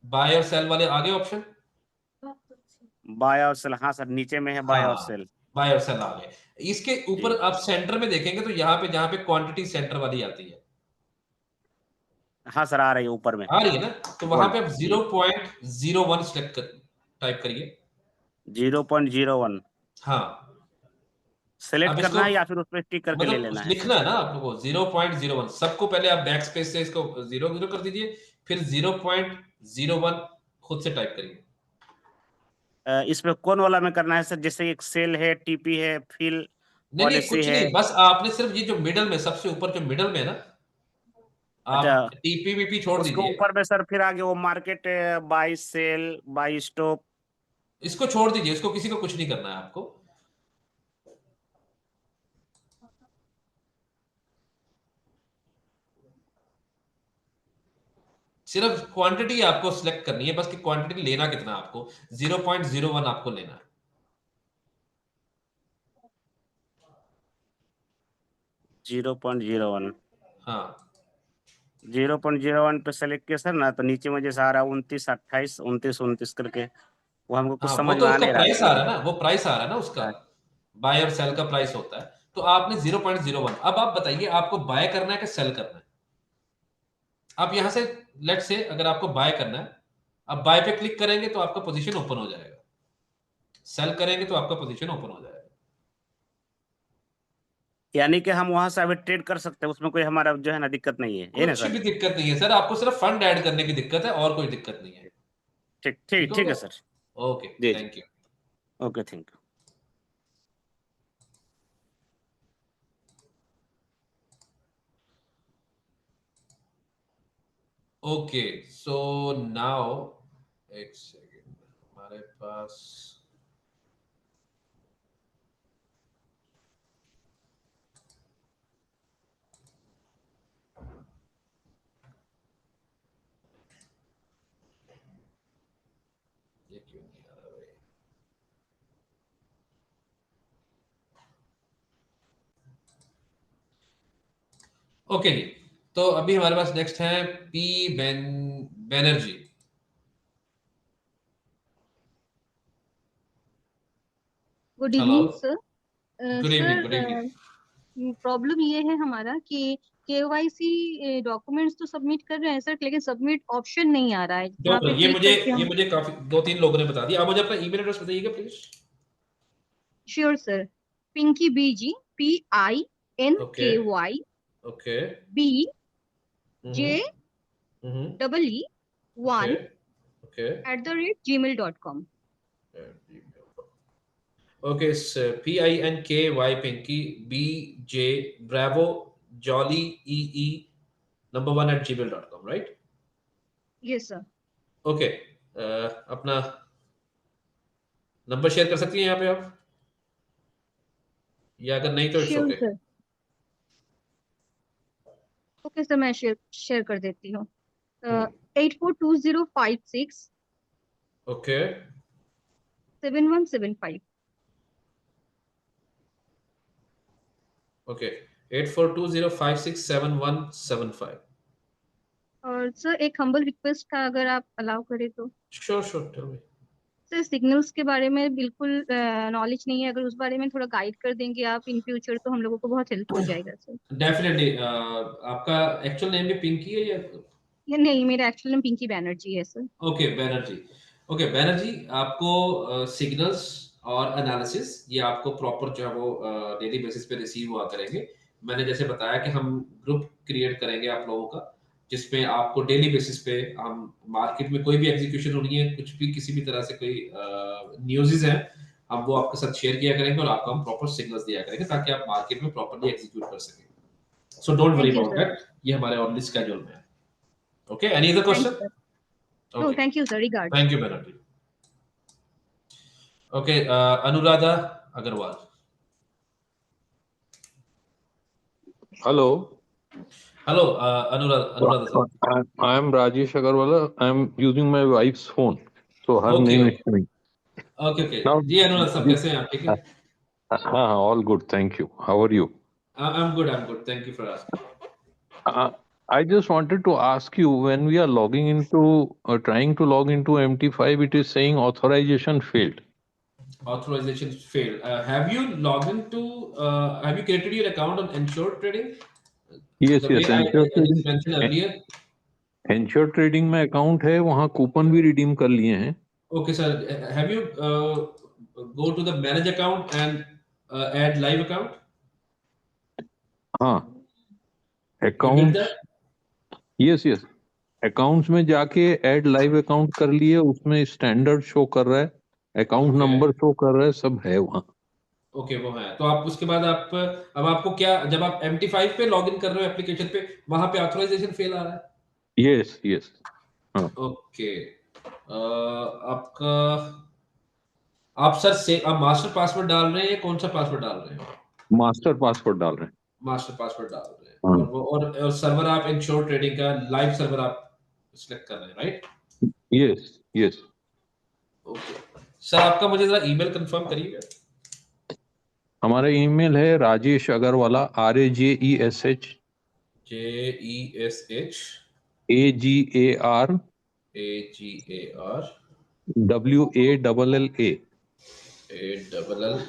बाय और सेल वाले आगे ऑप्शन, बाय और सेल। हाँ सर, नीचे में है बाय और हाँ, सेल। बाय और सेल आ गए। इसके ऊपर जी आप सेंटर में देखेंगे तो यहाँ पे जहाँ पे क्वांटिटी सेंटर वाली आती है, हाँ सर, आ रही है ऊपर में। आ रही है ना, तो वहां गोल्ड पे आप जी 0.01 सेलेक्ट कर, टाइप करिए। 0.01 हाँ, सेलेक्ट अब इसको करना है या फिर उस पर टिक करके ले मतलब लेना है? लिखना है ना आप लोगों को 0.01, सबको पहले आप बैक स्पेस से इसको 0 कर दीजिए, फिर 0.01 खुद से टाइप करिए। इस पे कौन वाला में करना है सर? जैसे एक सेल है, टीपी है, फिल नहीं नहीं, पॉलिसी कुछ है। नहीं, बस आपने सिर्फ ये जो मिडल में, सबसे ऊपर जो मिडल में है ना, अच्छा, आप टीपीवीपी छोड़ उसके दीजिए, ऊपर में सर फिर आगे वो market, buy sell, buy stop. इसको छोड़ दीजिए, इसको किसी को कुछ नहीं करना है आपको। सिर्फ क्वांटिटी आपको सिलेक्ट करनी है, बस कि क्वांटिटी लेना कितना है आपको, 0.01 आपको लेना है। 0.01 हाँ, 0.01 पे सेलेक्ट किया सर ना, तो नीचे में जैसे आ रहा है 29, 28, 29 करके, वो हमको कुछ हाँ, वो समझ तो में आ उसका नहीं रहा प्राइस आ रहा है ना, वो प्राइस आ रहा है ना उसका, था। बाय और सेल का प्राइस होता है। तो आपने 0.01, अब आप बताइए आपको बाय करना है कि सेल करना है। आप यहां से लेट से अगर आपको बाय करना है, आप बाय पे क्लिक करेंगे तो आपका पोजीशन ओपन हो जाएगा, सेल करेंगे तो आपका पोजीशन ओपन हो जाएगा। यानी कि हम वहां से अभी ट्रेड कर सकते हैं, उसमें कोई हमारा जो है ना दिक्कत नहीं है, ये ना कुछ सर? भी दिक्कत नहीं है सर, आपको सिर्फ फंड ऐड करने की दिक्कत है और कोई दिक्कत नहीं है। ठीक ठीक ठीक हो ठीक है गया? सर। ओके, जी जी, thank you. Okay, thank you. Okay, so now एक सेकेंड, हमारे पास ये क्यों नहीं आ रहा भाई? ओके जी, तो अभी हमारे पास नेक्स्ट है P Banerjee. Good hello, evening sir. Good evening, good sir, evening. Problem ये है हमारा कि केवाईसी डॉक्यूमेंट्स तो सबमिट कर रहे हैं सर, लेकिन सबमिट ऑप्शन नहीं आ रहा है जहाँ पे क्लिक करके ये हम। मुझे काफी 2-3 लोगों ने बता दिया। आप मुझे अपना ईमेल एड्रेस बताइएगा please. Sure sir. Pinky BG, okay, PINKY okay, BJEE1 okay, okay, @gmail.com। Okay, PINKY Pinky BJ bravo jolly EE number 1 @gmail.com, right? Yes sir. Okay, अपना नंबर शेयर कर सकती हैं यहाँ पे आप, या अगर नहीं तो it's sure okay. Sir. Okay sir, मैं शेयर शेयर कर देती हूँ। 842056 ओके, 7175। ओके, 8420567175। और सर एक हम्बल रिक्वेस्ट था, अगर आप अलाउ करें तो। Sure, sure, tell me. Sir signals के बारे में बिल्कुल नॉलेज नहीं है, अगर उस बारे में थोड़ा गाइड कर देंगे आप इन फ्यूचर तो हम लोगों को बहुत हेल्प हो जाएगा सर। डेफिनेटली। आपका एक्चुअल नेम भी पिंकी है या? या नहीं, मेरा एक्चुअल नाम पिंकी बैनर्जी है sir. Okay, Banerjee. Okay Banerjee, आपको सिग्नल्स और एनालिसिस ये आपको प्रॉपर जो है वो डेली बेसिस पे रिसीव हुआ करेंगे। मैंने जैसे बताया कि हम ग्रुप क्रिएट करेंगे आप लोगों का, जिसमें आपको डेली बेसिस पे हम मार्केट में कोई भी एग्जीक्यूशन होनी है, कुछ भी किसी भी तरह से कोई न्यूज़ है, हम वो आपके साथ शेयर किया करेंगे और आपको हम प्रॉपर सिग्नल्स दिया करेंगे ताकि आप मार्केट में प्रॉपर्ली एग्जीक्यूट कर सकें। So don't worry thank you about sir. That, ये हमारे ऑलरेडी स्केड्यूल में है। Okay, any other thank question? You sir. No okay, thank you sir, regards. Thank you Banerjee. Okay, Anuradha Agrawal. Hello, hello, Anuradha sir. I am Rajesh Agarwal. I am using my wife's phone, so her okay, name is okay, Shmi. Okay, okay Now, जी। अनुराधा साहब कैसे हैं आप? ठीक है? all good, thank you. How are you? I am good, thank you for asking. Uh, I just wanted to ask you, when we are logging into, trying to log into MT5, it is saying authorization failed. Authorization failed. Have you logged into, have you created your account on Ensure Trading? Yes, The way yes, I Ensure just Trading. mentioned earlier. Ensure Trading में account है, वहाँ coupon भी redeem कर लिए हैं. Okay, sir. Have you go to the manage account and add live account? हाँ, You did accounts. that? Yes, yes. Accounts में जाके ऐड लाइव अकाउंट कर लिए, उसमें स्टैंडर्ड शो कर रहा है, अकाउंट Okay. नंबर शो कर रहा है, सब है वहाँ। ओके, वो है। तो आप उसके बाद आप अब आपको क्या, जब आप MT5 पे लॉगिन कर रहे हो एप्लीकेशन पे, वहां पे ऑथराइजेशन फेल आ रहा है? यस यस, हाँ। ओके, आपका, आप सर से आप मास्टर पासवर्ड डाल रहे हैं या कौन सा पासवर्ड डाल रहे हैं? मास्टर पासवर्ड डाल रहे हैं। मास्टर पासवर्ड डाल रहे हैं, हाँ। और वो और सर्वर आप इंश्योर ट्रेडिंग का लाइव सर्वर आप सिलेक्ट कर रहे हैं, right? Yes yes. Okay sir, आपका मुझे जरा ईमेल कंफर्म करिएगा। हमारा ईमेल है Rajesh Agrawala, RAJESH JESH AGAR AGAR WALLA ALLA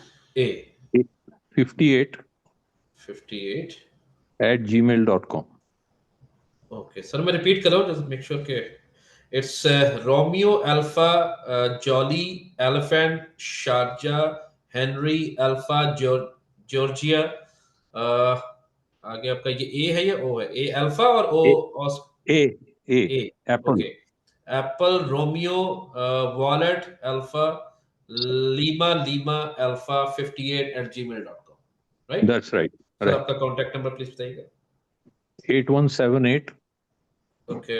58 @gmail.com. Okay sir, मैं रिपीट कर रहा हूँ जस्ट मेक श्योर के it's Romeo alpha jolly elephant Sharjah Henry alpha Georgia आगे आपका ये ए है या ओ है? ए अल्फा और ओ A A Apple. Okay Apple Romeo wallet alpha Lima alpha 58 @gmail.com, right? That's right. Sir Right. आपका कॉन्टैक्ट नंबर प्लीज बताइएगा। 8178 okay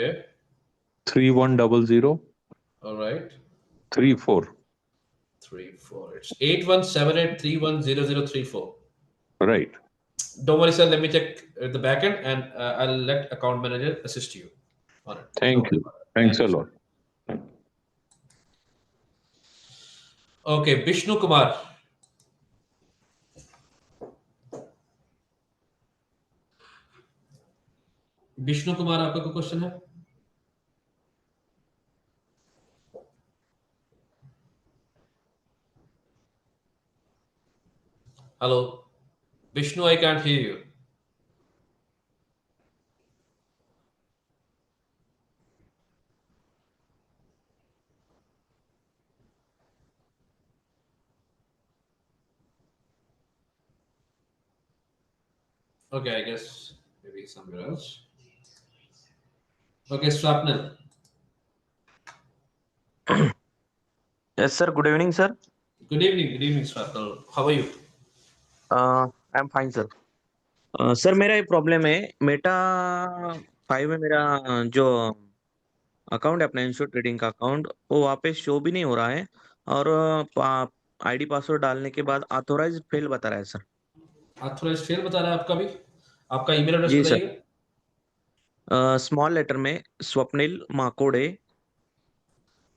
3100 alright 34. 34 it's 8178310034. Right. Don't worry sir, let me check at the back end and I'll let account manager assist you on it. Thank you. Thanks a lot. Okay, Vishnu Kumar. Vishnu Kumar आपका कोई question है? Hello Vishnu, I can't here you. Okay, I guess maybe somewhere else. Okay, Swapnil. Yes, sir. Good evening, sir. Good evening, Swapnil. How are you? I'm fine, sir. Sir मेरा एक problem है, Meta 5 में मेरा जो account है अपना ensure trading का account, वो वहाँ पे शो भी नहीं हो रहा है और आईडी पासवर्ड डालने के बाद ऑथोराइज फेल बता रहा है सर। ऑथोराइज फेल बता रहा है आपका भी? आपका ईमेल एड्रेस जी बताइए। सर, स्मॉल लेटर में Swapnil Makode.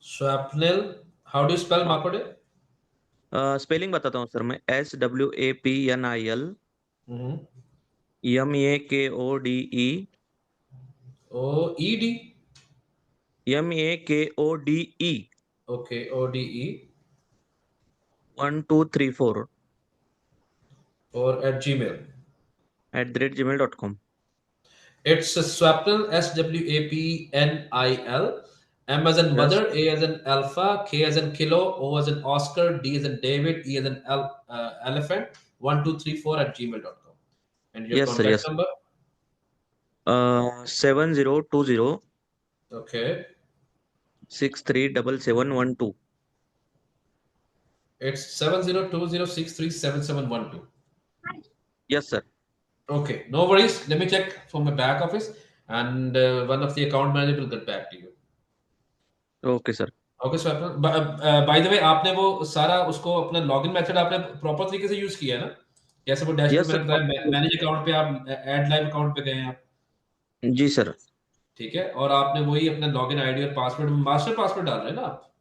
Swapnil, how do spell Makode? Spelling बताता हूँ सर मैं, SWAPNIL MAKODE OED MAKODE okay ODE 1234 or @gmail.com. It's Swapnil SWAPNIL M as in mother, A as in alpha, K as in kilo, O as in Oscar, D as in David, E as in elephant 1234 @gmail.com. And your Yes, sir, contact yes. number? 7020 Okay. 637712. It's 7020637712. Yes, sir. Okay, no worries. Let me check from my back office, and one of the account manager will get back to you. Okay, sir. Okay, so by the way, आपने वो सारा उसको अपना login method आपने proper तरीके से use किया है ना? जैसे वो डैशबोर्ड Yes, sir. मैंने बताया, मैनेज अकाउंट पे आप ऐड लाइव अकाउंट पे गए हैं आप, जी सर, ठीक है, और आपने वही अपना लॉगिन आईडी और पासवर्ड मास्टर पासवर्ड डाल रहे हैं ना आप?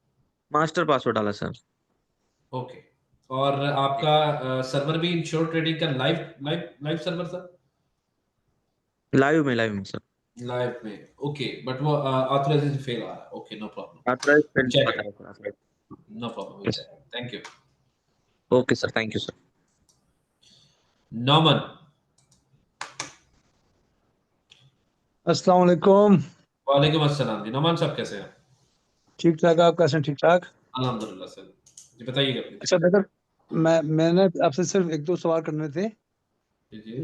मास्टर पासवर्ड डाला सर। ओके, और आपका सर्वर भी इंश्योर ट्रेडिंग का लाइव सर्वर सर? लाइव में सर। लाइव में, ओके, बट वो ऑथराइजेशन फेल आ रहा है। Okay, no problem, authorize fail check बता रहा है sir. No problem, thank you. Okay sir, thank you sir. Noman. अस्सलाम वालेकुम। वालेकुम अस्सलाम जी। नोमान साहब कैसे हैं? ठीक ठाक, आप कैसे हैं? ठीक ठाक, अल्हम्दुलिल्लाह सर। जी बताइएगा प्लीज। अच्छा बेहतर। मैंने आपसे सिर्फ एक दो सवाल करने थे।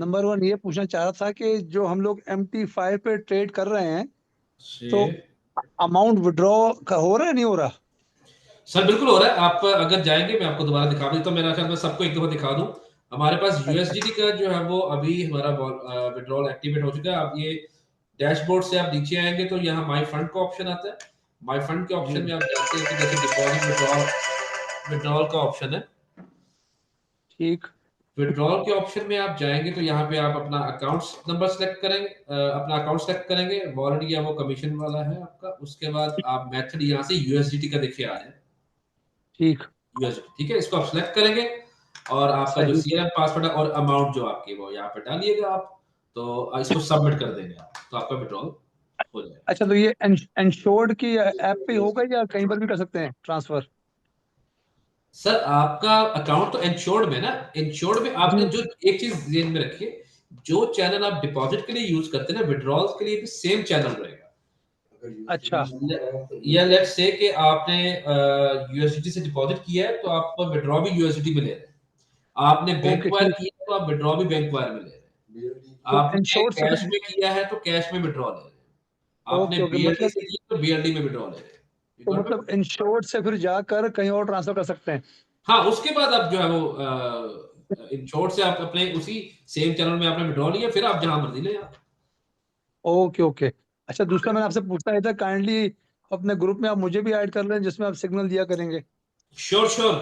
नंबर 1 ये पूछना चाह रहा था कि जो हम लोग MT5 पे ट्रेड कर रहे हैं तो अमाउंट विड्रॉ का हो रहा है नहीं हो रहा? सर बिल्कुल हो रहा है। आप अगर जाएंगे, मैं आपको दोबारा दिखा दूं, तो मेरा ख्याल में सबको एक दफा दिखा दूं। हमारे पास USDT का जो है वो अभी हमारा विड्रॉल एक्टिवेट हो चुका है। आप ये डैशबोर्ड से आप नीचे आएंगे तो यहाँ माय फंड का ऑप्शन आता है। माय फंड के ऑप्शन में आप जाते हैं कि जैसे डिपॉजिट विड्रॉल का ऑप्शन है, ठीक। विड्रॉल के ऑप्शन में आप जाएंगे तो यहाँ पे आप अपना अकाउंट नंबर सेलेक्ट करेंगे, अपना अकाउंट सेलेक्ट करेंगे, वॉलेट या वो कमीशन वाला है आपका। उसके बाद आप मेथड यहाँ से USDT का देखिए आ रहा है, ठीक USDT, ठीक है। इसको आप सेलेक्ट करेंगे और आपका जो CRM पासवर्ड है और अमाउंट जो आपकी वो यहाँ पे डालिएगा आप, तो इसको सबमिट कर देंगे आप, तो आपका विड्रॉल हो जाएगा। अच्छा, तो ये एंश्योर्ड की ऐप पे होगा या कहीं पर भी कर सकते हैं ट्रांसफर? सर आपका अकाउंट तो इंश्योर्ड में ना, इंश्योर्ड में आपने जो एक चीज ध्यान में रखिए, जो चैनल आप डिपॉजिट के लिए यूज करते हैं ना, विड्रॉल्स के लिए भी सेम चैनल रहेगा। अच्छा, या लेट्स से कि आपने यूएसडीटी से डिपॉजिट किया है तो आप विड्रॉ भी यूएसडीटी में ले रहे हैं, आपने बैंक वायर किया तो आप विड्रॉ भी बैंक वायर में ले रहे हैं, आपने कैश में किया है तो कैश में विड्रॉ ले रहे हैं, आपने बीएलडी से किया तो बीएलडी में विड्रॉ ले रहे हैं। तो मतलब इंश्योर्ड से फिर जाकर कहीं और ट्रांसफर कर सकते हैं? हाँ, उसके बाद आप जो है वो इंश्योर्ड से आप अपने उसी सेम चैनल में आपने विड्रॉ लिया, फिर आप जहां मर्जी ले आप। Okay okay. अच्छा, दूसरा मैंने आपसे पूछना था, काइंडली अपने ग्रुप में आप मुझे भी ऐड कर लें जिसमें आप सिग्नल दिया करेंगे। Sure sure,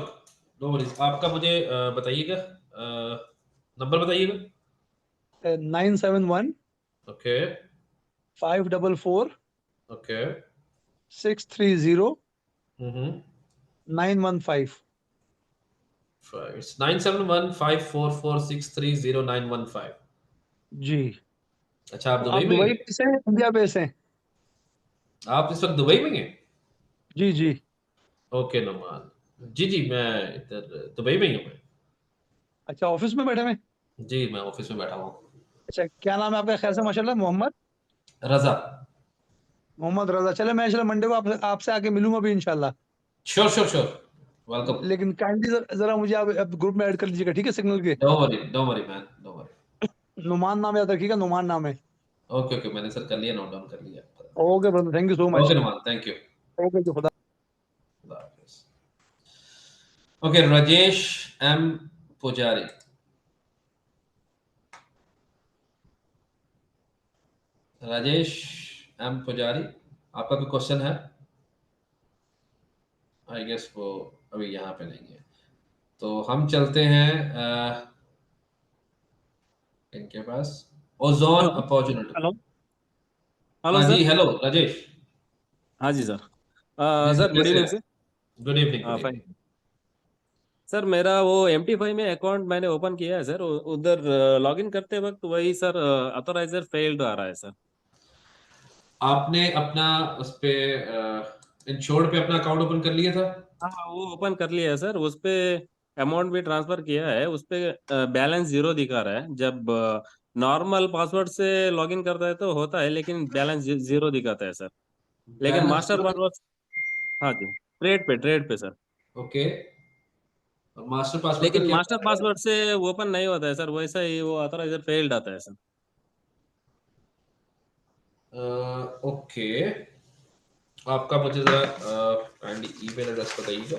no worries. आपका मुझे बताइएगा, नंबर बताइएगा। 971 ओके 544 ओके 630 915। It's 9715446309115। जी। अच्छा, आप तो दुबई आप में दुबई हैं? से हैं, इंडिया बेस हैं? आप इस वक्त दुबई में हैं? जी जी। ओके नुमान, जी जी, मैं इधर दुबई में ही हूँ मैं। अच्छा, ऑफिस में बैठे हैं? जी, मैं ऑफिस में बैठा हूँ। अच्छा, क्या नाम है आपका? खैर से माशाल्लाह। मोहम्मद रजा। मोहम्मद रजा। चले, मैं चलो मंडे को आपसे आके मिलूंगा भी इंशाल्लाह। Sure sure sure, welcome. लेकिन काइंडली जरा मुझे आप ग्रुप में ऐड कर लीजिएगा, ठीक है? सिग्नल के। Don't worry man, don't worry. Numan नाम याद रखिएगा, नुमान नाम है। ओके ओके, मैंने सर कर लिया, नोट डाउन कर लिया। Okay brother, thank you so much. Okay Numan, thank you. Okay जी, खुदा। ओके, राजेश एम पुजारी। राजेश एम पुजारी, आपका भी क्वेश्चन है? आई गेस वो अभी यहाँ पे नहीं है, तो हम चलते हैं इनके पास। Ozone opportunity. हेलो हेलो हाँ सर। जी, हेलो राजेश। हाँ जी sir. Sir good evening sir. Good evening. Fine sir, मेरा वो MT5 में अकाउंट मैंने ओपन किया है सर, उधर लॉगिन करते वक्त वही सर ऑथराइजर फेल्ड आ रहा है सर। आपने अपना उस पे इंश्योर्ड पे अपना अकाउंट ओपन कर लिया था? हाँ, वो ओपन कर लिया है सर, उस पे अमाउंट भी ट्रांसफर किया है, उस पे बैलेंस 0 दिखा रहा है। जब नॉर्मल पासवर्ड से लॉगिन करता है तो होता है, लेकिन बैलेंस 0 दिखाता है सर। लेकिन मास्टर पासवर्ड, हाँ जी, ट्रेड पे सर। ओके, और मास्टर पासवर्ड का लेकिन क्या? मास्टर पासवर्ड से ओपन नहीं होता है सर, वैसा ही वो ऑथराइजर फेल्ड आता है सर। ओके, आपका मुझे जरा काइंडली ईमेल एड्रेस बताइएगा,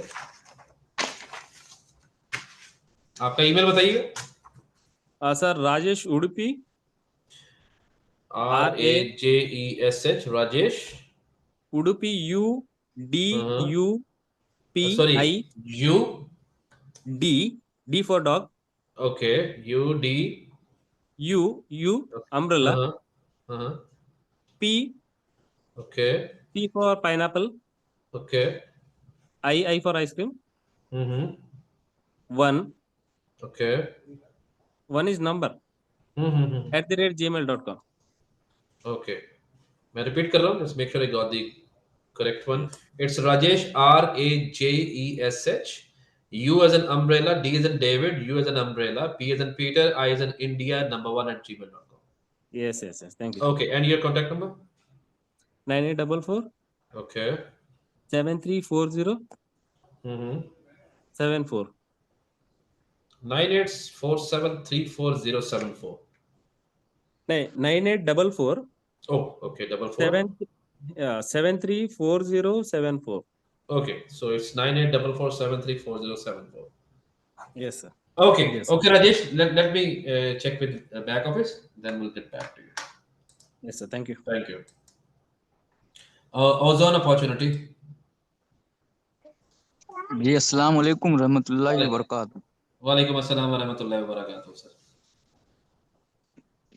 आपका ईमेल बताइएगा। Sir Rajesh Udupi, RAJESH, Rajesh Udupi, UDUPI, sorry D for dog, okay, UD U umbrella, P okay, P for pineapple, okay, I for ice cream, 1 okay, 1 is number @gmail.com। Okay, मैं repeat कर रहा हूँ, just make sure I got the correct one. It's Rajesh, RAJESH, U as an umbrella, D as in David, U as an umbrella, P as in Peter, I as in India, #1 @gmail.com. Yes, thank you. Okay, and your contact number? 9844 Okay. 7340 74 9847340074. नहीं, 9844 Oh, okay, 44. 734074। Okay, so it's 9844734074. Yes sir. Okay, Yes. okay, Rajesh, let me check with back office, then we'll get back to you. Yes sir, thank you. Thank you. Ozone opportunity. जी अस्सलाम वालेकुम रहमतुल्लाहि व बरकातहू। वालेकुम अस्सलाम व रहमतुल्लाहि व बरकातहू sir.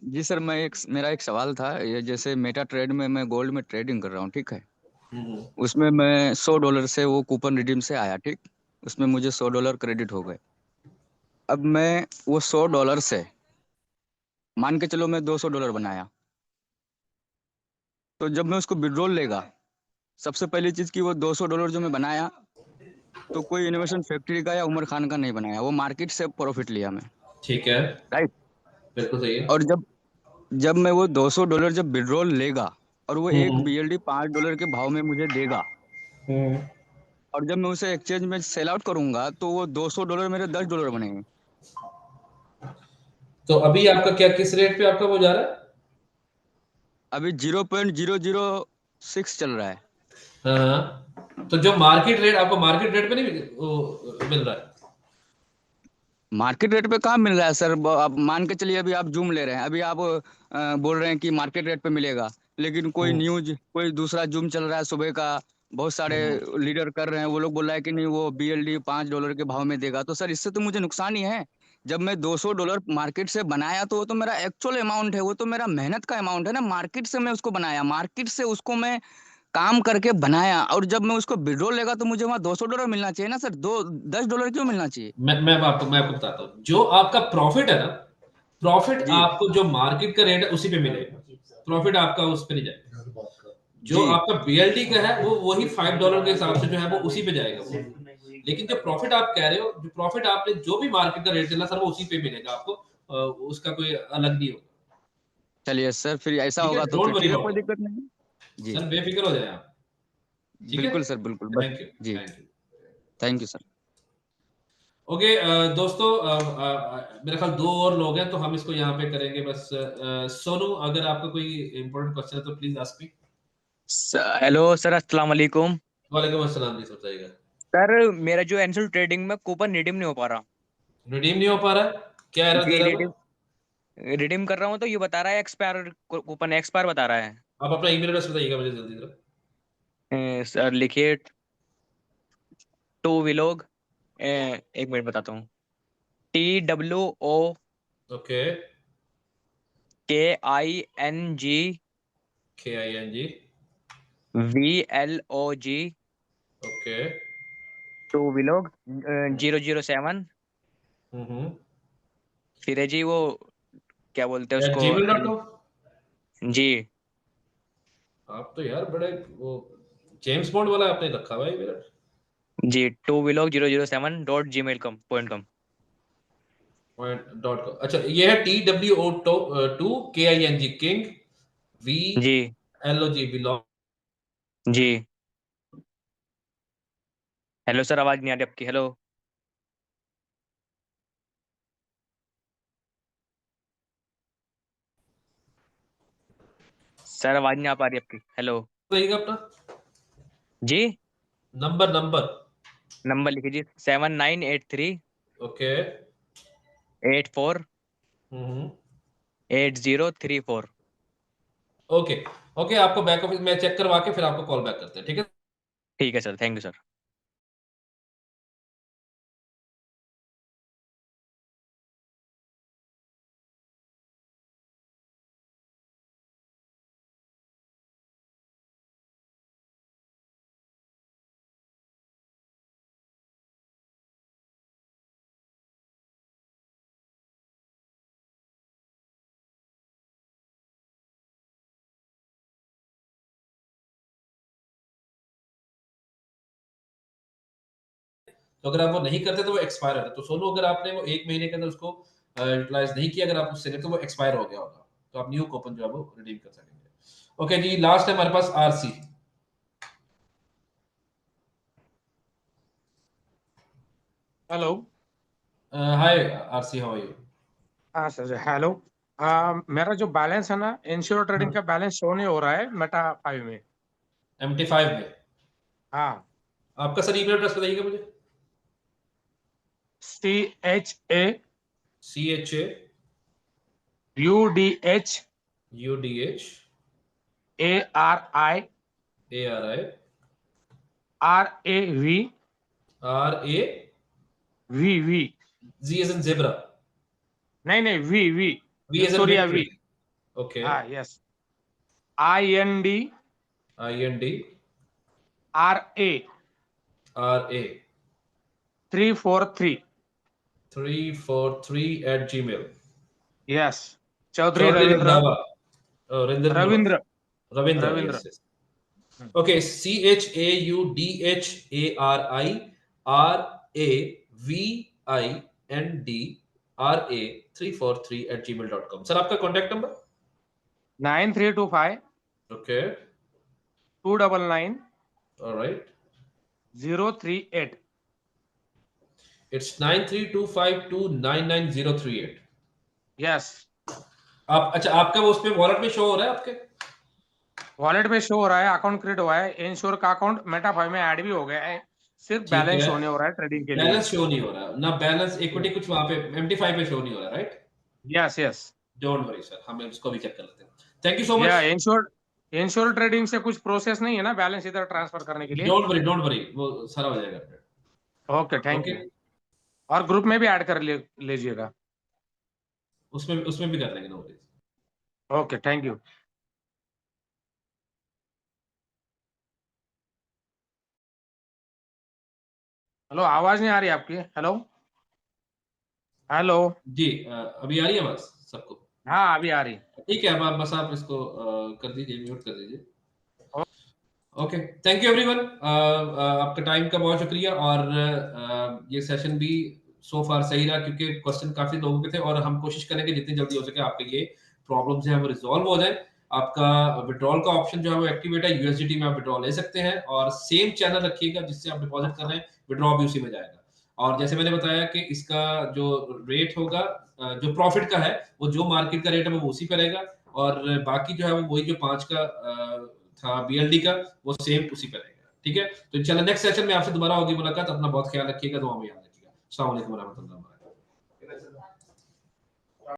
जी सर, मेरा एक सवाल था। ये जैसे मेटा ट्रेड में मैं गोल्ड में ट्रेडिंग कर रहा हूँ, ठीक है? उसमें मैं $100 से वो कूपन रिडीम से आया, ठीक? उसमें मुझे $100 क्रेडिट हो गए। अब मैं वो $100 से मान के चलो मैं $200 बनाया, तो जब मैं उसको विड्रॉल लेगा, सबसे पहली चीज की वो $200 जो मैं बनाया, तो कोई इनोवेशन फैक्ट्री का या उमर खान का नहीं बनाया, वो मार्केट से प्रॉफिट लिया मैं। ठीक है, राइट, बिल्कुल सही है। और जब मैं वो $200 जब विड्रॉल लेगा और वो एक BLD $5 के भाव में मुझे देगा, और जब मैं उसे एक्सचेंज में सेल आउट करूंगा, तो वो $200 मेरे $10 बनेंगे। तो अभी आपका क्या, किस रेट पे आपका वो जा रहा है? अभी 0.006 चल रहा है। हाँ, तो जो मार्केट रेट, आपको मार्केट रेट पे नहीं वो मिल रहा है? मार्केट रेट पे कहाँ मिल रहा है सर? आप मान के चलिए, अभी आप जूम ले रहे हैं, अभी आप बोल रहे हैं कि मार्केट रेट पे मिलेगा, लेकिन कोई न्यूज, कोई दूसरा जूम चल रहा है सुबह का, बहुत सारे लीडर कर रहे हैं, वो लोग बोल रहा है कि नहीं वो BLD $5 के भाव में देगा, तो सर इससे तो मुझे नुकसान ही है। जब मैं $200 मार्केट से बनाया, तो वो तो मेरा एक्चुअल अमाउंट है, वो तो मेरा मेहनत का अमाउंट है ना। मार्केट से मैं उसको बनाया, मार्केट से उसको मैं काम करके बनाया, और जब मैं उसको विड्रॉल लेगा, तो मुझे वहाँ $200 मिलना चाहिए ना सर। $10 क्यों मिलना चाहिए? मैं आपको बताता हूँ, जो आपका प्रॉफिट है ना, प्रॉफिट आपको जो मार्केट का रेट है उसी पे मिलेगा, प्रॉफिट आपका उस पे नहीं जाएगा। जो आपका BLD का है वो वही $5 के हिसाब से जो है वो उसी पे जाएगा वो। लेकिन जो प्रॉफिट आप कह रहे हो, जो प्रॉफिट आपने जो भी मार्केट का रेट चला सर, वो उसी पे मिलेगा आपको, उसका कोई अलग नहीं होगा। चलिए सर, फिर ऐसा ठीक है, होगा तो डोंट फिर वरी ठीक है, कोई अबाउट दिक्कत नहीं जी। सर, बेफिक्र हो जाए आप। ठीक है, बिल्कुल सर, बिल्कुल, बस थैंक यू, जी, thank you. Thank you sir. Okay दोस्तों, मेरे ख्याल 2 और लोग हैं, तो हम इसको यहाँ पे करेंगे बस। सोनू, अगर आपका कोई इम्पोर्टेंट क्वेश्चन है तो please ask me. Hello sir, अस्सलाम वालेकुम। वालेकुम अस्सलाम जी, बताइएगा। सर मेरा जो एंजल ट्रेडिंग में कूपन रिडीम नहीं हो पा रहा। रिडीम नहीं हो पा रहा है? क्या एरर दे जी, रहा है? रिडीम कर रहा हूँ तो ये बता रहा है एक्सपायर, कूपन एक्सपायर बता रहा है। आप अपना ईमेल एड्रेस बताइएगा मुझे जल्दी जरा। सर लिखिए, टू विलोग, एक मिनट बताता हूँ, TWO okay, KING VLOG okay, two vlog 007। फिर है जी वो क्या बोलते हैं उसको, gmail.com। जी आप तो यार बड़े वो जेम्स बॉन्ड वाला आपने रखा भाई मेरा। जी, टू विलोग 007.gmail.com। .com। अच्छा, ये है TWO2 KING king VLOG vlog. जी, हेलो सर, आवाज नहीं आ रही आपकी। हेलो सर, आवाज नहीं आ पा रही आपकी। हेलो रहेगा अपना जी, नंबर लिखिए जी, 7983 ओके 84 8034। ओके ओके, आपको बैक ऑफिस में चेक करवा के फिर आपको कॉल बैक करते हैं, ठीक है? ठीक है सर, थैंक यू सर। तो अगर आप वो नहीं करते तो वो एक्सपायर होता है। तो सोनू, अगर आपने वो 1 महीने के अंदर उसको यूटिलाइज नहीं किया, अगर आप उससे तो वो एक्सपायर हो गया होगा, तो आप न्यू कूपन जो है वो रिडीम कर सकेंगे। ओके जी, लास्ट है हमारे पास RC। Hello. Hi RC, how are you? हाँ सर, हेलो। मेरा जो बैलेंस है ना, इंश्योर ट्रेडिंग का बैलेंस शो नहीं हो रहा है मेटा 5 में। MT5 में? हाँ। आपका सर ईमेल एड्रेस बताइएगा मुझे। CHA UDH ARI RAV Z as in zebra। नहीं, V V as in Surya victory। V। ओके। हाँ, yes. IND RA 343 343 @gmail। Yes. Chaudhary Ravindra Randhawa, Ravindra Ravindra yes, yes. Okay, CHAUDHARIRAVINDRA343 sir आपका contact number 9325 okay 299 all right 038 it's 9325299038 yes. आप अच्छा आपका वो उसमें wallet में शो हो रहा है, आपके वॉलेट में शो हो रहा है, अकाउंट क्रिएट हुआ है, इंश्योर का अकाउंट मेटा 5 में ऐड भी हो गया है, सिर्फ बैलेंस शो नहीं हो रहा है ट्रेडिंग के लिए। बैलेंस शो नहीं हो रहा ना, बैलेंस इक्विटी कुछ वहां पे MT5 पे शो नहीं हो रहा, right? Yes yes, don't worry sir, हम इसको भी चेक कर लेते हैं। Thank you so much. या इंश्योर ट्रेडिंग से कुछ प्रोसेस नहीं है ना बैलेंस इधर ट्रांसफर करने के लिए? डोंट वरी, वो सारा हो जाएगा। Okay thank you. और ग्रुप में भी ऐड कर लीजिएगा, उसमें भी कर लेंगे, no worries. Okay thank you. Hello, आवाज नहीं आ रही आपकी? हेलो हेलो जी, अभी आ रही है आवाज सबको? हाँ अभी आ रही। ठीक है, अब आप बस आप इसको कर दीजिए, म्यूट कर दीजिए। ओके, थैंक यू एवरीवन, आपका टाइम का बहुत शुक्रिया। और ये सेशन भी सो फार सही रहा, क्योंकि क्वेश्चन काफी लोगों के थे, और हम कोशिश करेंगे जितनी जल्दी हो सके आपके ये प्रॉब्लम्स हैं वो रिजॉल्व हो जाए। आपका विड्रॉल का ऑप्शन जो है वो एक्टिवेट है, USDT में आप विड्रॉल ले सकते हैं, और सेम चैनल रखिएगा जिससे आप डिपॉजिट कर रहे हैं, विड्रॉ भी उसी में जाएगा। और जैसे मैंने बताया कि इसका जो रेट होगा, जो प्रॉफिट का है, वो जो मार्केट का रेट है वो उसी पे रहेगा, और बाकी जो है वो वही जो 5 का था BLD का, वो सेम उसी पे रहेगा। ठीक है, तो चलो नेक्स्ट सेशन में आपसे दोबारा होगी मुलाकात। अपना बहुत ख्याल रखिएगा, दुआ में याद रखिएगा। अस्सलाम वालेकुम रहमतुल्लाह।